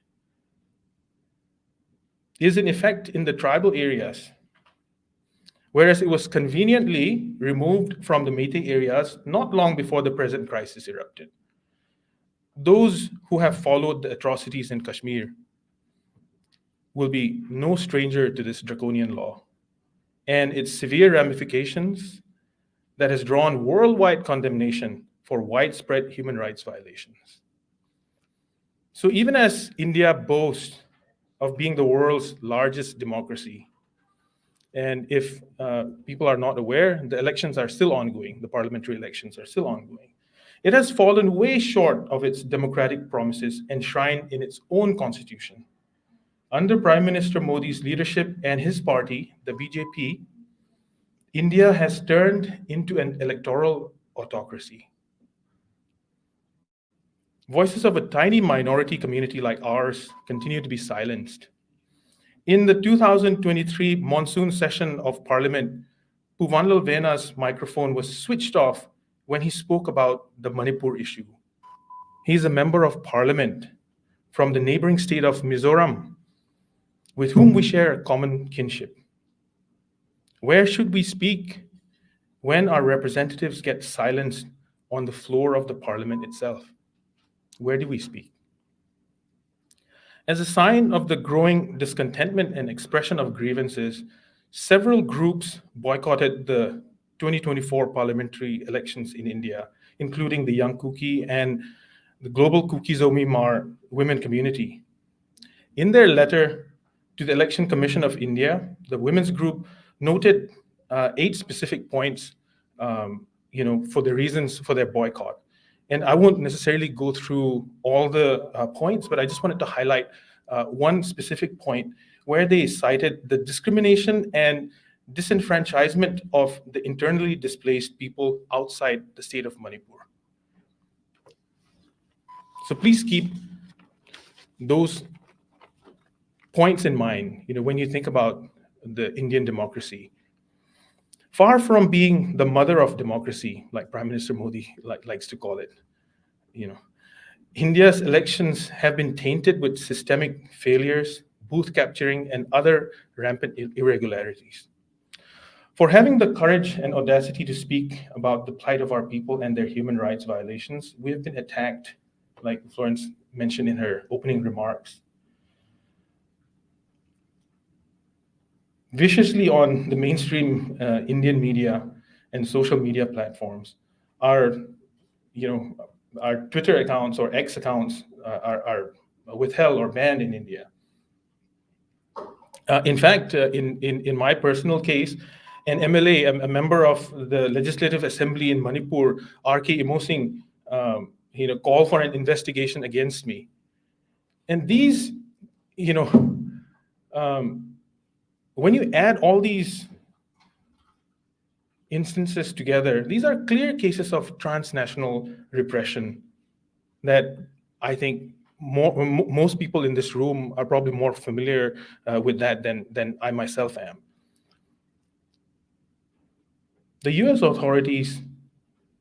is in effect in the tribal areas, whereas it was conveniently removed from the Métis areas not long before the present crisis erupted. Those who have followed the atrocities in Kashmir will be no stranger to this draconian law and its severe ramifications that has drawn worldwide condemnation for widespread human rights violations. So even as India boasts of being the world's largest democracy, and if people are not aware, the elections are still ongoing, the parliamentary elections are still ongoing, it has fallen way short of its democratic promises enshrined in its own constitution. Under Prime Minister Modi's leadership and his party, the BJP, India has turned into an electoral autocracy. Voices of a tiny minority community like ours continue to be silenced. In the 2023 monsoon session of Parliament, Puvanlal Vena's microphone was switched off when he spoke about the Manipur issue. He's a member of Parliament from the neighboring state of Mizoram, with whom we share a common kinship. Where should we speak when our representatives get silenced on the floor of the Parliament itself? Where do we speak? As a sign of the growing discontentment and expression of grievances, several groups boycotted the 2024 parliamentary elections in India, including the Young Kuki and the global Kuki-Zomi-Hmar women community. In their letter to the Election Commission of India, the women's group noted 8 specific points, for the reasons for their boycott. And I won't necessarily go through all the points, but I just wanted to highlight one specific point where they cited the discrimination and disenfranchisement of the internally displaced people outside the state of Manipur. So please keep those points in mind, when you think about the Indian democracy. Far from being the mother of democracy, like Prime Minister Modi likes to call it, India's elections have been tainted with systemic failures, booth capturing, and other rampant irregularities. For having the courage and audacity to speak about the plight of our people and their human rights violations, we have been attacked, like Florence mentioned in her opening remarks, viciously on the mainstream Indian media and social media platforms. Our Twitter accounts or X accounts are withheld or banned in India. In fact, in my personal case, an MLA, a member of the Legislative Assembly in Manipur, R.K. Imosing, called for an investigation against me. And these, when you add all these instances together, these are clear cases of transnational repression that I think most people in this room are probably more familiar with that than I myself am. The US authorities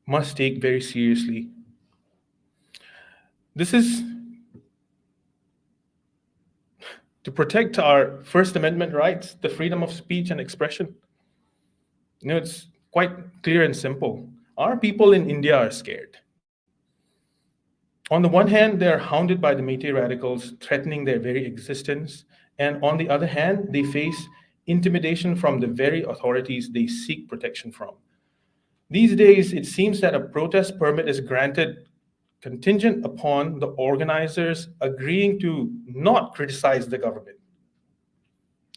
must take very seriously. This is to protect our First Amendment rights, the freedom of speech and expression. It's quite clear and simple. Our people in India are scared. On the one hand, they are hounded by the Métis radicals, threatening their very existence. And on the other hand, they face intimidation from the very authorities they seek protection from. These days, it seems that a protest permit is granted contingent upon the organizers agreeing to not criticize the government.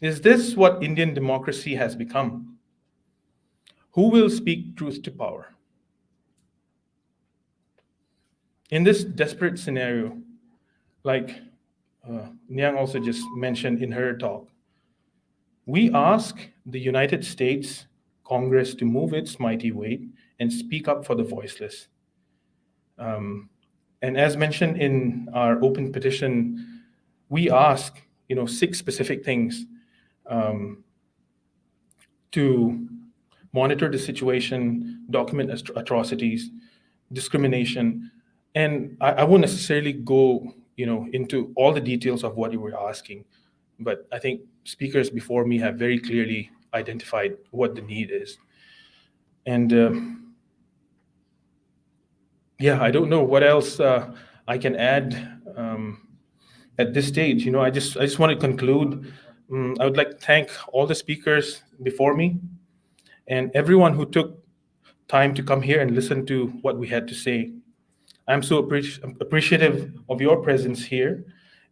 Is this what Indian democracy has become? Who will speak truth to power? In this desperate scenario, like Niang also just mentioned in her talk, we ask the United States Congress to move its mighty weight and speak up for the voiceless. And as mentioned in our open petition, we ask, 6 specific things to monitor the situation, document atrocities, discrimination, and I won't necessarily go, into all the details of what you were asking, but I think speakers before me have very clearly identified what the need is. And I don't know what else I can add at this stage. I just want to conclude. I would like to thank all the speakers before me and everyone who took time to come here and listen to what we had to say. I'm so appreciative of your presence here,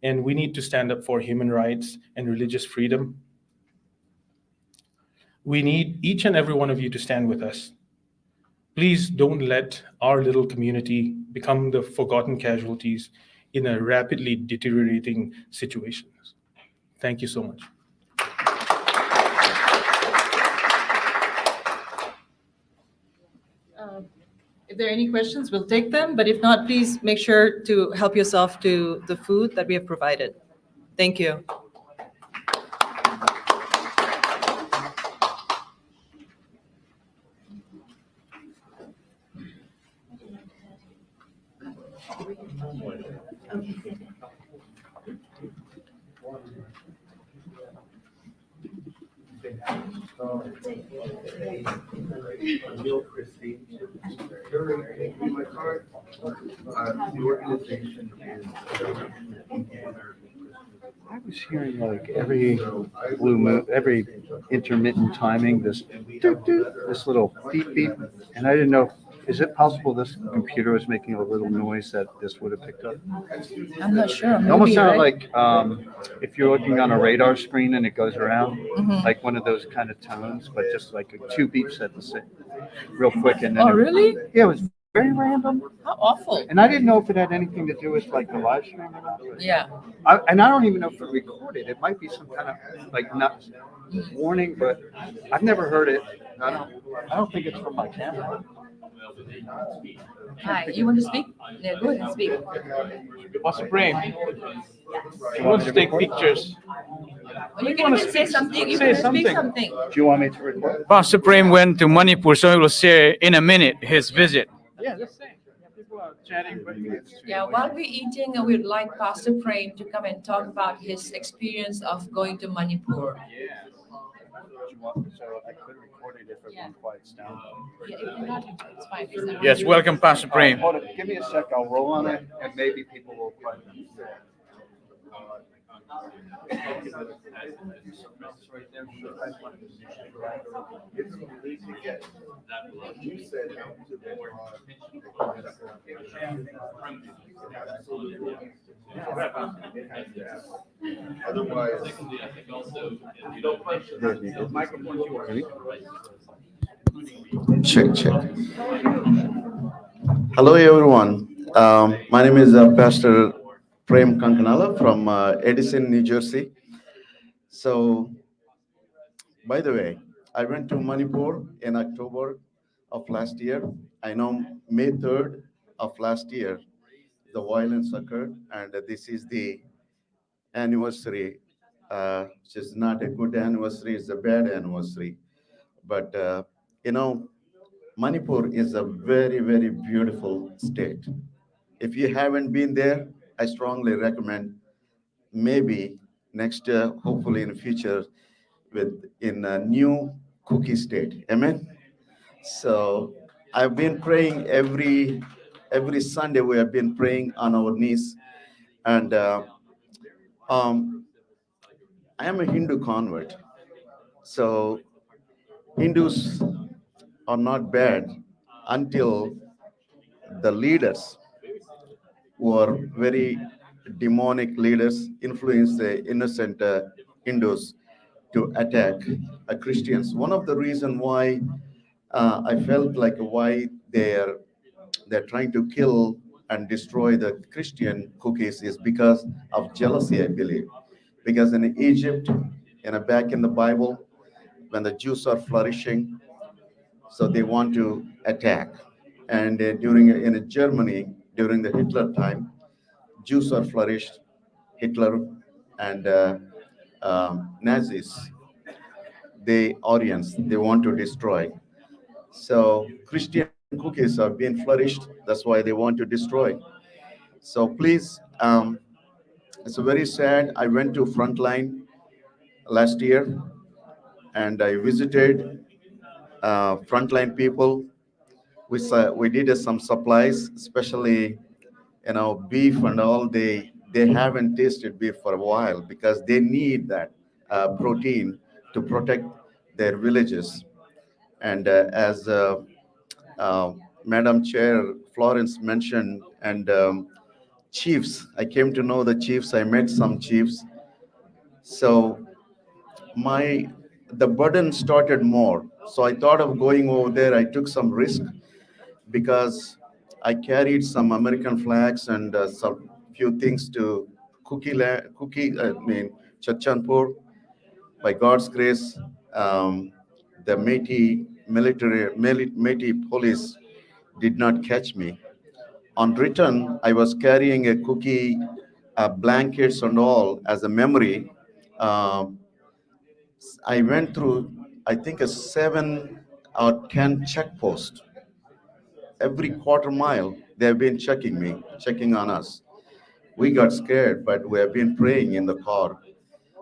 and we need to stand up for human rights and religious freedom. We need each and every one of you to stand with us. Please don't let our little community become the forgotten casualties in a rapidly deteriorating situation. Thank you so much. If there are any questions, we'll take them, but if not, please make sure to help yourself to the food that we have provided. Thank you. The organization is. I was hearing like every blue moon, every intermittent timing, this this little beep beep, and I didn't know. Is it possible this computer was making a little noise that this would have picked up? I'm not sure. It almost Maybe, sounded right? like if you're looking on a radar screen and it goes around, Mhm. like one of those kind of tones, but just like 2 beeps at the same, real quick. And then Oh, really? Yeah, it was very random. How awful. And I didn't know if it had anything to do with like the live stream or not. Yeah. And I don't even know if it recorded. It might be some kind of like not warning, but I've never heard it. I don't think it's from my camera. Hi, you want to speak? Yeah, go ahead and speak. Pastor Prem, you want to take pictures? Or you can even say something. You Say can speak something. Do you want me to record? Pastor Prem went to Manipur, so he will share in a minute his visit. Yeah, just say. People are chatting. Yeah, while we're eating, we'd like Pastor Prem to come and talk about his experience of going to Manipur. So I could record it if everyone quiets down. Yeah, if you're not, it's fine. It's not- Yes, welcome, Pastor Prem. Hold on, give me a sec. I'll roll on it, and maybe people will quiet down. Otherwise. Check. Hello, everyone. My name is Pastor Prem Kankar from Edison, New Jersey. So, by the way, I went to Manipur in October of last year. I know May 3rd of last year, the violence occurred, and this is the anniversary, which is not a good anniversary, it's a bad anniversary. But, Manipur is a very, very beautiful state. If you haven't been there, I strongly recommend maybe next year, hopefully in the future, in a new cookie state. Amen. So I've been praying every Sunday. We have been praying on our knees, and I am a Hindu convert. So Hindus are not bad until the leaders who are very demonic leaders influence the innocent Hindus to attack Christians. One of the reason why I felt like why they're trying to kill and destroy the Christian cookies is because of jealousy, I believe. Because in Egypt, back in the Bible, when the Jews are flourishing, so they want to attack. And during in Germany, during the Hitler time, Jews are flourished. Hitler and Nazis, they want to destroy. So Christian cookies are being flourished. That's why they want to destroy. So please, it's very sad. I went to Frontline last year and I visited Frontline people. We did some supplies, especially beef and all. They haven't tasted beef for a while because they need that protein to protect their villages. And as uh, Madam Chair Florence mentioned, and chiefs, I came to know the chiefs. I met some chiefs. So my the burden started more. So I thought of going over there. I took some risk because I carried some American flags and some few things to Chachanpur. By God's grace, the Métis police did not catch me. On return, I was carrying a cookie, blankets and all as a memory. Um I went through, I think, a 7 or 10 checkposts. Every quarter mile, they have been checking me, checking on us. We got scared, but we have been praying in the car.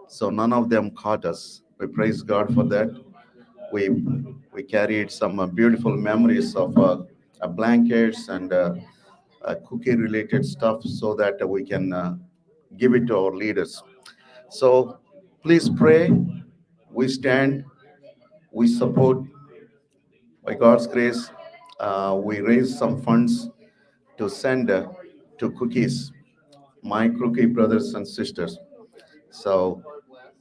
So none of them caught us. We praise God for that. We we carried some beautiful memories of blankets and cookie-related stuff so that we can give it to our leaders. So please pray. We stand. We support. By God's grace, we raise some funds to send to cookies, my cookie brothers and sisters. So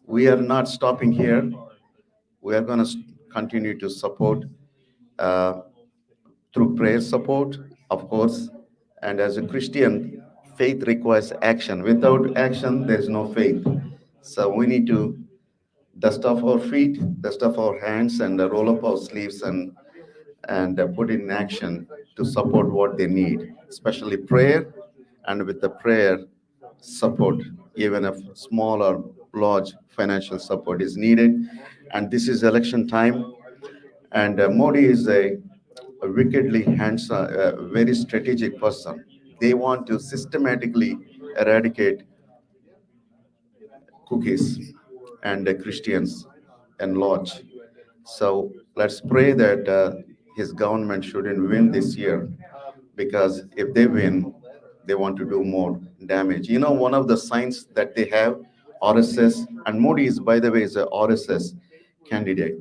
we are not stopping here. We are going to continue to support uh, through prayer support, of course. And as a Christian, faith requires action. Without action, there's no faith. So we need to dust off our feet, dust off our hands, and roll up our sleeves and put in action to support what they need, especially prayer, and with the prayer support, even if small or large financial support is needed. And this is election time, and Modi is a wickedly handsome, very strategic person. They want to systematically eradicate cookies and Christians and lodge. So let's pray that his government shouldn't win this year, because if they win, they want to do more damage. One of the signs that they have, RSS, and Modi is, by the way, is a RSS candidate.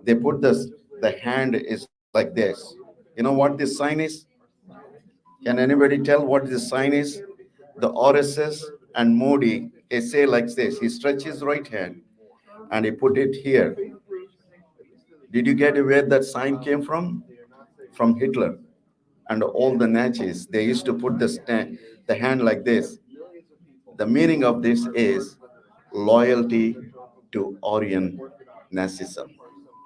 They put the hand is like this. You know what this sign is? Can anybody tell what this sign is? The RSS and Modi, they say like this. He stretches his right hand and he put it here. Did you get where that sign came from? From Hitler and all the Nazis. They used to put the hand like this. The meaning of this is loyalty to Aryan Nazism.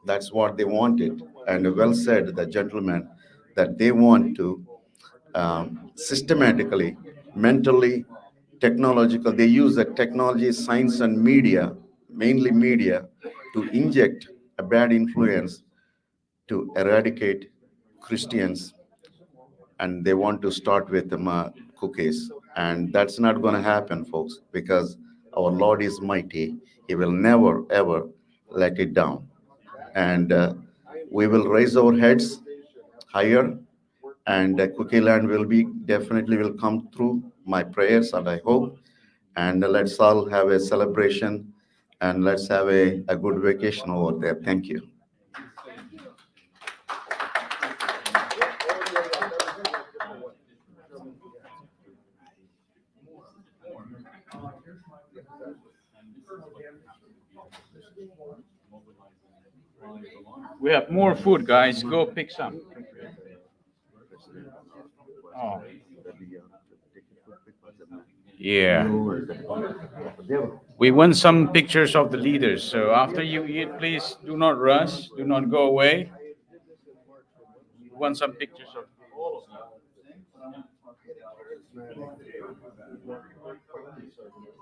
That's what they wanted. And well said, the gentleman, that they want to systematically, mentally, technological. They use the technology, science, and media, mainly media, to inject a bad influence to eradicate Christians. And they want to start with cookies. And that's not going to happen, folks, because our Lord is mighty. He will never, ever let it down. And we will raise our heads higher, and Cookie Land will be definitely will come through my prayers, and I hope. And let's all have a celebration, and let's have a good vacation over there. Thank you. We have more food, guys. Go pick some. Oh. Yeah. We want some pictures of the leaders. So after you eat, please do not rush. Do not go away. We want some pictures of all of you.